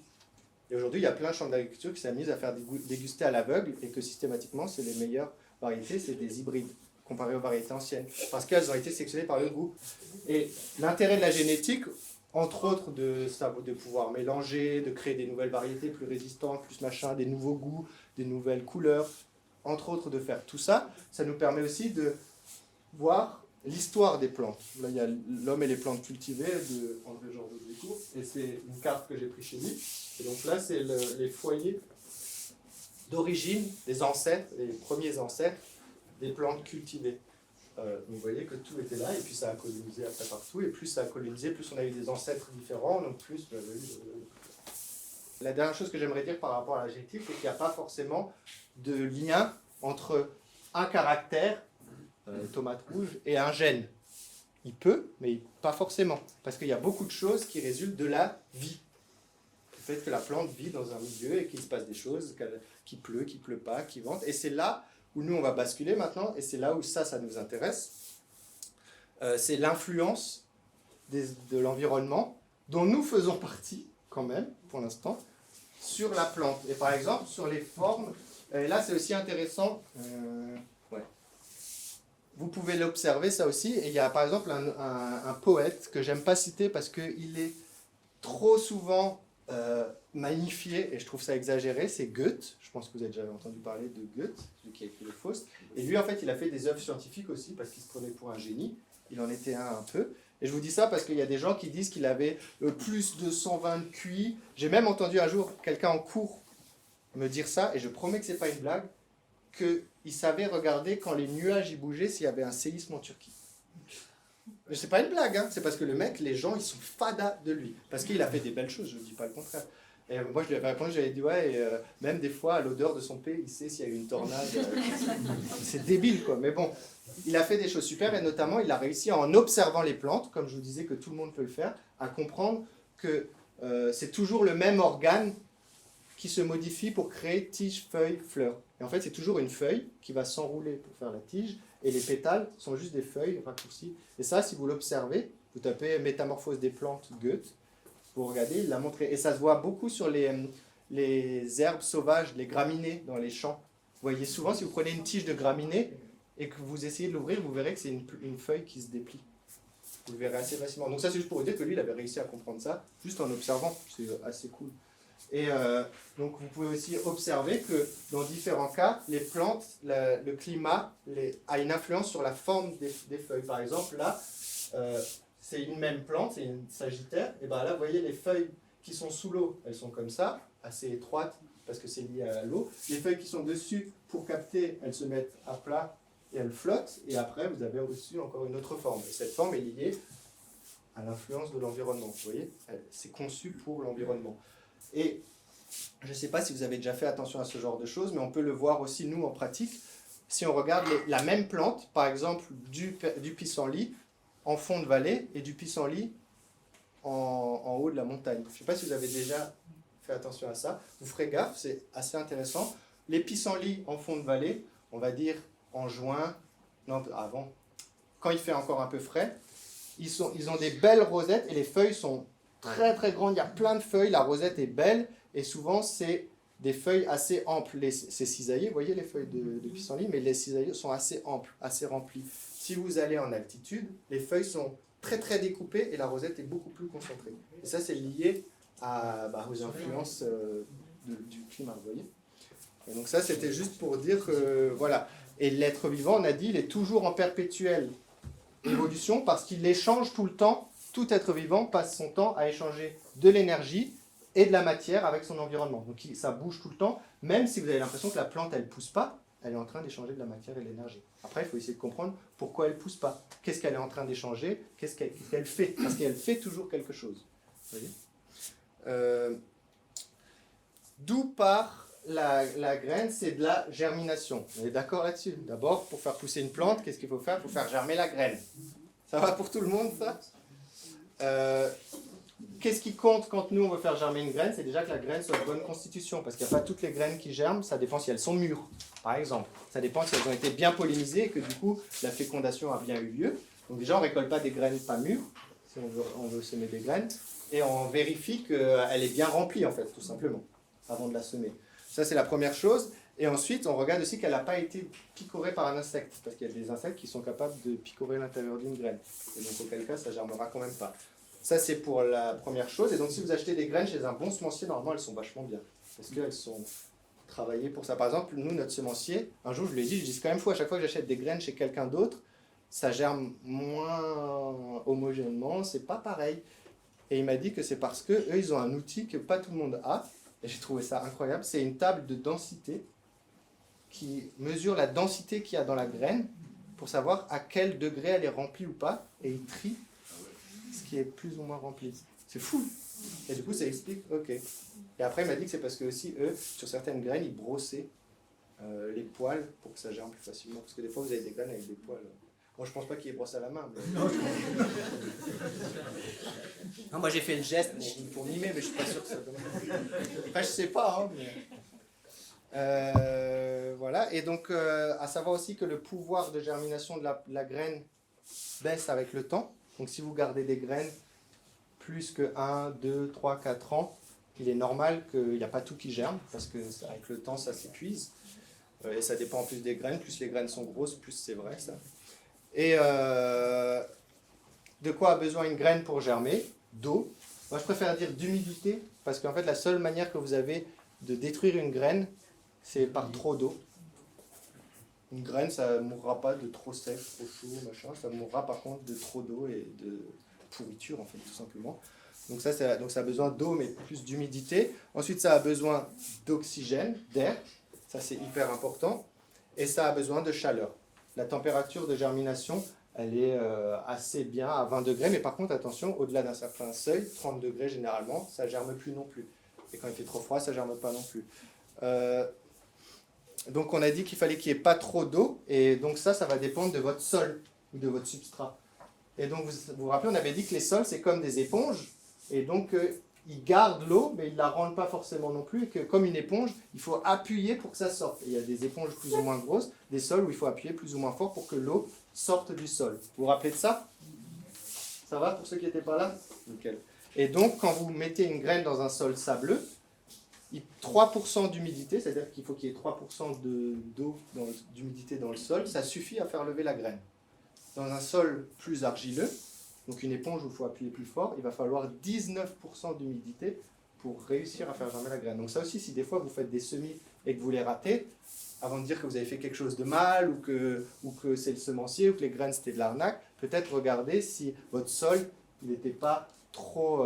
Et aujourd'hui, il y a plein de champs d'agriculture qui s'amusent à faire déguster à l'aveugle et que systématiquement, c'est les meilleures variétés, c'est des hybrides, comparées aux variétés anciennes, parce qu'elles ont été sélectionnées par le goût. Et l'intérêt de la génétique, entre autres, de pouvoir mélanger, de créer des nouvelles variétés plus résistantes, plus machin, des nouveaux goûts, des nouvelles couleurs, entre autres de faire tout ça, ça nous permet aussi de voir l'histoire des plantes. Là, il y a L'homme et les plantes cultivées de André Georges Décourt, et c'est une carte que j'ai prise chez lui. Et donc là, c'est les foyers d'origine des ancêtres, les premiers ancêtres des plantes cultivées. Vous voyez que tout était là, et puis ça a colonisé après partout, et plus ça a colonisé, plus on a eu des ancêtres différents, donc plus... La dernière chose que j'aimerais dire par rapport à la génétique, c'est qu'il n'y a pas forcément de lien entre un caractère, tomate rouge, et un gène. Il peut, mais pas forcément, parce qu'il y a beaucoup de choses qui résultent de la vie. Le fait que la plante vit dans un milieu et qu'il se passe des choses, qu'il pleut pas, qu'il vente, et c'est là où nous on va basculer maintenant, et c'est là où ça nous intéresse, c'est l'influence de l'environnement, dont nous faisons partie, quand même, pour l'instant, sur la plante. Et par exemple, sur les formes, et là c'est aussi intéressant, vous pouvez l'observer ça aussi, et il y a par exemple un poète que j'aime pas citer parce qu'il est trop souvent magnifié, et je trouve ça exagéré, c'est Goethe. Je pense que vous avez déjà entendu parler de Goethe, celui qui a écrit le Faust. Et lui, en fait, il a fait des œuvres scientifiques aussi, parce qu'il se prenait pour un génie. Il en était un peu. Et je vous dis ça parce qu'il y a des gens qui disent qu'il avait plus de 120 QI. J'ai même entendu un jour quelqu'un en cours me dire ça, et je promets que c'est pas une blague, qu'il savait regarder quand les nuages y bougeaient s'il y avait un séisme en Turquie. Mais c'est pas une blague, hein. C'est parce que le mec, les gens, ils sont fadas de lui. Parce qu'il a fait des belles choses, je ne dis pas le contraire. Et moi, je lui avais répondu, j'avais dit, ouais, et, même des fois, à l'odeur de son paix, il sait s'il y a eu une tornade. C'est débile, quoi. Mais bon, il a fait des choses super, et notamment, il a réussi, en observant les plantes, comme je vous disais que tout le monde peut le faire, à comprendre que c'est toujours le même organe qui se modifie pour créer tige, feuille, fleur. Et en fait, c'est toujours une feuille qui va s'enrouler pour faire la tige, et les pétales sont juste des feuilles raccourcies. Et ça, si vous l'observez, vous tapez « Métamorphose des plantes Goethe », vous regardez, il l'a montré. Et ça se voit beaucoup sur les herbes sauvages, les graminées dans les champs. Vous voyez souvent, si vous prenez une tige de graminée et que vous essayez de l'ouvrir, vous verrez que c'est une feuille qui se déplie. Vous le verrez assez facilement. Donc ça, c'est juste pour vous dire que lui, il avait réussi à comprendre ça, juste en observant. C'est assez cool. Et donc vous pouvez aussi observer que dans différents cas, les plantes, le climat a une influence sur la forme des feuilles. Par exemple, là, c'est une même plante, c'est une sagittaire. Et bien là, vous voyez, les feuilles qui sont sous l'eau, elles sont comme ça, assez étroites, parce que c'est lié à l'eau. Les feuilles qui sont dessus, pour capter, elles se mettent à plat et elles flottent. Et après, vous avez au-dessus encore une autre forme. Et cette forme est liée à l'influence de l'environnement. Vous voyez, c'est conçu pour l'environnement. Et je ne sais pas si vous avez déjà fait attention à ce genre de choses, mais on peut le voir aussi, nous, en pratique. Si on regarde la même plante, par exemple du pissenlit en fond de vallée et du pissenlit en haut de la montagne. Je ne sais pas si vous avez déjà fait attention à ça. Vous ferez gaffe, c'est assez intéressant. Les pissenlits en fond de vallée, on va dire en juin, non, avant, quand il fait encore un peu frais, ils ont des belles rosettes et les feuilles sont très très grandes. Il y a plein de feuilles, la rosette est belle et souvent c'est des feuilles assez amples. C'est cisaillé, vous voyez les feuilles de pissenlit, mais les cisaillés sont assez amples, assez remplis. Si vous allez en altitude, les feuilles sont très très découpées et la rosette est beaucoup plus concentrée. Et ça, c'est lié aux influences du climat, vous voyez. Et donc ça, c'était juste pour dire que, voilà. Et l'être vivant, on a dit, il est toujours en perpétuelle évolution parce qu'il échange tout le temps. Tout être vivant passe son temps à échanger de l'énergie et de la matière avec son environnement. Donc ça bouge tout le temps, même si vous avez l'impression que la plante, elle ne pousse pas, elle est en train d'échanger de la matière et de l'énergie. Après, il faut essayer de comprendre pourquoi elle ne pousse pas. Qu'est-ce qu'elle est en train d'échanger? Qu'est-ce qu'elle fait? Parce qu'elle fait toujours quelque chose. Vous voyez, d'où part la graine? C'est de la germination. On est d'accord là-dessus? D'abord, pour faire pousser une plante, qu'est-ce qu'il faut faire? Il faut faire germer la graine. Ça va pour tout le monde, ça? Qu'est-ce qui compte quand nous on veut faire germer une graine? C'est déjà que la graine soit de bonne constitution, parce qu'il n'y a pas toutes les graines qui germent, ça dépend si elles sont mûres, par exemple. Ça dépend si elles ont été bien pollinisées et que du coup la fécondation a bien eu lieu. Donc déjà on ne récolte pas des graines pas mûres, si on veut semer des graines, et on vérifie qu'elle est bien remplie en fait, tout simplement, avant de la semer. Ça c'est la première chose. Et ensuite on regarde aussi qu'elle n'a pas été picorée par un insecte, parce qu'il y a des insectes qui sont capables de picorer l'intérieur d'une graine. Et donc auquel cas ça ne germera quand même pas. Ça, c'est pour la première chose. Et donc, si vous achetez des graines chez un bon semencier, normalement, elles sont vachement bien. Parce qu'elles sont travaillées pour ça. Par exemple, nous, notre semencier, un jour, je lui ai dit, c'est quand même fou, à chaque fois que j'achète des graines chez quelqu'un d'autre, ça germe moins homogènement, c'est pas pareil. Et il m'a dit que c'est parce qu'eux, ils ont un outil que pas tout le monde a. Et j'ai trouvé ça incroyable. C'est une table de densité qui mesure la densité qu'il y a dans la graine pour savoir à quel degré elle est remplie ou pas. Et il trie ce qui est plus ou moins rempli. C'est fou. Et du coup, ça explique, ok. Et après, il m'a dit que c'est parce que aussi, eux, sur certaines graines, ils brossaient les poils pour que ça germe plus facilement. Parce que des fois, vous avez des graines avec des poils. Bon, je pense pas qu'ils les brossent à la main. Mais... non, moi, j'ai fait le geste pour mimer, mais je suis pas sûr que ça donne. Après, je sais pas. Hein, mais... voilà. Et donc, à savoir aussi que le pouvoir de germination de la graine baisse avec le temps. Donc si vous gardez des graines plus que 1, 2, 3, 4 ans, il est normal qu'il n'y a pas tout qui germe, parce que avec le temps ça s'épuise. Et ça dépend en plus des graines, plus les graines sont grosses, plus c'est vrai ça. Et de quoi a besoin une graine pour germer? D'eau. Moi je préfère dire d'humidité, parce qu'en fait la seule manière que vous avez de détruire une graine, c'est par trop d'eau. Une graine, ça ne mourra pas de trop sec, trop chaud, machin. Ça mourra par contre de trop d'eau et de pourriture, en fait, tout simplement. Donc ça a besoin d'eau, mais plus d'humidité. Ensuite, ça a besoin d'oxygène, d'air. Ça, c'est hyper important. Et ça a besoin de chaleur. La température de germination, elle est assez bien à 20 degrés. Mais par contre, attention, au-delà d'un certain seuil, 30 degrés généralement, ça ne germe plus non plus. Et quand il fait trop froid, ça ne germe pas non plus. Donc on a dit qu'il fallait qu'il n'y ait pas trop d'eau, et donc ça va dépendre de votre sol ou de votre substrat. Et donc vous vous rappelez, on avait dit que les sols c'est comme des éponges, et donc ils gardent l'eau, mais ils ne la rendent pas forcément non plus, et que comme une éponge, il faut appuyer pour que ça sorte. Et il y a des éponges plus ou moins grosses, des sols où il faut appuyer plus ou moins fort pour que l'eau sorte du sol. Vous vous rappelez de ça? Ça va pour ceux qui n'étaient pas là? Nickel. Et donc quand vous mettez une graine dans un sol sableux, 3% d'humidité, c'est-à-dire qu'il faut qu'il y ait 3% d'eau, d'humidité dans le sol, ça suffit à faire lever la graine. Dans un sol plus argileux, donc une éponge où il faut appuyer plus fort, il va falloir 19% d'humidité pour réussir à faire germer la graine. Donc ça aussi, si des fois vous faites des semis et que vous les ratez, avant de dire que vous avez fait quelque chose de mal, ou que c'est le semencier, ou que les graines c'était de l'arnaque, peut-être regardez si votre sol il n'était pas trop,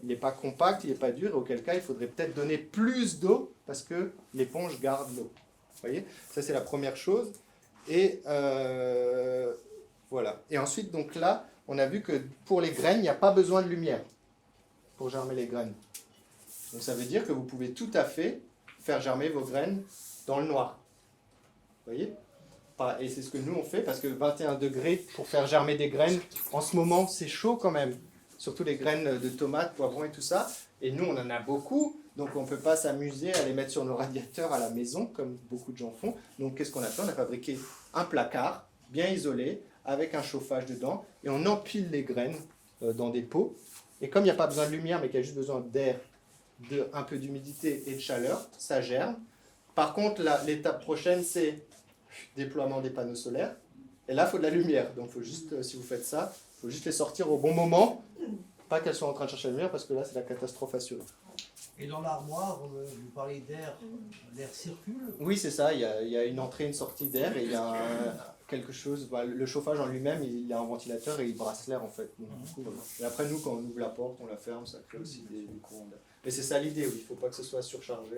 il n'est pas compact, il n'est pas dur, et auquel cas il faudrait peut-être donner plus d'eau parce que l'éponge garde l'eau. Vous voyez, ça c'est la première chose. Et voilà. Et ensuite, donc là, on a vu que pour les graines, il n'y a pas besoin de lumière pour germer les graines. Donc ça veut dire que vous pouvez tout à fait faire germer vos graines dans le noir. Vous voyez? Et c'est ce que nous on fait, parce que 21 degrés pour faire germer des graines, en ce moment c'est chaud quand même. Surtout les graines de tomates, poivrons et tout ça. Et nous, on en a beaucoup, donc on ne peut pas s'amuser à les mettre sur nos radiateurs à la maison, comme beaucoup de gens font. Donc qu'est-ce qu'on a fait? On a fabriqué un placard bien isolé, avec un chauffage dedans, et on empile les graines dans des pots. Et comme il n'y a pas besoin de lumière, mais qu'il y a juste besoin d'air, un peu d'humidité et de chaleur, ça germe. Par contre, l'étape prochaine, c'est déploiement des panneaux solaires. Et là, il faut de la lumière. Donc, faut juste, si vous faites ça, il faut juste les sortir au bon moment. Pas qu'elles soient en train de chercher la lumière, parce que là, c'est la catastrophe assurée. Et dans l'armoire, vous parlez d'air, l'air circule? Oui, c'est ça. Il y a une entrée et une sortie d'air, et il y a quelque chose. Le chauffage en lui-même, il y a un ventilateur et il brasse l'air, en fait. Donc, du coup, voilà. Et après, nous, quand on ouvre la porte, on la ferme, ça crée aussi des courants d'air. Mais c'est ça l'idée, oui. Il ne faut pas que ce soit surchargé.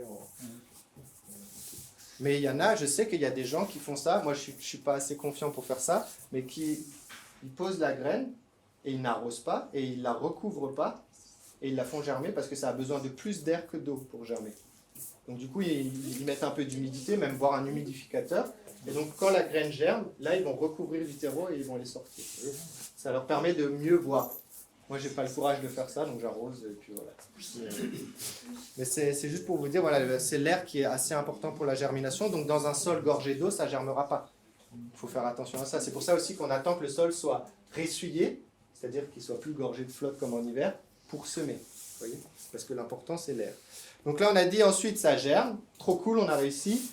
Mais il y en a, je sais qu'il y a des gens qui font ça. Moi, je ne suis pas assez confiant pour faire ça, mais ils posent la graine et ils n'arrosent pas et ils ne la recouvrent pas et ils la font germer parce que ça a besoin de plus d'air que d'eau pour germer. Donc du coup, ils mettent un peu d'humidité, même voire un humidificateur. Et donc quand la graine germe, là, ils vont recouvrir du terreau et ils vont les sortir. Ça leur permet de mieux voir. Moi, j'ai pas le courage de faire ça, donc j'arrose et puis voilà. Mais c'est juste pour vous dire, voilà, c'est l'air qui est assez important pour la germination. Donc dans un sol gorgé d'eau, ça germera pas. Il faut faire attention à ça. C'est pour ça aussi qu'on attend que le sol soit ressuyé, c'est-à-dire qu'il soit plus gorgé de flotte comme en hiver, pour semer. Vous voyez ? Parce que l'important, c'est l'air. Donc là, on a dit ensuite, ça germe. Trop cool, on a réussi.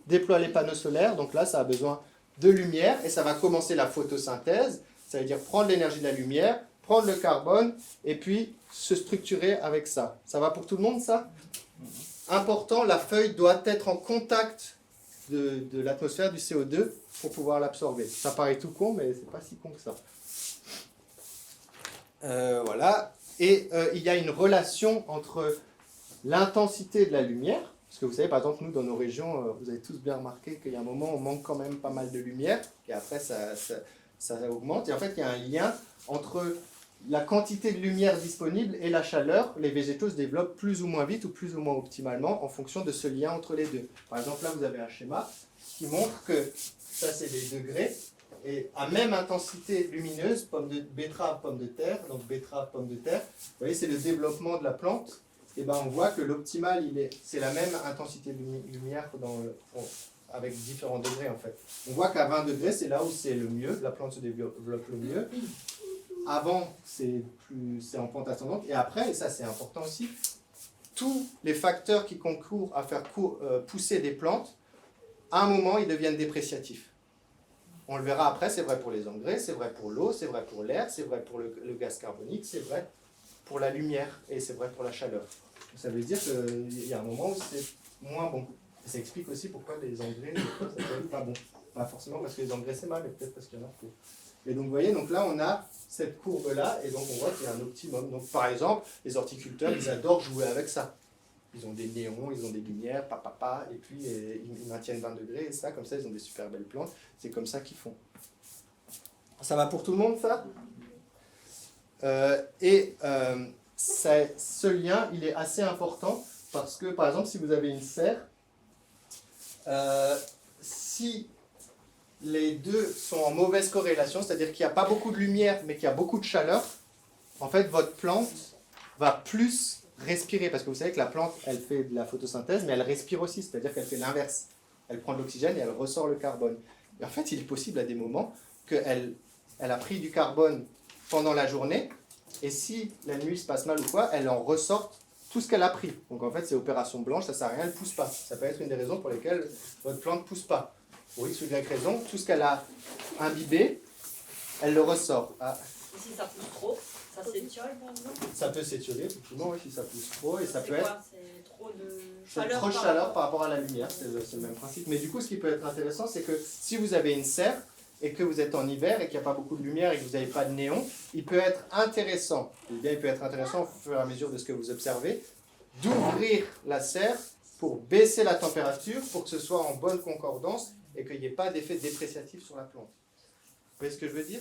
Déploie les panneaux solaires. Donc là, ça a besoin de lumière et ça va commencer la photosynthèse. Ça veut dire prendre l'énergie de la lumière, prendre le carbone et puis se structurer avec ça. Ça va pour tout le monde, ça ? Important, la feuille doit être en contact de l'atmosphère, du CO2, pour pouvoir l'absorber. Ça paraît tout con, mais c'est pas si con que ça. Voilà. Et il y a une relation entre l'intensité de la lumière, parce que vous savez, par exemple, nous, dans nos régions, vous avez tous bien remarqué qu'il y a un moment où on manque quand même pas mal de lumière, et après, ça augmente. Et en fait, il y a un lien entre la quantité de lumière disponible et la chaleur. Les végétaux se développent plus ou moins vite ou plus ou moins optimalement en fonction de ce lien entre les deux. Par exemple, là, vous avez un schéma qui montre que ça, c'est les degrés. Et à même intensité lumineuse, betterave, pomme de terre, donc betterave, pomme de terre, vous voyez, c'est le développement de la plante. Et ben, on voit que l'optimal, c'est la même intensité de lumière avec différents degrés en fait. On voit qu'à 20 degrés, c'est là où c'est le mieux, la plante se développe le mieux. Avant, c'est en pente ascendante. Et après, et ça c'est important aussi, tous les facteurs qui concourent à faire pousser des plantes, à un moment, ils deviennent dépréciatifs. On le verra après, c'est vrai pour les engrais, c'est vrai pour l'eau, c'est vrai pour l'air, c'est vrai pour le gaz carbonique, c'est vrai pour la lumière et c'est vrai pour la chaleur. Ça veut dire qu'il y a un moment où c'est moins bon. Et ça explique aussi pourquoi les engrais, ça peut être pas bon. Pas forcément parce que les engrais c'est mal, mais peut-être parce qu'il y en a trop. Et donc vous voyez, donc là on a cette courbe-là, et donc on voit qu'il y a un optimum. Donc par exemple, les horticulteurs, ils adorent jouer avec ça. Ils ont des néons, ils ont des lumières, et puis ils maintiennent 20 degrés, et ça, comme ça, ils ont des super belles plantes. C'est comme ça qu'ils font. Ça va pour tout le monde, ça ? Ce lien, il est assez important, parce que, par exemple, si vous avez une serre, si les deux sont en mauvaise corrélation, c'est-à-dire qu'il n'y a pas beaucoup de lumière, mais qu'il y a beaucoup de chaleur, en fait, votre plante va plus respirer, parce que vous savez que la plante, elle fait de la photosynthèse, mais elle respire aussi, c'est-à-dire qu'elle fait l'inverse. Elle prend de l'oxygène et elle ressort le carbone. Et en fait, il est possible à des moments qu'elle a pris du carbone pendant la journée, et si la nuit se passe mal ou quoi, elle en ressort tout ce qu'elle a pris. Donc en fait, c'est opération blanche, ça ne sert à rien, elle ne pousse pas. Ça peut être une des raisons pour lesquelles votre plante ne pousse pas. Pour X ou Y raison, tout ce qu'elle a imbibé, elle le ressort. Et si ça pousse trop, ça s'étiole par exemple ? Ça peut s'étioler, effectivement, oui, si ça pousse trop, et ça peut C'est être... quoi ? C'est trop de C'est chaleur, trop de chaleur par rapport à la lumière, c'est le même principe. Mais du coup, ce qui peut être intéressant, c'est que si vous avez une serre et que vous êtes en hiver et qu'il n'y a pas beaucoup de lumière et que vous n'avez pas de néon, il peut être intéressant, il peut être intéressant au fur et à mesure de ce que vous observez, d'ouvrir la serre pour baisser la température, pour que ce soit en bonne concordance et qu'il n'y ait pas d'effet dépréciatif sur la plante. Vous voyez ce que je veux dire ?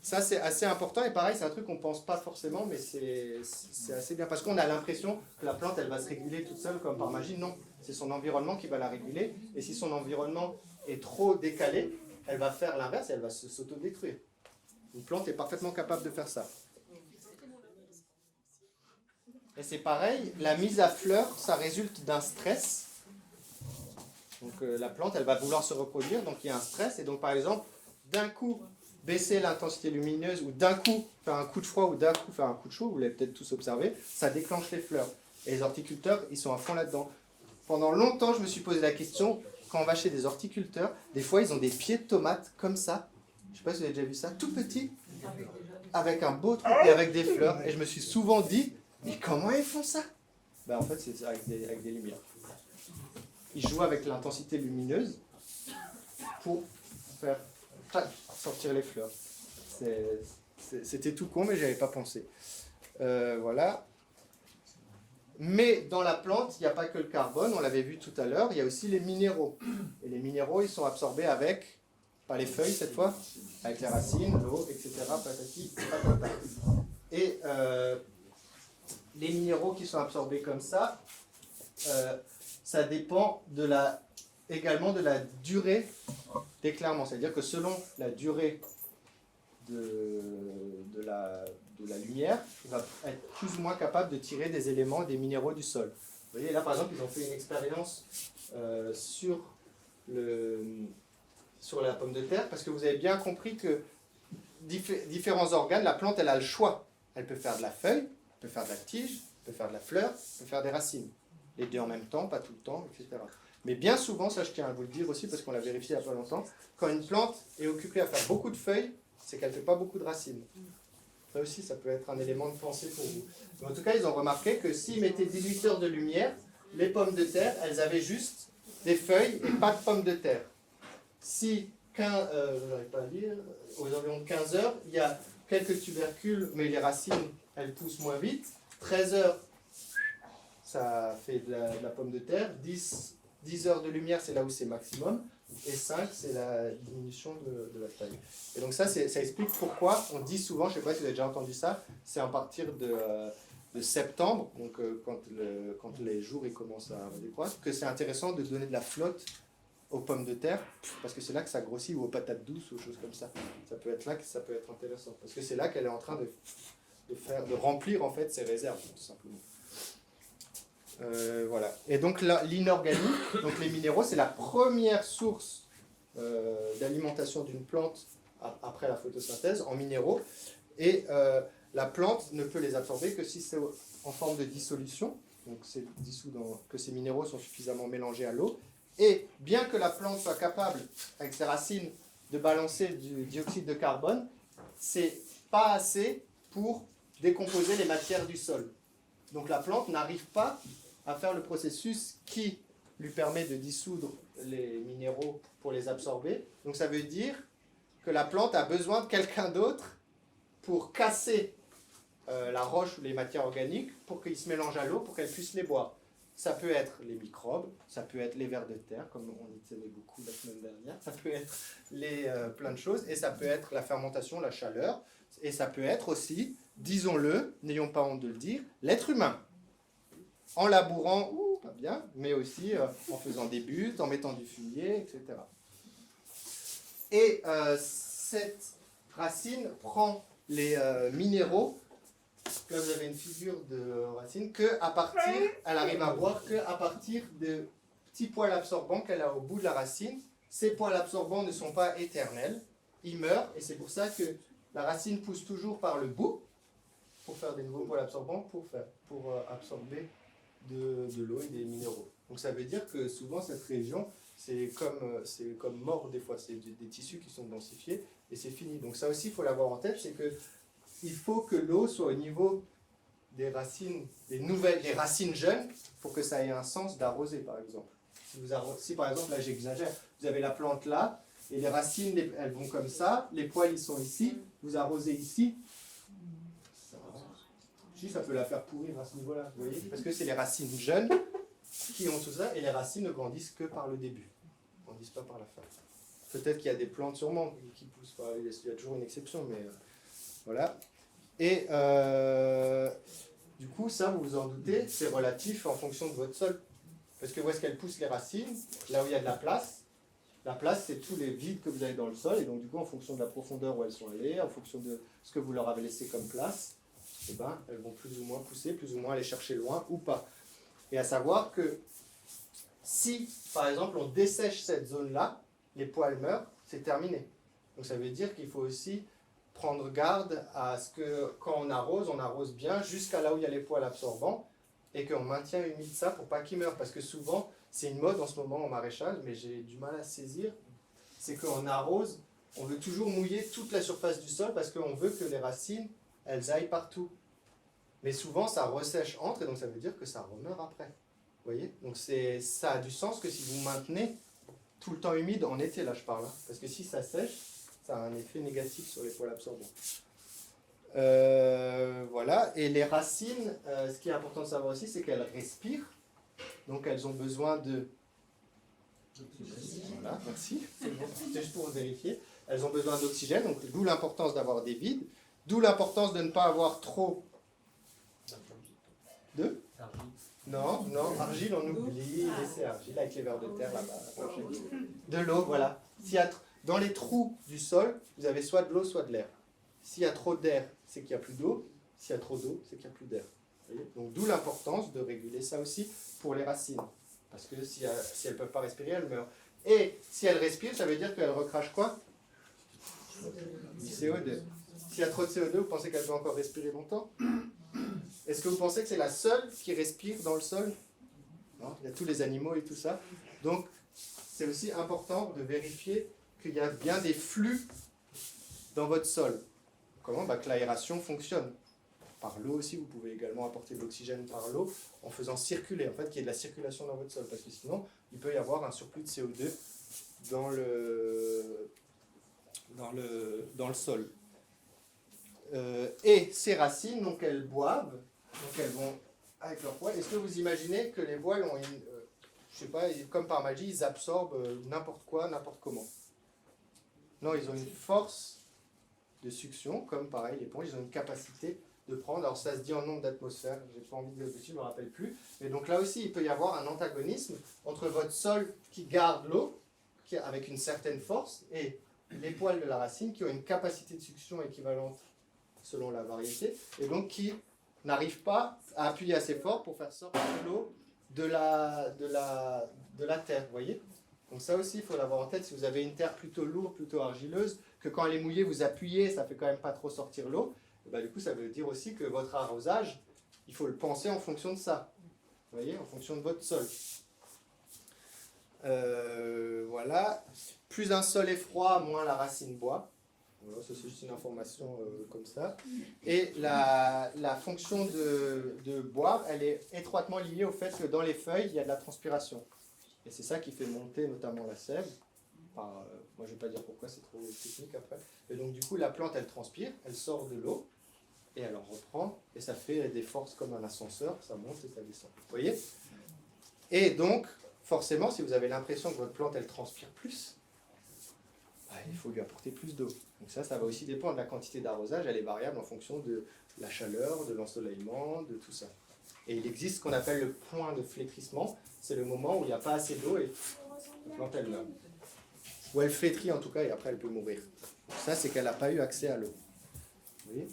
Ça, c'est assez important, et pareil, c'est un truc qu'on ne pense pas forcément, mais c'est assez bien, parce qu'on a l'impression que la plante, elle va se réguler toute seule comme par magie. Non, c'est son environnement qui va la réguler, et si son environnement est trop décalé, elle va faire l'inverse, et elle va s'autodétruire. Une plante est parfaitement capable de faire ça. Et c'est pareil, la mise à fleur, ça résulte d'un stress. Donc la plante, elle va vouloir se reproduire, donc il y a un stress, et donc par exemple, d'un coup, baisser l'intensité lumineuse, ou d'un coup faire un coup de froid, ou d'un coup faire un coup de chaud, vous l'avez peut-être tous observé, ça déclenche les fleurs. Et les horticulteurs, ils sont à fond là-dedans. Pendant longtemps, je me suis posé la question, quand on va chez des horticulteurs, des fois ils ont des pieds de tomates comme ça, je ne sais pas si vous avez déjà vu ça, tout petit, avec un beau truc et avec des fleurs. Et je me suis souvent dit, mais comment ils font ça ? Ben, en fait, c'est avec des lumières. Ils jouent avec l'intensité lumineuse pour faire sortir les fleurs. C'était tout con, mais j'y avais pas pensé. Voilà. Mais dans la plante, il n'y a pas que le carbone, on l'avait vu tout à l'heure, il y a aussi les minéraux. Et les minéraux, ils sont absorbés avec, pas les feuilles cette fois, avec les racines, l'eau, etc. Patati, patata. Et les minéraux qui sont absorbés comme ça dépend également de la durée d'éclairement. C'est-à-dire que selon la durée de la lumière, il va être plus ou moins capable de tirer des éléments, des minéraux du sol. Vous voyez, là par exemple, ils ont fait une expérience sur la pomme de terre, parce que vous avez bien compris que différents organes, la plante, elle a le choix. Elle peut faire de la feuille, elle peut faire de la tige, elle peut faire de la fleur, elle peut faire des racines. Les deux en même temps, pas tout le temps, etc. Mais bien souvent, ça je tiens à vous le dire aussi, parce qu'on l'a vérifié il n'y a pas longtemps, quand une plante est occupée à faire beaucoup de feuilles, c'est qu'elle ne fait pas beaucoup de racines. Ça aussi, ça peut être un élément de pensée pour vous. Mais en tout cas, ils ont remarqué que s'ils mettaient 18 heures de lumière, les pommes de terre, elles avaient juste des feuilles et pas de pommes de terre. Si, je n'arrive pas à lire, aux environs de 15 heures, il y a quelques tubercules, mais les racines, elles poussent moins vite. 13 heures, ça fait de la pomme de terre. 10 heures de lumière, c'est là où c'est maximum. Et 5, c'est la diminution de la taille. Et donc ça explique pourquoi on dit souvent, je ne sais pas si vous avez déjà entendu ça, c'est à partir de septembre, donc quand les jours ils commencent à décroître, que c'est intéressant de donner de la flotte aux pommes de terre, parce que c'est là que ça grossit, ou aux patates douces, ou aux choses comme ça. Ça peut être là que ça peut être intéressant, parce que c'est là qu'elle est en train de remplir en fait ses réserves, tout simplement. Voilà. Et donc l'inorganique, donc les minéraux, c'est la première source d'alimentation d'une plante après la photosynthèse en minéraux. Et la plante ne peut les absorber que si c'est en forme de dissolution. Donc c'est dissous que ces minéraux sont suffisamment mélangés à l'eau. Et bien que la plante soit capable, avec ses racines, de balancer du dioxyde de carbone, c'est pas assez pour décomposer les matières du sol. Donc la plante n'arrive pas à faire le processus qui lui permet de dissoudre les minéraux pour les absorber. Donc ça veut dire que la plante a besoin de quelqu'un d'autre pour casser la roche ou les matières organiques pour qu'ils se mélangent à l'eau, pour qu'elle puisse les boire. Ça peut être les microbes, ça peut être les vers de terre, comme on disait beaucoup la semaine dernière, ça peut être plein de choses, et ça peut être la fermentation, la chaleur, et ça peut être aussi, disons-le, n'ayons pas honte de le dire, l'être humain. En labourant, pas bien, mais aussi en faisant des buttes, en mettant du fumier, etc. Et cette racine prend les minéraux. Là, vous avez une figure de racine elle arrive à boire qu'à partir de petits poils absorbants qu'elle a au bout de la racine. Ces poils absorbants ne sont pas éternels, ils meurent, et c'est pour ça que la racine pousse toujours par le bout pour faire des nouveaux poils absorbants, pour absorber de l'eau et des minéraux. Donc ça veut dire que souvent cette région, c'est comme mort des fois, c'est des tissus qui sont densifiés, et c'est fini. Donc ça aussi, il faut l'avoir en tête, c'est que il faut que l'eau soit au niveau des racines, des racines jeunes, pour que ça ait un sens d'arroser, par exemple. Si par exemple, là j'exagère, vous avez la plante là, et les racines, elles vont comme ça, les poils ils sont ici, vous arrosez ici, ça peut la faire pourrir à ce niveau-là, vous voyez, parce que c'est les racines jeunes qui ont tout ça, et les racines ne grandissent que par le début, ne grandissent pas par la fin. Peut-être qu'il y a des plantes sûrement qui poussent par, il y a toujours une exception, mais voilà. Et du coup, ça, vous vous en doutez, c'est relatif en fonction de votre sol. Parce que où est-ce qu'elles poussent les racines? Là où il y a de la place. La place, c'est tous les vides que vous avez dans le sol. Et donc, du coup, en fonction de la profondeur où elles sont allées, en fonction de ce que vous leur avez laissé comme place, eh ben, elles vont plus ou moins pousser, plus ou moins aller chercher loin ou pas. Et à savoir que si, par exemple, on dessèche cette zone-là, les poils meurent, c'est terminé. Donc, ça veut dire qu'il faut aussi prendre garde à ce que quand on arrose bien jusqu'à là où il y a les poils absorbants et qu'on maintient humide ça pour pas qu'ils meurent. Parce que souvent, c'est une mode en ce moment en maraîchage, mais j'ai du mal à saisir, c'est qu'on arrose, on veut toujours mouiller toute la surface du sol parce qu'on veut que les racines, elles aillent partout. Mais souvent, ça ressèche entre et donc ça veut dire que ça remeurt après. Vous voyez? Donc ça a du sens que si vous maintenez tout le temps humide, en été là je parle, hein, parce que si ça sèche, ça a un effet négatif sur les poils absorbants. Voilà. voilà. Et les racines, ce qui est important de savoir aussi, c'est qu'elles respirent. Donc elles ont besoin de... Voilà, merci. C'est juste pour vérifier. Elles ont besoin d'oxygène, donc d'où l'importance d'avoir des vides. D'où l'importance de ne pas avoir trop de... Non, argile, on oublie. Laissez argile avec les vers de terre là-bas. De l'eau, voilà. Dans les trous du sol, vous avez soit de l'eau, soit de l'air. S'il y a trop d'air, c'est qu'il n'y a plus d'eau. S'il y a trop d'eau, c'est qu'il n'y a plus d'air. Donc d'où l'importance de réguler ça aussi pour les racines. Parce que si elles ne peuvent pas respirer, elles meurent. Et si elles respirent, ça veut dire qu'elles recrachent quoi? Du CO2. S'il y a trop de CO2, vous pensez qu'elle peut encore respirer longtemps? Est-ce que vous pensez que c'est la seule qui respire dans le sol? Non, il y a tous les animaux et tout ça. Donc, c'est aussi important de vérifier qu'il y a bien des flux dans votre sol. Comment? Que l'aération fonctionne. Par l'eau aussi, vous pouvez également apporter de l'oxygène par l'eau en faisant circuler, en fait, qu'il y ait de la circulation dans votre sol. Parce que sinon, il peut y avoir un surplus de CO2 dans le sol. Et ces racines, donc elles boivent, donc elles vont avec leur poids. Est-ce que vous imaginez que les voiles ont une, je sais pas, comme par magie, ils absorbent n'importe quoi, n'importe comment? Non, ils ont une force de succion, comme pareil l'éponge, ils ont une capacité de prendre, alors ça se dit en nombre d'atmosphères, j'ai pas envie de le dire, je me rappelle plus, mais donc là aussi il peut y avoir un antagonisme entre votre sol qui garde l'eau, avec une certaine force, et les poils de la racine qui ont une capacité de succion équivalente selon la variété, et donc qui n'arrivent pas à appuyer assez fort pour faire sortir l'eau de la terre, vous voyez? Donc ça aussi, il faut l'avoir en tête, si vous avez une terre plutôt lourde, plutôt argileuse, que quand elle est mouillée, vous appuyez, ça fait quand même pas trop sortir l'eau, du coup ça veut dire aussi que votre arrosage, il faut le penser en fonction de ça, vous voyez, en fonction de votre sol. Voilà, plus un sol est froid, moins la racine boit. Voilà, ça c'est juste une information comme ça. Et la fonction de boire, elle est étroitement liée au fait que dans les feuilles, il y a de la transpiration. Et c'est ça qui fait monter notamment la sève. Moi je ne vais pas dire pourquoi, c'est trop technique après. Et donc du coup, la plante, elle transpire, elle sort de l'eau, et elle en reprend, et ça fait des forces comme un ascenseur, ça monte et ça descend. Vous voyez? Et donc, forcément, si vous avez l'impression que votre plante, elle transpire plus, il faut lui apporter plus d'eau. Donc ça va aussi dépendre de la quantité d'arrosage, elle est variable en fonction de la chaleur, de l'ensoleillement, de tout ça. Et il existe ce qu'on appelle le point de flétrissement, c'est le moment où il n'y a pas assez d'eau et la plante, elle meurt. Ou elle flétrit en tout cas, et après elle peut mourir. Ça, c'est qu'elle n'a pas eu accès à l'eau. Vous voyez?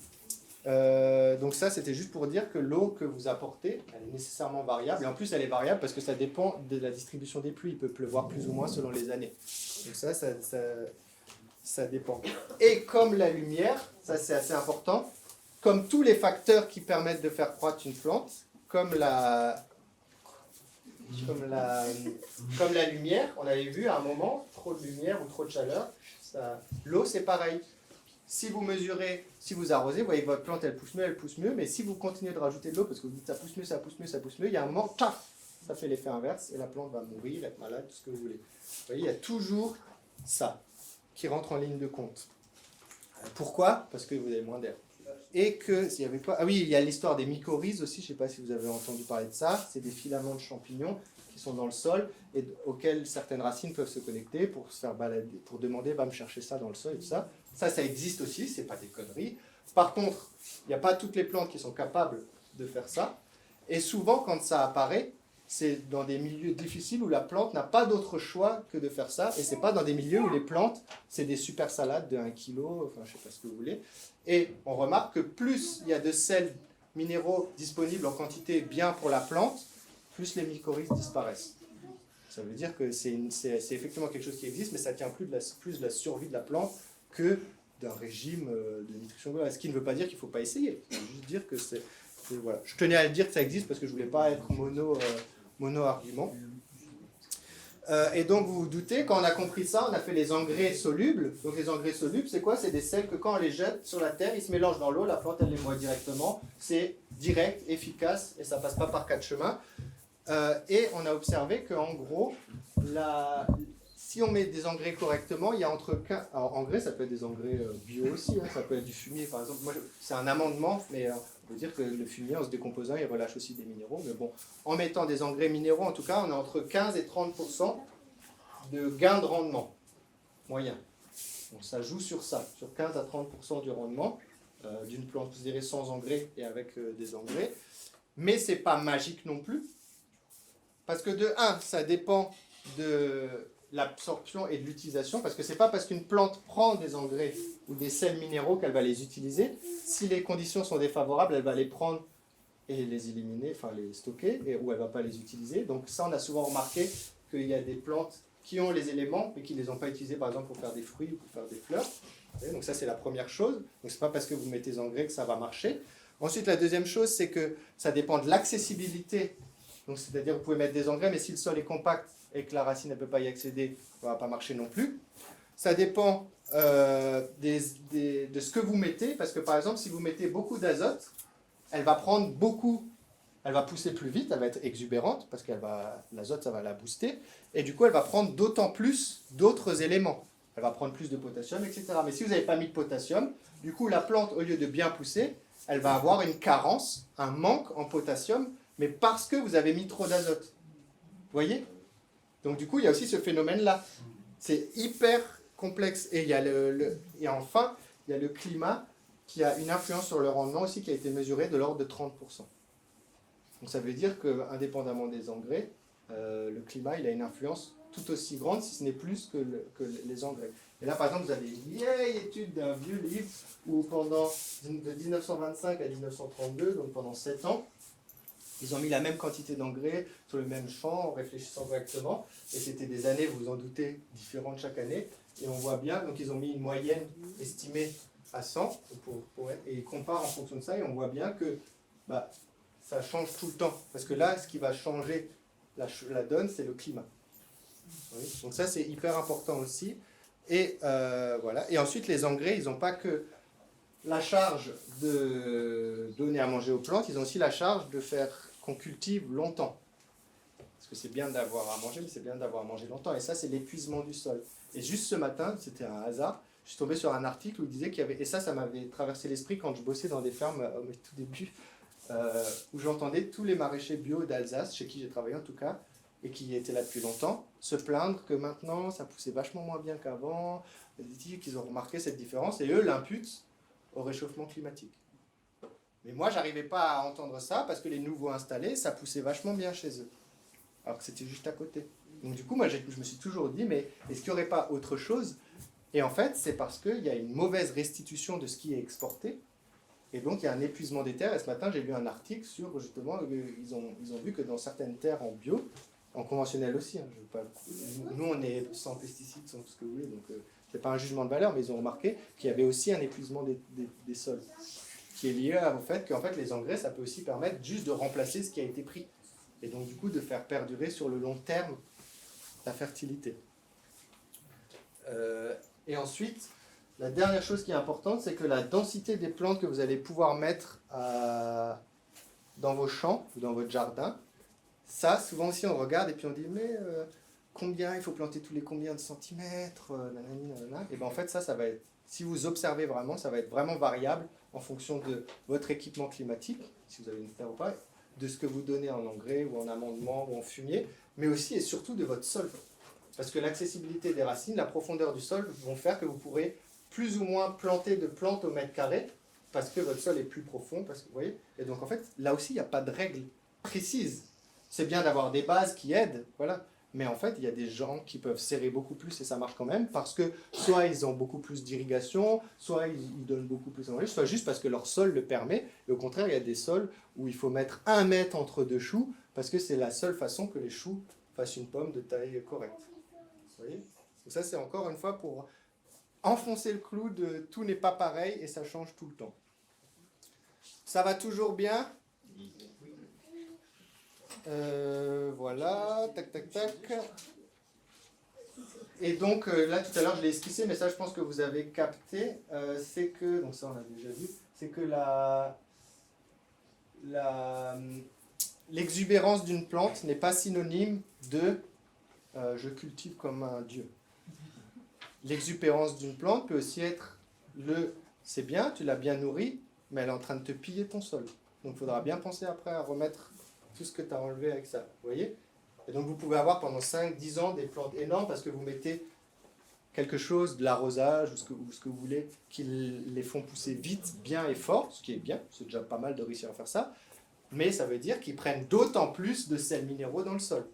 Donc ça, c'était juste pour dire que l'eau que vous apportez, elle est nécessairement variable. Et en plus, elle est variable parce que ça dépend de la distribution des pluies. Il peut pleuvoir plus ou moins selon les années. Donc ça dépend. Et comme la lumière, ça c'est assez important, comme tous les facteurs qui permettent de faire croître une plante, comme la lumière, on avait vu à un moment, trop de lumière ou trop de chaleur, l'eau c'est pareil. Si vous mesurez, si vous arrosez, vous voyez que votre plante elle pousse mieux, mais si vous continuez de rajouter de l'eau, parce que vous dites ça pousse mieux, ça pousse mieux, ça pousse mieux, il y a un moment, taf, ça fait l'effet inverse, et la plante va mourir, être malade, tout ce que vous voulez. Vous voyez, il y a toujours ça qui rentre en ligne de compte. Pourquoi? Parce que vous avez moins d'air. Et que, s'il y avait pas... Ah oui, il y a l'histoire des mycorhizes aussi, je ne sais pas si vous avez entendu parler de ça, c'est des filaments de champignons qui sont dans le sol et auxquels certaines racines peuvent se connecter pour se faire balader, pour demander, va me chercher ça dans le sol et tout ça. Ça existe aussi, c'est pas des conneries. Par contre, il n'y a pas toutes les plantes qui sont capables de faire ça. Et souvent, quand ça apparaît, c'est dans des milieux difficiles où la plante n'a pas d'autre choix que de faire ça. Et c'est pas dans des milieux où les plantes, c'est des super salades de 1 kg, enfin je sais pas ce que vous voulez. Et on remarque que plus il y a de sels minéraux disponibles en quantité bien pour la plante, plus les mycorhizes disparaissent. Ça veut dire que c'est effectivement quelque chose qui existe, mais ça tient plus de la survie de la plante que d'un régime de nutrition globale. Ce qui ne veut pas dire qu'il ne faut pas essayer. Ça veut juste dire que voilà. Je tenais à le dire que ça existe parce que je ne voulais pas être mono-argument. Et donc vous vous doutez, quand on a compris ça, on a fait les engrais solubles. Donc les engrais solubles, c'est quoi? C'est des sels que quand on les jette sur la terre, ils se mélangent dans l'eau, la plante elle les boit directement. C'est direct, efficace et ça ne passe pas par 4 chemins. Et on a observé qu'en gros, si on met des engrais correctement, il y a entre 15... Alors, engrais, ça peut être des engrais bio aussi, hein, ça peut être du fumier, par exemple. Moi, c'est un amendement, mais on peut dire que le fumier, en se décomposant, il relâche aussi des minéraux. Mais bon, en mettant des engrais minéraux, en tout cas, on a entre 15 et 30% de gain de rendement moyen. Donc ça joue sur ça, sur 15 à 30% du rendement d'une plante, je dirais, sans engrais et avec des engrais. Mais ce n'est pas magique non plus. Parce que de 1, ça dépend de l'absorption et de l'utilisation. Parce que ce n'est pas parce qu'une plante prend des engrais ou des sels minéraux qu'elle va les utiliser. Si les conditions sont défavorables, elle va les prendre et les éliminer, enfin les stocker, ou elle ne va pas les utiliser. Donc ça, on a souvent remarqué qu'il y a des plantes qui ont les éléments, mais qui ne les ont pas utilisés, par exemple, pour faire des fruits ou pour faire des fleurs. Donc ça, c'est la première chose. Donc ce n'est pas parce que vous mettez des engrais que ça va marcher. Ensuite, la deuxième chose, c'est que ça dépend de l'accessibilité. Donc c'est-à-dire, vous pouvez mettre des engrais, mais si le sol est compact et que la racine ne peut pas y accéder, ça ne va pas marcher non plus. Ça dépend de ce que vous mettez, parce que par exemple, si vous mettez beaucoup d'azote, elle va prendre beaucoup, elle va pousser plus vite, elle va être exubérante, parce que l'azote, ça va la booster, et du coup, elle va prendre d'autant plus d'autres éléments. Elle va prendre plus de potassium, etc. Mais si vous n'avez pas mis de potassium, du coup, la plante, au lieu de bien pousser, elle va avoir une carence, un manque en potassium, mais parce que vous avez mis trop d'azote. Vous voyez? Donc du coup, il y a aussi ce phénomène-là. C'est hyper complexe. Et, et enfin, il y a le climat qui a une influence sur le rendement aussi, qui a été mesuré de l'ordre de 30%. Donc ça veut dire qu'indépendamment des engrais, le climat il a une influence tout aussi grande, si ce n'est plus que les engrais. Et là, par exemple, vous avez une vieille étude d'un vieux livre où de 1925 à 1932, donc pendant 7 ans, ils ont mis la même quantité d'engrais sur le même champ en réfléchissant correctement. Et c'était des années, vous vous en doutez, différentes chaque année. Et on voit bien, donc ils ont mis une moyenne estimée à 100, et ils comparent en fonction de ça, et on voit bien que ça change tout le temps. Parce que là, ce qui va changer la donne, c'est le climat. Oui, donc ça, c'est hyper important aussi. Et voilà. Et ensuite, les engrais, ils n'ont pas que la charge de donner à manger aux plantes, ils ont aussi la charge de faire qu'on cultive longtemps. Parce que c'est bien d'avoir à manger, mais c'est bien d'avoir à manger longtemps. Et ça, c'est l'épuisement du sol. Et juste ce matin, c'était un hasard, je suis tombé sur un article où il disait qu'il y avait... Et ça m'avait traversé l'esprit quand je bossais dans des fermes au tout début, où j'entendais tous les maraîchers bio d'Alsace, chez qui j'ai travaillé en tout cas, et qui étaient là depuis longtemps, se plaindre que maintenant, ça poussait vachement moins bien qu'avant, qu'ils ont remarqué cette différence, et eux l'imputent au réchauffement climatique. Mais moi, j'arrivais pas à entendre ça parce que les nouveaux installés, ça poussait vachement bien chez eux. Alors que c'était juste à côté. Donc du coup, moi, je me suis toujours dit, mais est-ce qu'il n'y aurait pas autre chose? Et en fait, c'est parce qu'il y a une mauvaise restitution de ce qui est exporté. Et donc, il y a un épuisement des terres. Et ce matin, j'ai lu un article sur, justement, ils ont vu que dans certaines terres en bio, en conventionnel aussi, hein, nous, on est sans pesticides, sans tout ce que vous voulez, donc c'est pas un jugement de valeur, mais ils ont remarqué qu'il y avait aussi un épuisement des sols, qui est lié au fait qu'en fait, les engrais, ça peut aussi permettre juste de remplacer ce qui a été pris. Et donc, du coup, de faire perdurer sur le long terme la fertilité. Et ensuite, la dernière chose qui est importante, c'est que la densité des plantes que vous allez pouvoir mettre dans vos champs ou dans votre jardin, ça, souvent aussi, on regarde et puis on dit, mais combien, il faut planter tous les combien de centimètres, nanani, nanana. Et bien en fait, ça va être, si vous observez vraiment, ça va être vraiment variable en fonction de votre équipement climatique, si vous avez une terre ou pas, de ce que vous donnez en engrais ou en amendement ou en fumier, mais aussi et surtout de votre sol. Parce que l'accessibilité des racines, la profondeur du sol vont faire que vous pourrez plus ou moins planter de plantes au mètre carré, parce que votre sol est plus profond, parce que vous voyez. Et donc en fait, là aussi, il n'y a pas de règle précise. C'est bien d'avoir des bases qui aident, voilà. Mais en fait, il y a des gens qui peuvent serrer beaucoup plus et ça marche quand même parce que soit ils ont beaucoup plus d'irrigation, soit ils donnent beaucoup plus d'engrais, soit juste parce que leur sol le permet. Et au contraire, il y a des sols où il faut mettre 1 mètre entre 2 choux parce que c'est la seule façon que les choux fassent une pomme de taille correcte. Vous voyez? Donc ça, c'est encore une fois pour enfoncer le clou de tout n'est pas pareil et ça change tout le temps. Ça va toujours bien? Voilà, tac, tac, tac. Et donc, là, tout à l'heure, je l'ai esquissé, mais ça, je pense que vous avez capté. C'est que, donc ça, on l'a déjà vu, c'est que l'exubérance d'une plante n'est pas synonyme de je cultive comme un dieu. l'exupérance d'une plante peut aussi être c'est bien, tu l'as bien nourrie, mais elle est en train de te piller ton sol. Donc il faudra bien penser après à remettre tout ce que tu as enlevé avec ça. Vous voyez? Et donc vous pouvez avoir pendant 5-10 ans des plantes énormes parce que vous mettez quelque chose, de l'arrosage ou ce que vous voulez, qui les font pousser vite, bien et fort, ce qui est bien, c'est déjà pas mal de réussir à faire ça, mais ça veut dire qu'ils prennent d'autant plus de sels minéraux dans le sol.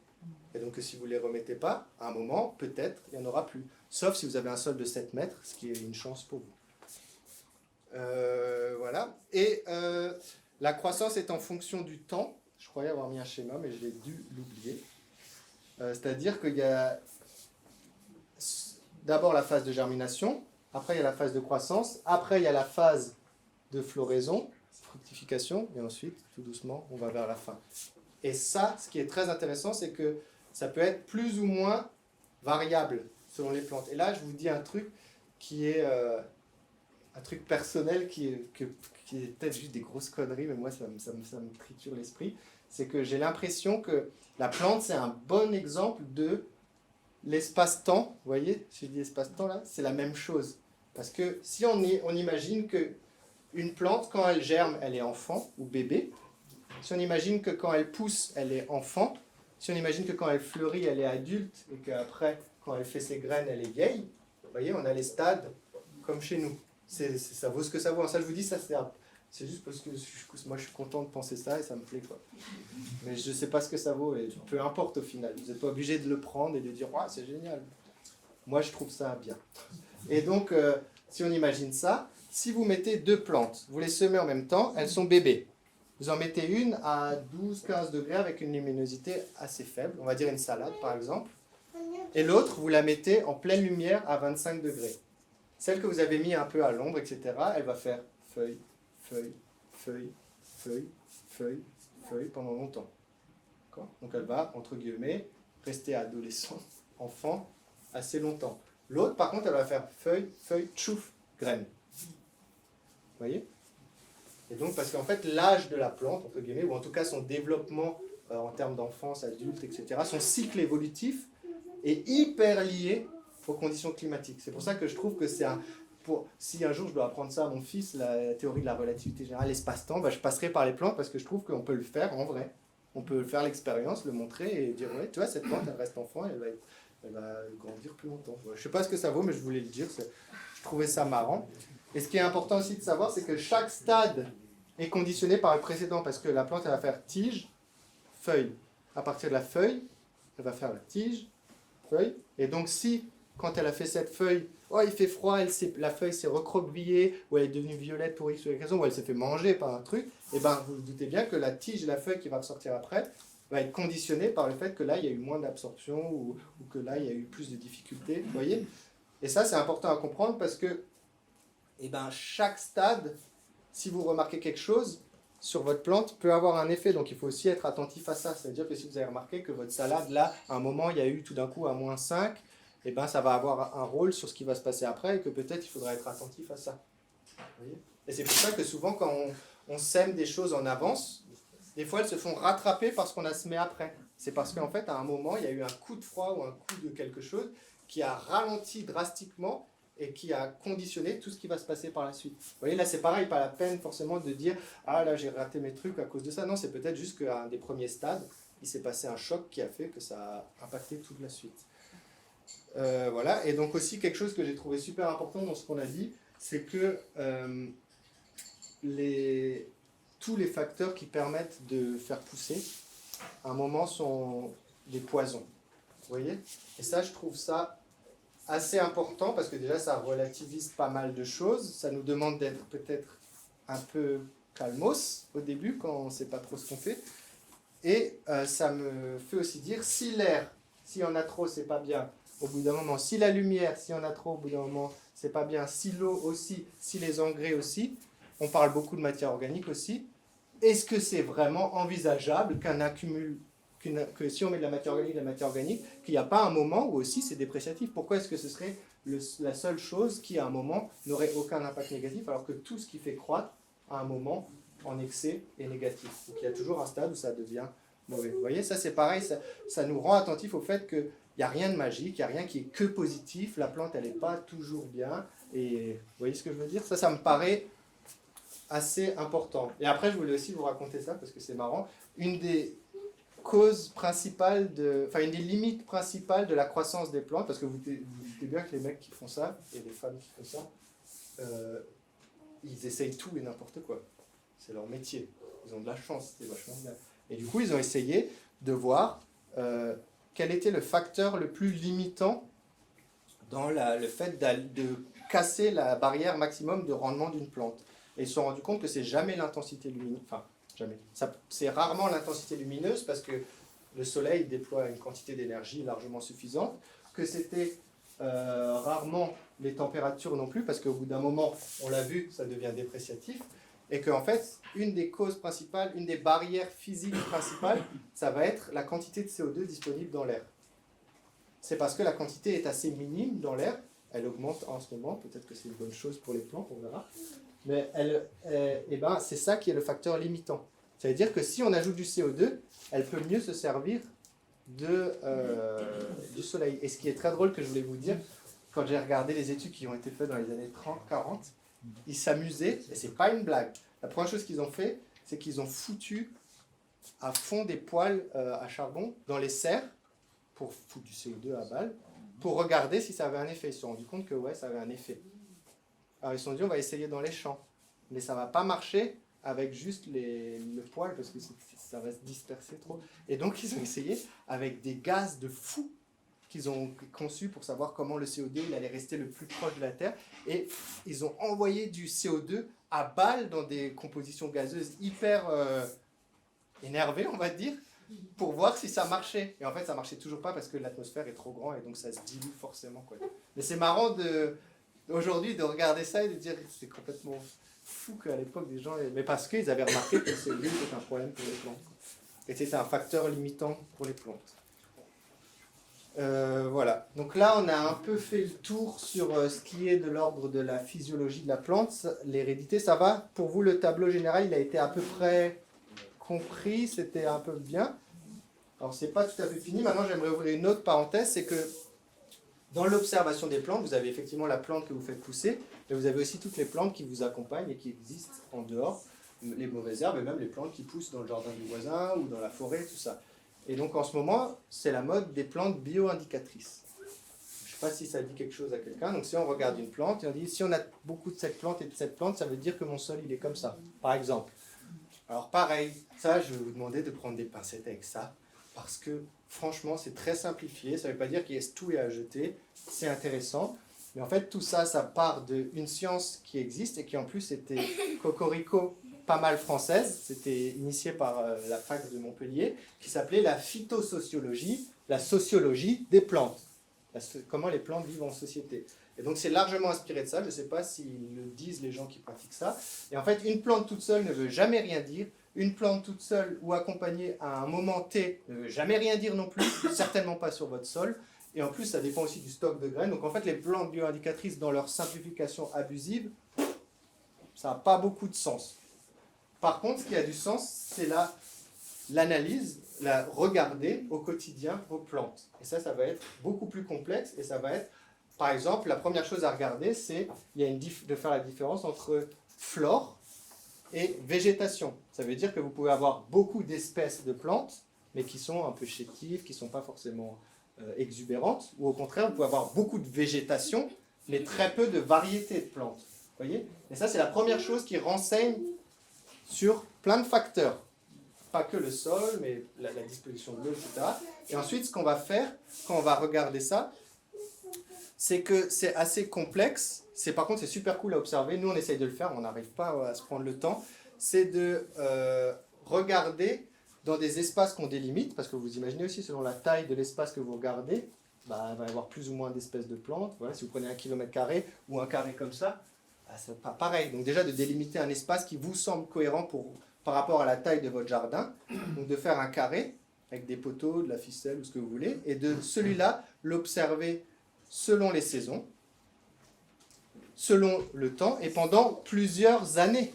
Et donc si vous ne les remettez pas, à un moment, peut-être, il n'y en aura plus. Sauf si vous avez un sol de 7 mètres, ce qui est une chance pour vous. Voilà. Et la croissance est en fonction du temps. Je croyais avoir mis un schéma, mais j'ai dû l'oublier. C'est-à-dire qu'il y a d'abord la phase de germination, après il y a la phase de croissance, après il y a la phase de floraison, fructification, et ensuite, tout doucement, on va vers la fin. Et ça, ce qui est très intéressant, c'est que ça peut être plus ou moins variable selon les plantes. Et là, je vous dis un truc qui est un truc personnel qui est peut-être juste des grosses conneries, mais moi, ça me triture l'esprit. C'est que j'ai l'impression que la plante, c'est un bon exemple de l'espace-temps. Vous voyez, si je dis espace-temps là, c'est la même chose. Parce que si on imagine que une plante, quand elle germe, elle est enfant ou bébé. Si on imagine que quand elle pousse, elle est enfant. Si on imagine que quand elle fleurit, elle est adulte. Et qu'après, quand elle fait ses graines, elle est vieille. Vous voyez, on a les stades comme chez nous. Ça vaut ce que ça vaut. Ça, je vous dis, ça c'est juste parce que moi, je suis content de penser ça et ça me plaît, quoi. Mais je ne sais pas ce que ça vaut. Et peu importe au final. Vous n'êtes pas obligé de le prendre et de dire « Ouais, c'est génial ». Moi, je trouve ça bien. Et donc, si on imagine ça, si vous mettez 2 plantes, vous les semez en même temps, elles sont bébés. Vous en mettez une à 12-15 degrés avec une luminosité assez faible, on va dire une salade par exemple, et l'autre, vous la mettez en pleine lumière à 25 degrés. Celle que vous avez mis un peu à l'ombre, etc., elle va faire feuille, feuille, feuille, feuille, feuille, feuille pendant longtemps. Donc elle va, entre guillemets, rester adolescent, enfant, assez longtemps. L'autre, par contre, elle va faire feuille, feuille, tchouf, graine. Vous voyez? Et donc, parce qu'en fait, l'âge de la plante, entre guillemets, ou en tout cas son développement en termes d'enfance, adulte, etc., son cycle évolutif est hyper lié aux conditions climatiques. C'est pour ça que je trouve que c'est si un jour je dois apprendre ça à mon fils, la théorie de la relativité générale, l'espace-temps, je passerai par les plantes parce que je trouve qu'on peut le faire en vrai. On peut faire l'expérience, le montrer et dire, ouais, tu vois, cette plante, elle reste enfant et elle va grandir plus longtemps. Je ne sais pas ce que ça vaut, mais je voulais le dire. Je trouvais ça marrant. Et ce qui est important aussi de savoir, c'est que chaque stade est conditionné par le précédent, parce que la plante, elle va faire tige, feuille. À partir de la feuille, elle va faire la tige, feuille. Et donc si, quand elle a fait cette feuille, oh, il fait froid, la feuille s'est recroquevillée, ou elle est devenue violette pour X ou Y raison, ou elle s'est fait manger par un truc, et bien vous vous doutez bien que la tige et la feuille qui va ressortir après va être conditionnée par le fait que là, il y a eu moins d'absorption, ou que là, il y a eu plus de difficultés. Vous voyez? Et ça, c'est important à comprendre parce que chaque stade, si vous remarquez quelque chose sur votre plante, peut avoir un effet. Donc il faut aussi être attentif à ça. C'est-à-dire que si vous avez remarqué que votre salade, là, à un moment, il y a eu tout d'un coup un -5, ça va avoir un rôle sur ce qui va se passer après et que peut-être il faudra être attentif à ça. Vous voyez? Et c'est pour ça que souvent, quand on sème des choses en avance, des fois, elles se font rattraper par ce qu'on a semé après. C'est parce qu'en fait, à un moment, il y a eu un coup de froid ou un coup de quelque chose qui a ralenti drastiquement et qui a conditionné tout ce qui va se passer par la suite. Vous voyez, là c'est pareil, pas la peine forcément de dire « Ah là j'ai raté mes trucs à cause de ça ». Non, c'est peut-être juste qu'à un des premiers stades, il s'est passé un choc qui a fait que ça a impacté toute la suite. Voilà, et donc aussi quelque chose que j'ai trouvé super important dans ce qu'on a dit, c'est que tous les facteurs qui permettent de faire pousser, à un moment sont des poisons. Vous voyez? Et ça, je trouve ça assez important parce que déjà ça relativise pas mal de choses, ça nous demande d'être peut-être un peu calmos au début quand on ne sait pas trop ce qu'on fait, et ça me fait aussi dire si l'air, s'il y en a trop c'est pas bien au bout d'un moment, si la lumière, s'il y en a trop au bout d'un moment c'est pas bien, si l'eau aussi, si les engrais aussi, on parle beaucoup de matière organique aussi, est-ce que c'est vraiment envisageable qu'un accumul que si on met de la matière organique, qu'il n'y a pas un moment où aussi c'est dépréciatif. Pourquoi est-ce que ce serait la seule chose qui, à un moment, n'aurait aucun impact négatif, alors que tout ce qui fait croître, à un moment, en excès, est négatif. Donc il y a toujours un stade où ça devient mauvais. Vous voyez, ça c'est pareil, ça nous rend attentifs au fait qu'il Il n'y a rien de magique, il n'y a rien qui est que positif. La plante, elle n'est pas toujours bien. Et vous voyez ce que je veux dire? Ça me paraît assez important. Et après, je voulais aussi vous raconter ça parce que c'est marrant. Une des causes principales, une des limites principales de la croissance des plantes, parce que vous doutez bien que les mecs qui font ça, et les femmes qui font ça, ils essayent tout et n'importe quoi. C'est leur métier. Ils ont de la chance, c'est vachement bien. Et du coup, ils ont essayé de voir quel était le facteur le plus limitant dans le fait de casser la barrière maximum de rendement d'une plante. Et ils se sont rendus compte que c'est jamais l'intensité lumineuse, enfin, jamais. C'est rarement l'intensité lumineuse parce que le soleil déploie une quantité d'énergie largement suffisante, que c'était rarement les températures non plus, parce qu'au bout d'un moment, on l'a vu, ça devient dépréciatif, et qu'en fait, une des causes principales, une des barrières physiques principales, ça va être la quantité de CO2 disponible dans l'air. C'est parce que la quantité est assez minime dans l'air, elle augmente en ce moment, peut-être que c'est une bonne chose pour les plantes, on verra, mais c'est ça qui est le facteur limitant. Ça veut dire que si on ajoute du CO2, elle peut mieux se servir du soleil. Et ce qui est très drôle que je voulais vous dire, quand j'ai regardé les études qui ont été faites dans les années 30-40, ils s'amusaient, et c'est pas une blague. La première chose qu'ils ont fait, c'est qu'ils ont foutu à fond des poêles à charbon dans les serres, pour foutre du CO2 à balle, pour regarder si ça avait un effet. Ils se sont rendus compte que ouais, ça avait un effet. Alors ils se sont dit, on va essayer dans les champs. Mais ça ne va pas marcher avec juste le poêle, parce que ça va se disperser trop. Et donc ils ont essayé avec des gaz de fou qu'ils ont conçus pour savoir comment le CO2 il allait rester le plus proche de la Terre. Et ils ont envoyé du CO2 à balle dans des compositions gazeuses hyper énervées, on va dire, pour voir si ça marchait. Et en fait, ça marchait toujours pas parce que l'atmosphère est trop grande et donc ça se dilue forcément, quoi. Mais c'est marrant aujourd'hui de regarder ça et de dire que c'est complètement fou qu'à l'époque des gens... Mais parce qu'ils avaient remarqué que le CO2 était un problème pour les plantes. Et c'était un facteur limitant pour les plantes. Voilà. Donc là, on a un peu fait le tour sur ce qui est de l'ordre de la physiologie de la plante. L'hérédité, ça va? Pour vous, le tableau général, il a été à peu près compris, c'était un peu bien. Alors, c'est pas tout à fait fini. Maintenant, j'aimerais ouvrir une autre parenthèse, c'est que dans l'observation des plantes, vous avez effectivement la plante que vous faites pousser, mais vous avez aussi toutes les plantes qui vous accompagnent et qui existent en dehors, les mauvaises herbes et même les plantes qui poussent dans le jardin du voisin ou dans la forêt, tout ça. Et donc, en ce moment, c'est la mode des plantes bio-indicatrices. Je ne sais pas si ça dit quelque chose à quelqu'un. Donc, si on regarde une plante et on dit, si on a beaucoup de cette plante et de cette plante, ça veut dire que mon sol, il est comme ça, par exemple. Alors pareil, ça je vais vous demander de prendre des pincettes avec ça, parce que franchement c'est très simplifié, ça ne veut pas dire qu'il y ait tout à jeter, c'est intéressant, mais en fait tout ça, ça part d'une science qui existe et qui en plus était cocorico pas mal française, c'était initié par la fac de Montpellier, qui s'appelait la phytosociologie, la sociologie des plantes, comment les plantes vivent en société. Et donc c'est largement inspiré de ça, je ne sais pas s'ils le disent les gens qui pratiquent ça. Et en fait, une plante toute seule ne veut jamais rien dire. Une plante toute seule ou accompagnée à un moment T ne veut jamais rien dire non plus, certainement pas sur votre sol. Et en plus, ça dépend aussi du stock de graines. Donc en fait, les plantes bio-indicatrices, dans leur simplification abusive, ça n'a pas beaucoup de sens. Par contre, ce qui a du sens, c'est l'analyse, regarder au quotidien vos plantes. Et ça va être beaucoup plus complexe et ça va être... Par exemple, la première chose à regarder, c'est de faire la différence entre flore et végétation. Ça veut dire que vous pouvez avoir beaucoup d'espèces de plantes, mais qui sont un peu chétives, qui ne sont pas forcément exubérantes, ou au contraire, vous pouvez avoir beaucoup de végétation, mais très peu de variétés de plantes. Vous voyez? Et ça, c'est la première chose qui renseigne sur plein de facteurs. Pas que le sol, mais la disposition de l'eau, etc. Et ensuite, ce qu'on va faire, quand on va regarder ça, c'est que c'est assez complexe. Par contre, c'est super cool à observer. Nous, on essaye de le faire, on n'arrive pas à se prendre le temps. C'est de regarder dans des espaces qu'on délimite, parce que vous imaginez aussi, selon la taille de l'espace que vous regardez, il va y avoir plus ou moins d'espèces de plantes. Voilà, si vous prenez 1 km² ou un carré comme ça, c'est pas pareil. Donc déjà, de délimiter un espace qui vous semble cohérent par rapport à la taille de votre jardin. Donc de faire un carré avec des poteaux, de la ficelle ou ce que vous voulez, et de celui-là, l'observer selon les saisons, selon le temps, et pendant plusieurs années,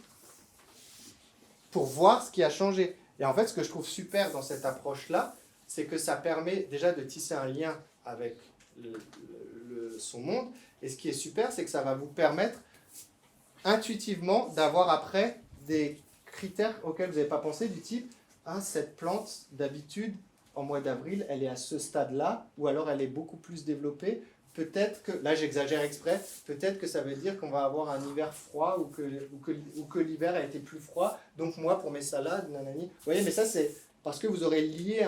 pour voir ce qui a changé. Et en fait, ce que je trouve super dans cette approche-là, c'est que ça permet déjà de tisser un lien avec son monde. Et ce qui est super, c'est que ça va vous permettre intuitivement d'avoir après des critères auxquels vous n'avez pas pensé, du type « Ah, cette plante, d'habitude, en mois d'avril, elle est à ce stade-là, ou alors elle est beaucoup plus développée. Peut-être que, là j'exagère exprès, peut-être que ça veut dire qu'on va avoir un hiver froid ou que l'hiver a été plus froid. Donc moi, pour mes salades, nanani. Vous voyez, mais ça c'est parce que vous aurez lié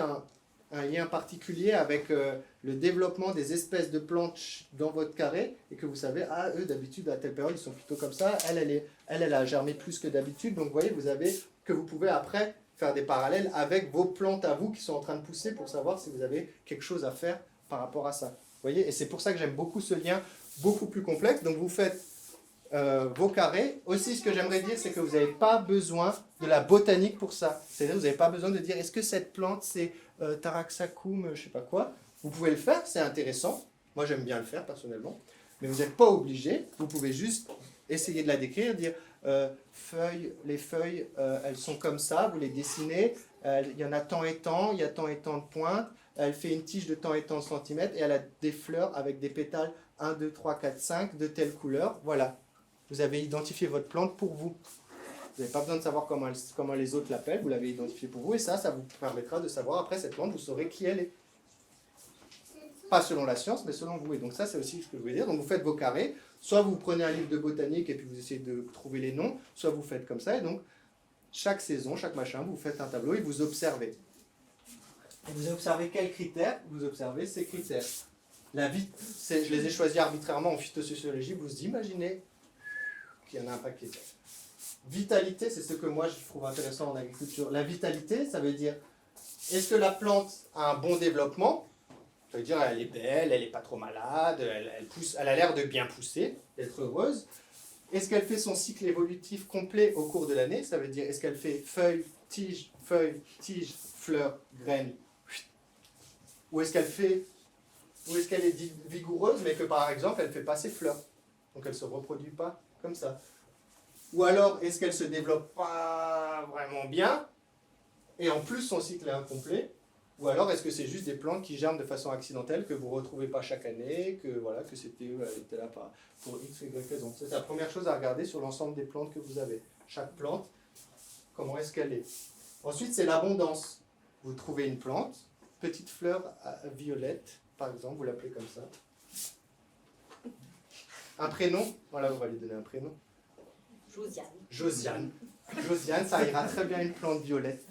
un lien particulier avec le développement des espèces de plantes dans votre carré et que vous savez, ah, eux d'habitude à telle période ils sont plutôt comme ça, elle a germé plus que d'habitude. Donc vous voyez, vous pouvez après faire des parallèles avec vos plantes à vous qui sont en train de pousser pour savoir si vous avez quelque chose à faire par rapport à ça. Vous voyez, et c'est pour ça que j'aime beaucoup ce lien beaucoup plus complexe. Donc vous faites vos carrés. Aussi, ce que j'aimerais dire, c'est que vous n'avez pas besoin de la botanique pour ça. C'est-à-dire, vous n'avez pas besoin de dire, est-ce que cette plante, c'est Taraxacum, je ne sais pas quoi. Vous pouvez le faire, c'est intéressant. Moi, j'aime bien le faire, personnellement. Mais vous n'êtes pas obligé. Vous pouvez juste essayer de la décrire, dire, les feuilles, elles sont comme ça, vous les dessinez. Il y en a tant et tant, il y a tant et tant de pointes. Elle fait une tige de tant et tant de centimètres et elle a des fleurs avec des pétales 1, 2, 3, 4, 5 de telle couleur. Voilà. Vous avez identifié votre plante pour vous. Vous n'avez pas besoin de savoir comment les autres l'appellent. Vous l'avez identifiée pour vous et ça vous permettra de savoir après cette plante, vous saurez qui elle est. Pas selon la science, mais selon vous. Et donc ça, c'est aussi ce que je voulais dire. Donc vous faites vos carrés. Soit vous prenez un livre de botanique et puis vous essayez de trouver les noms, soit vous faites comme ça. Et donc, chaque saison, chaque machin, vous faites un tableau et vous observez. Et vous observez quels critères? Vous observez ces critères. Je les ai choisis arbitrairement en phytosociologie. Vous imaginez qu'il y en a un paquet. Vitalité, c'est ce que moi je trouve intéressant en agriculture. La vitalité, ça veut dire, est-ce que la plante a un bon développement? Ça veut dire, elle est belle, elle n'est pas trop malade, elle a l'air de bien pousser, d'être heureuse. Est-ce qu'elle fait son cycle évolutif complet au cours de l'année? Ça veut dire, est-ce qu'elle fait feuille, tige, fleur, graine? Ou est-ce qu'elle est vigoureuse, mais que par exemple, elle ne fait pas ses fleurs? Donc elle ne se reproduit pas comme ça. Ou alors, est-ce qu'elle ne se développe pas vraiment bien, et en plus son cycle est incomplet? Ou alors, est-ce que c'est juste des plantes qui germent de façon accidentelle, que vous ne retrouvez pas chaque année, que c'était là pour X ou Y raison? C'est la première chose à regarder sur l'ensemble des plantes que vous avez. Chaque plante, comment est-ce qu'elle est? Ensuite, c'est l'abondance. Vous trouvez une plante, petite fleur violette, par exemple, vous l'appelez comme ça. Un prénom, voilà, on va lui donner un prénom. Josiane. Josiane, ça ira très bien une plante violette.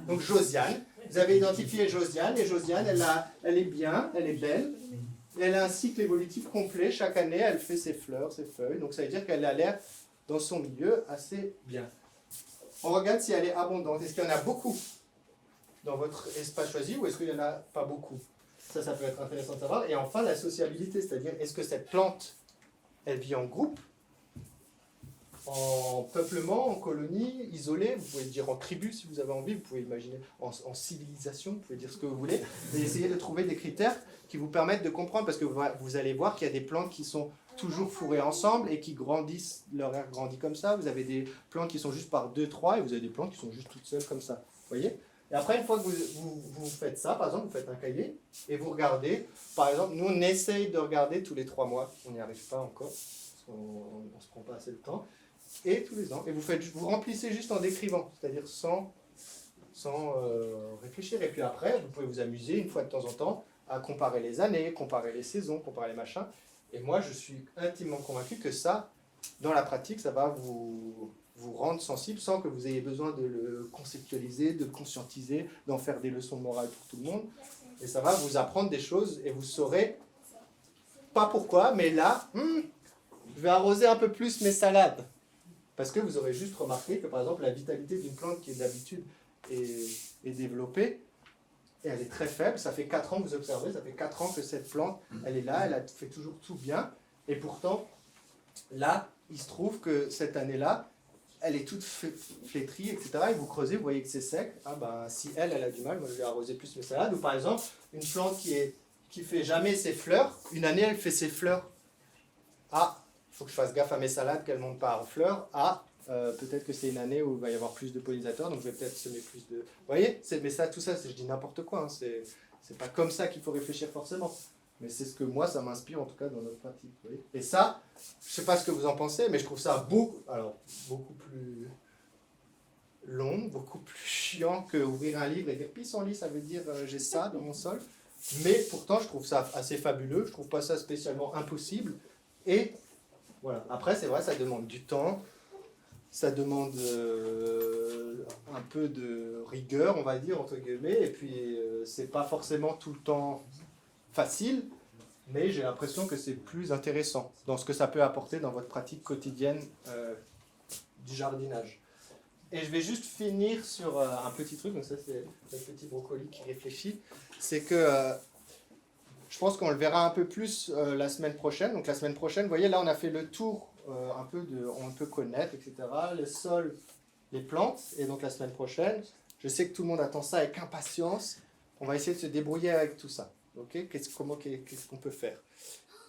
Donc Josiane, vous avez identifié Josiane, et Josiane, elle est bien, elle est belle. Elle a un cycle évolutif complet, chaque année, elle fait ses fleurs, ses feuilles, donc ça veut dire qu'elle a l'air, dans son milieu, assez bien. On regarde si elle est abondante. Est-ce qu'il y en a beaucoup dans votre espace choisi, ou est-ce qu'il n'y en a pas beaucoup? Ça peut être intéressant de savoir. Et enfin, la sociabilité, c'est-à-dire, est-ce que cette plante, elle vit en groupe, en peuplement, en colonie, isolée, vous pouvez dire en tribu si vous avez envie, vous pouvez imaginer en civilisation, vous pouvez dire ce que vous voulez, et essayer de trouver des critères qui vous permettent de comprendre, parce que vous allez voir qu'il y a des plantes qui sont toujours fourrées ensemble et qui grandissent, leur air grandit comme ça, vous avez des plantes qui sont juste par 2-3 et vous avez des plantes qui sont juste toutes seules comme ça, vous voyez? Et après, une fois que vous faites ça, par exemple, vous faites un cahier et vous regardez, par exemple, nous on essaye de regarder tous les 3 mois, on n'y arrive pas encore, parce qu'on ne se prend pas assez de temps, et tous les ans, et vous remplissez juste en décrivant, c'est-à-dire sans réfléchir, et puis après, vous pouvez vous amuser une fois de temps en temps à comparer les années, comparer les saisons, comparer les machins, et moi je suis intimement convaincu que ça, dans la pratique, ça va vous rendre sensible sans que vous ayez besoin de le conceptualiser, de le conscientiser, d'en faire des leçons de morale pour tout le monde, et ça va vous apprendre des choses, et vous saurez, pas pourquoi, mais là, je vais arroser un peu plus mes salades. Parce que vous aurez juste remarqué que, par exemple, la vitalité d'une plante qui d'habitude est développée, et elle est très faible, ça fait 4 ans que vous observez, ça fait 4 ans que cette plante, elle est là, elle fait toujours tout bien, et pourtant, là, il se trouve que cette année-là, elle est toute flétrie, etc., et vous creusez, vous voyez que c'est sec, ah ben, si elle a du mal, moi je vais arroser plus mes salades, ou par exemple, une plante qui fait jamais ses fleurs, une année elle fait ses fleurs, ah, il faut que je fasse gaffe à mes salades, qu'elles ne montent pas en fleurs. Ah, peut-être que c'est une année où il va y avoir plus de pollinisateurs, donc je vais peut-être semer plus de... Vous voyez? Mais ça, tout ça, je dis n'importe quoi. Hein, c'est pas comme ça qu'il faut réfléchir forcément. Mais c'est ce que moi, ça m'inspire en tout cas dans notre pratique. Vous voyez. Et ça, je ne sais pas ce que vous en pensez, mais je trouve ça beaucoup plus long, beaucoup plus chiant que ouvrir un livre et dire pissenlit, ça veut dire j'ai ça dans mon sol. Mais pourtant, je trouve ça assez fabuleux, je trouve pas ça spécialement impossible. Et voilà. Après, c'est vrai, ça demande du temps, ça demande un peu de rigueur, on va dire, entre guillemets, et puis c'est pas forcément tout le temps facile, mais j'ai l'impression que c'est plus intéressant dans ce que ça peut apporter dans votre pratique quotidienne du jardinage. Et je vais juste finir sur un petit truc, donc ça c'est le petit brocoli qui réfléchit, c'est que je pense qu'on le verra un peu plus la semaine prochaine. Donc la semaine prochaine, vous voyez là on a fait le tour un peu on peut connaître, etc. Le sol, les plantes, et donc la semaine prochaine, je sais que tout le monde attend ça avec impatience, on va essayer de se débrouiller avec tout ça. Okay, qu'est-ce qu'on peut faire?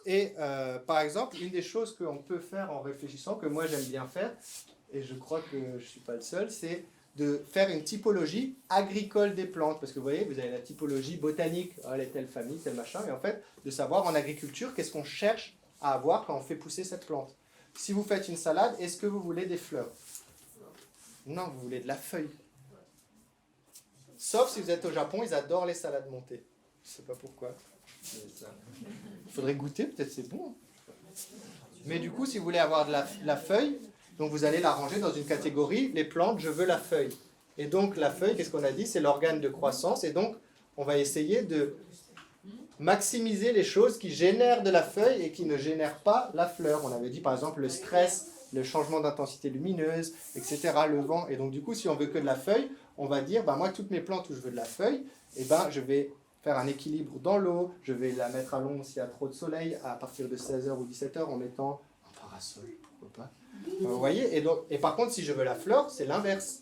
Et par exemple, une des choses qu'on peut faire en réfléchissant, que moi j'aime bien faire, et je crois que je ne suis pas le seul, c'est de faire une typologie agricole des plantes. Parce que vous voyez, vous avez la typologie botanique, telle famille, tel machin, et en fait, de savoir en agriculture qu'est-ce qu'on cherche à avoir quand on fait pousser cette plante. Si vous faites une salade, est-ce que vous voulez des fleurs? Non, vous voulez de la feuille. Sauf si vous êtes au Japon, ils adorent les salades montées. Je ne sais pas pourquoi. Il faudrait goûter, peut-être c'est bon. Mais du coup, si vous voulez avoir de la feuille, donc vous allez la ranger dans une catégorie, les plantes, je veux la feuille. Et donc la feuille, qu'est-ce qu'on a dit? C'est l'organe de croissance. Et donc, on va essayer de maximiser les choses qui génèrent de la feuille et qui ne génèrent pas la fleur. On avait dit par exemple le stress, le changement d'intensité lumineuse, etc., le vent. Et donc du coup, si on veut que de la feuille, on va dire, moi, toutes mes plantes où je veux de la feuille, je vais faire un équilibre dans l'eau, je vais la mettre à l'ombre s'il y a trop de soleil, à partir de 16h ou 17h en mettant un parasol, pourquoi pas. Vous voyez, et par contre, si je veux la fleur, c'est l'inverse.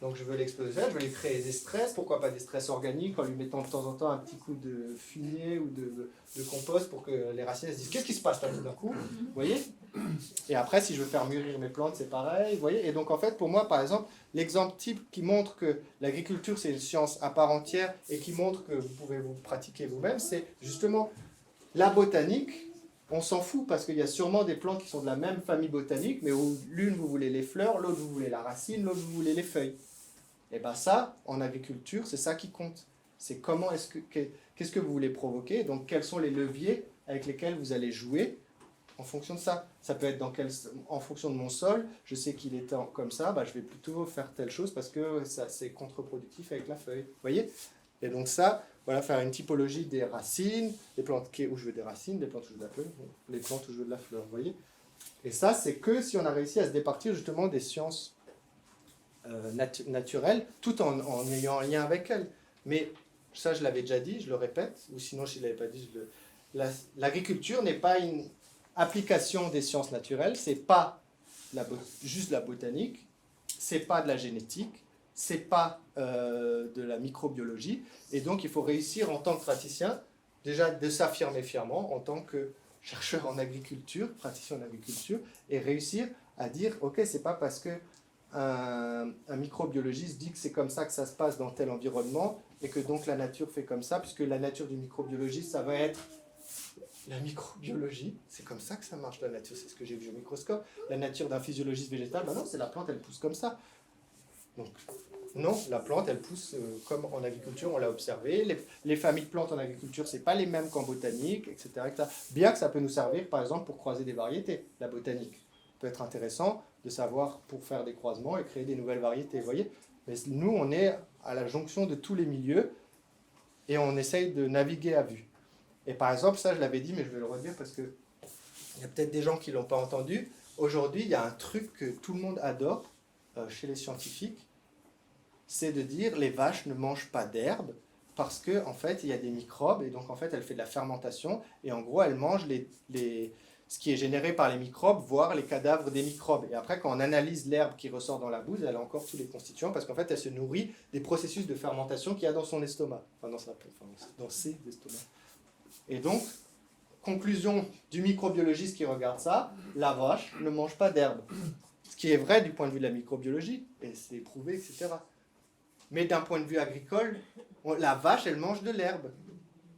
Donc je veux l'exposer, je veux lui créer des stress, pourquoi pas des stress organiques, en lui mettant de temps en temps un petit coup de fumier ou de compost pour que les racines se disent qu'est-ce qui se passe là tout d'un coup, vous voyez. Et après, si je veux faire mûrir mes plantes, c'est pareil, vous voyez. Et donc en fait, pour moi, par exemple, l'exemple type qui montre que l'agriculture, c'est une science à part entière et qui montre que vous pouvez vous pratiquer vous-même, c'est justement la botanique. On s'en fout parce qu'il y a sûrement des plantes qui sont de la même famille botanique, mais où l'une vous voulez les fleurs, l'autre vous voulez la racine, l'autre vous voulez les feuilles. Et bien ça, en agriculture, c'est ça qui compte. C'est qu'est-ce que vous voulez provoquer, donc quels sont les leviers avec lesquels vous allez jouer en fonction de ça. Ça peut être en fonction de mon sol, je sais qu'il est comme ça, je vais plutôt faire telle chose parce que c'est contre-productif avec la feuille. Vous voyez? Et donc ça, voilà, faire une typologie des racines, des plantes où je veux des racines, des plantes où je veux de la feuille, les plantes où je veux de la fleur, vous voyez. Et ça, c'est que si on a réussi à se départir justement des sciences naturelles, tout en ayant un lien avec elles. Mais ça, je l'avais déjà dit, je le répète, ou sinon, si je ne l'avais pas dit, l'agriculture n'est pas une application des sciences naturelles, c'est pas juste la botanique, c'est pas de la génétique, c'est pas de la microbiologie, et donc il faut réussir en tant que praticien, déjà de s'affirmer fièrement en tant que chercheur en agriculture, praticien en agriculture, et réussir à dire, ok, c'est pas parce que un microbiologiste dit que c'est comme ça que ça se passe dans tel environnement, et que donc la nature fait comme ça, puisque la nature du microbiologiste, ça va être la microbiologie, c'est comme ça que ça marche la nature, c'est ce que j'ai vu au microscope. La nature d'un physiologiste végétal, non, c'est la plante, elle pousse comme ça. Donc, non, la plante, elle pousse comme en agriculture, on l'a observé. Les familles de plantes en agriculture, c'est pas les mêmes qu'en botanique, etc., etc. Bien que ça peut nous servir, par exemple, pour croiser des variétés. La botanique peut être intéressant de savoir pour faire des croisements et créer des nouvelles variétés, vous voyez. Mais nous, on est à la jonction de tous les milieux et on essaye de naviguer à vue. Et par exemple, ça je l'avais dit, mais je vais le redire parce que il y a peut-être des gens qui ne l'ont pas entendu. Aujourd'hui, il y a un truc que tout le monde adore chez les scientifiques, c'est de dire les vaches ne mangent pas d'herbe parce que en fait, il y a des microbes et donc en fait, elle fait de la fermentation et en gros, elle mange ce qui est généré par les microbes, voire les cadavres des microbes. Et après, quand on analyse l'herbe qui ressort dans la bouse, elle a encore tous les constituants parce qu'en fait, elle se nourrit des processus de fermentation qu'il y a dans son estomac, dans ses estomacs. Et donc, conclusion du microbiologiste qui regarde ça, la vache ne mange pas d'herbe. Ce qui est vrai du point de vue de la microbiologie, et c'est prouvé, etc. Mais d'un point de vue agricole, la vache, elle mange de l'herbe.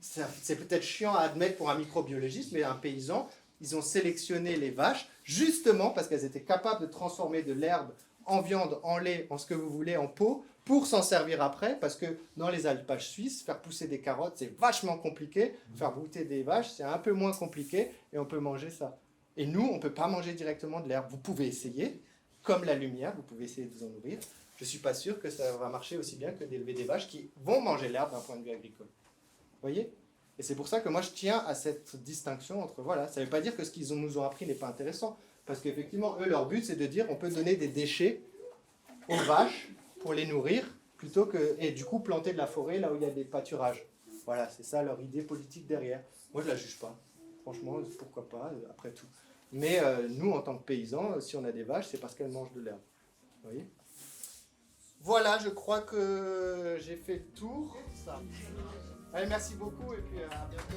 c'est peut-être chiant à admettre pour un microbiologiste, mais un paysan, ils ont sélectionné les vaches justement parce qu'elles étaient capables de transformer de l'herbe en viande, en lait, en ce que vous voulez, en peau, pour s'en servir après, parce que dans les alpages suisses, faire pousser des carottes, c'est vachement compliqué. Faire brouter des vaches, c'est un peu moins compliqué, et on peut manger ça. Et nous, on ne peut pas manger directement de l'herbe. Vous pouvez essayer, comme la lumière, vous pouvez essayer de vous en nourrir. Je ne suis pas sûr que ça va marcher aussi bien que d'élever des vaches qui vont manger l'herbe d'un point de vue agricole. Vous voyez ? Et c'est pour ça que moi, je tiens à cette distinction entre... Voilà, ça ne veut pas dire que ce qu'ils nous ont appris n'est pas intéressant, parce qu'effectivement, eux, leur but, c'est de dire on peut donner des déchets aux vaches pour les nourrir, plutôt que... Et du coup, planter de la forêt là où il y a des pâturages. Voilà, c'est ça leur idée politique derrière. Moi, je ne la juge pas. Franchement, pourquoi pas, après tout. Mais nous, en tant que paysans, si on a des vaches, c'est parce qu'elles mangent de l'herbe. Vous voyez ? Voilà, je crois que j'ai fait le tour. Ça. Allez, merci beaucoup et puis à bientôt.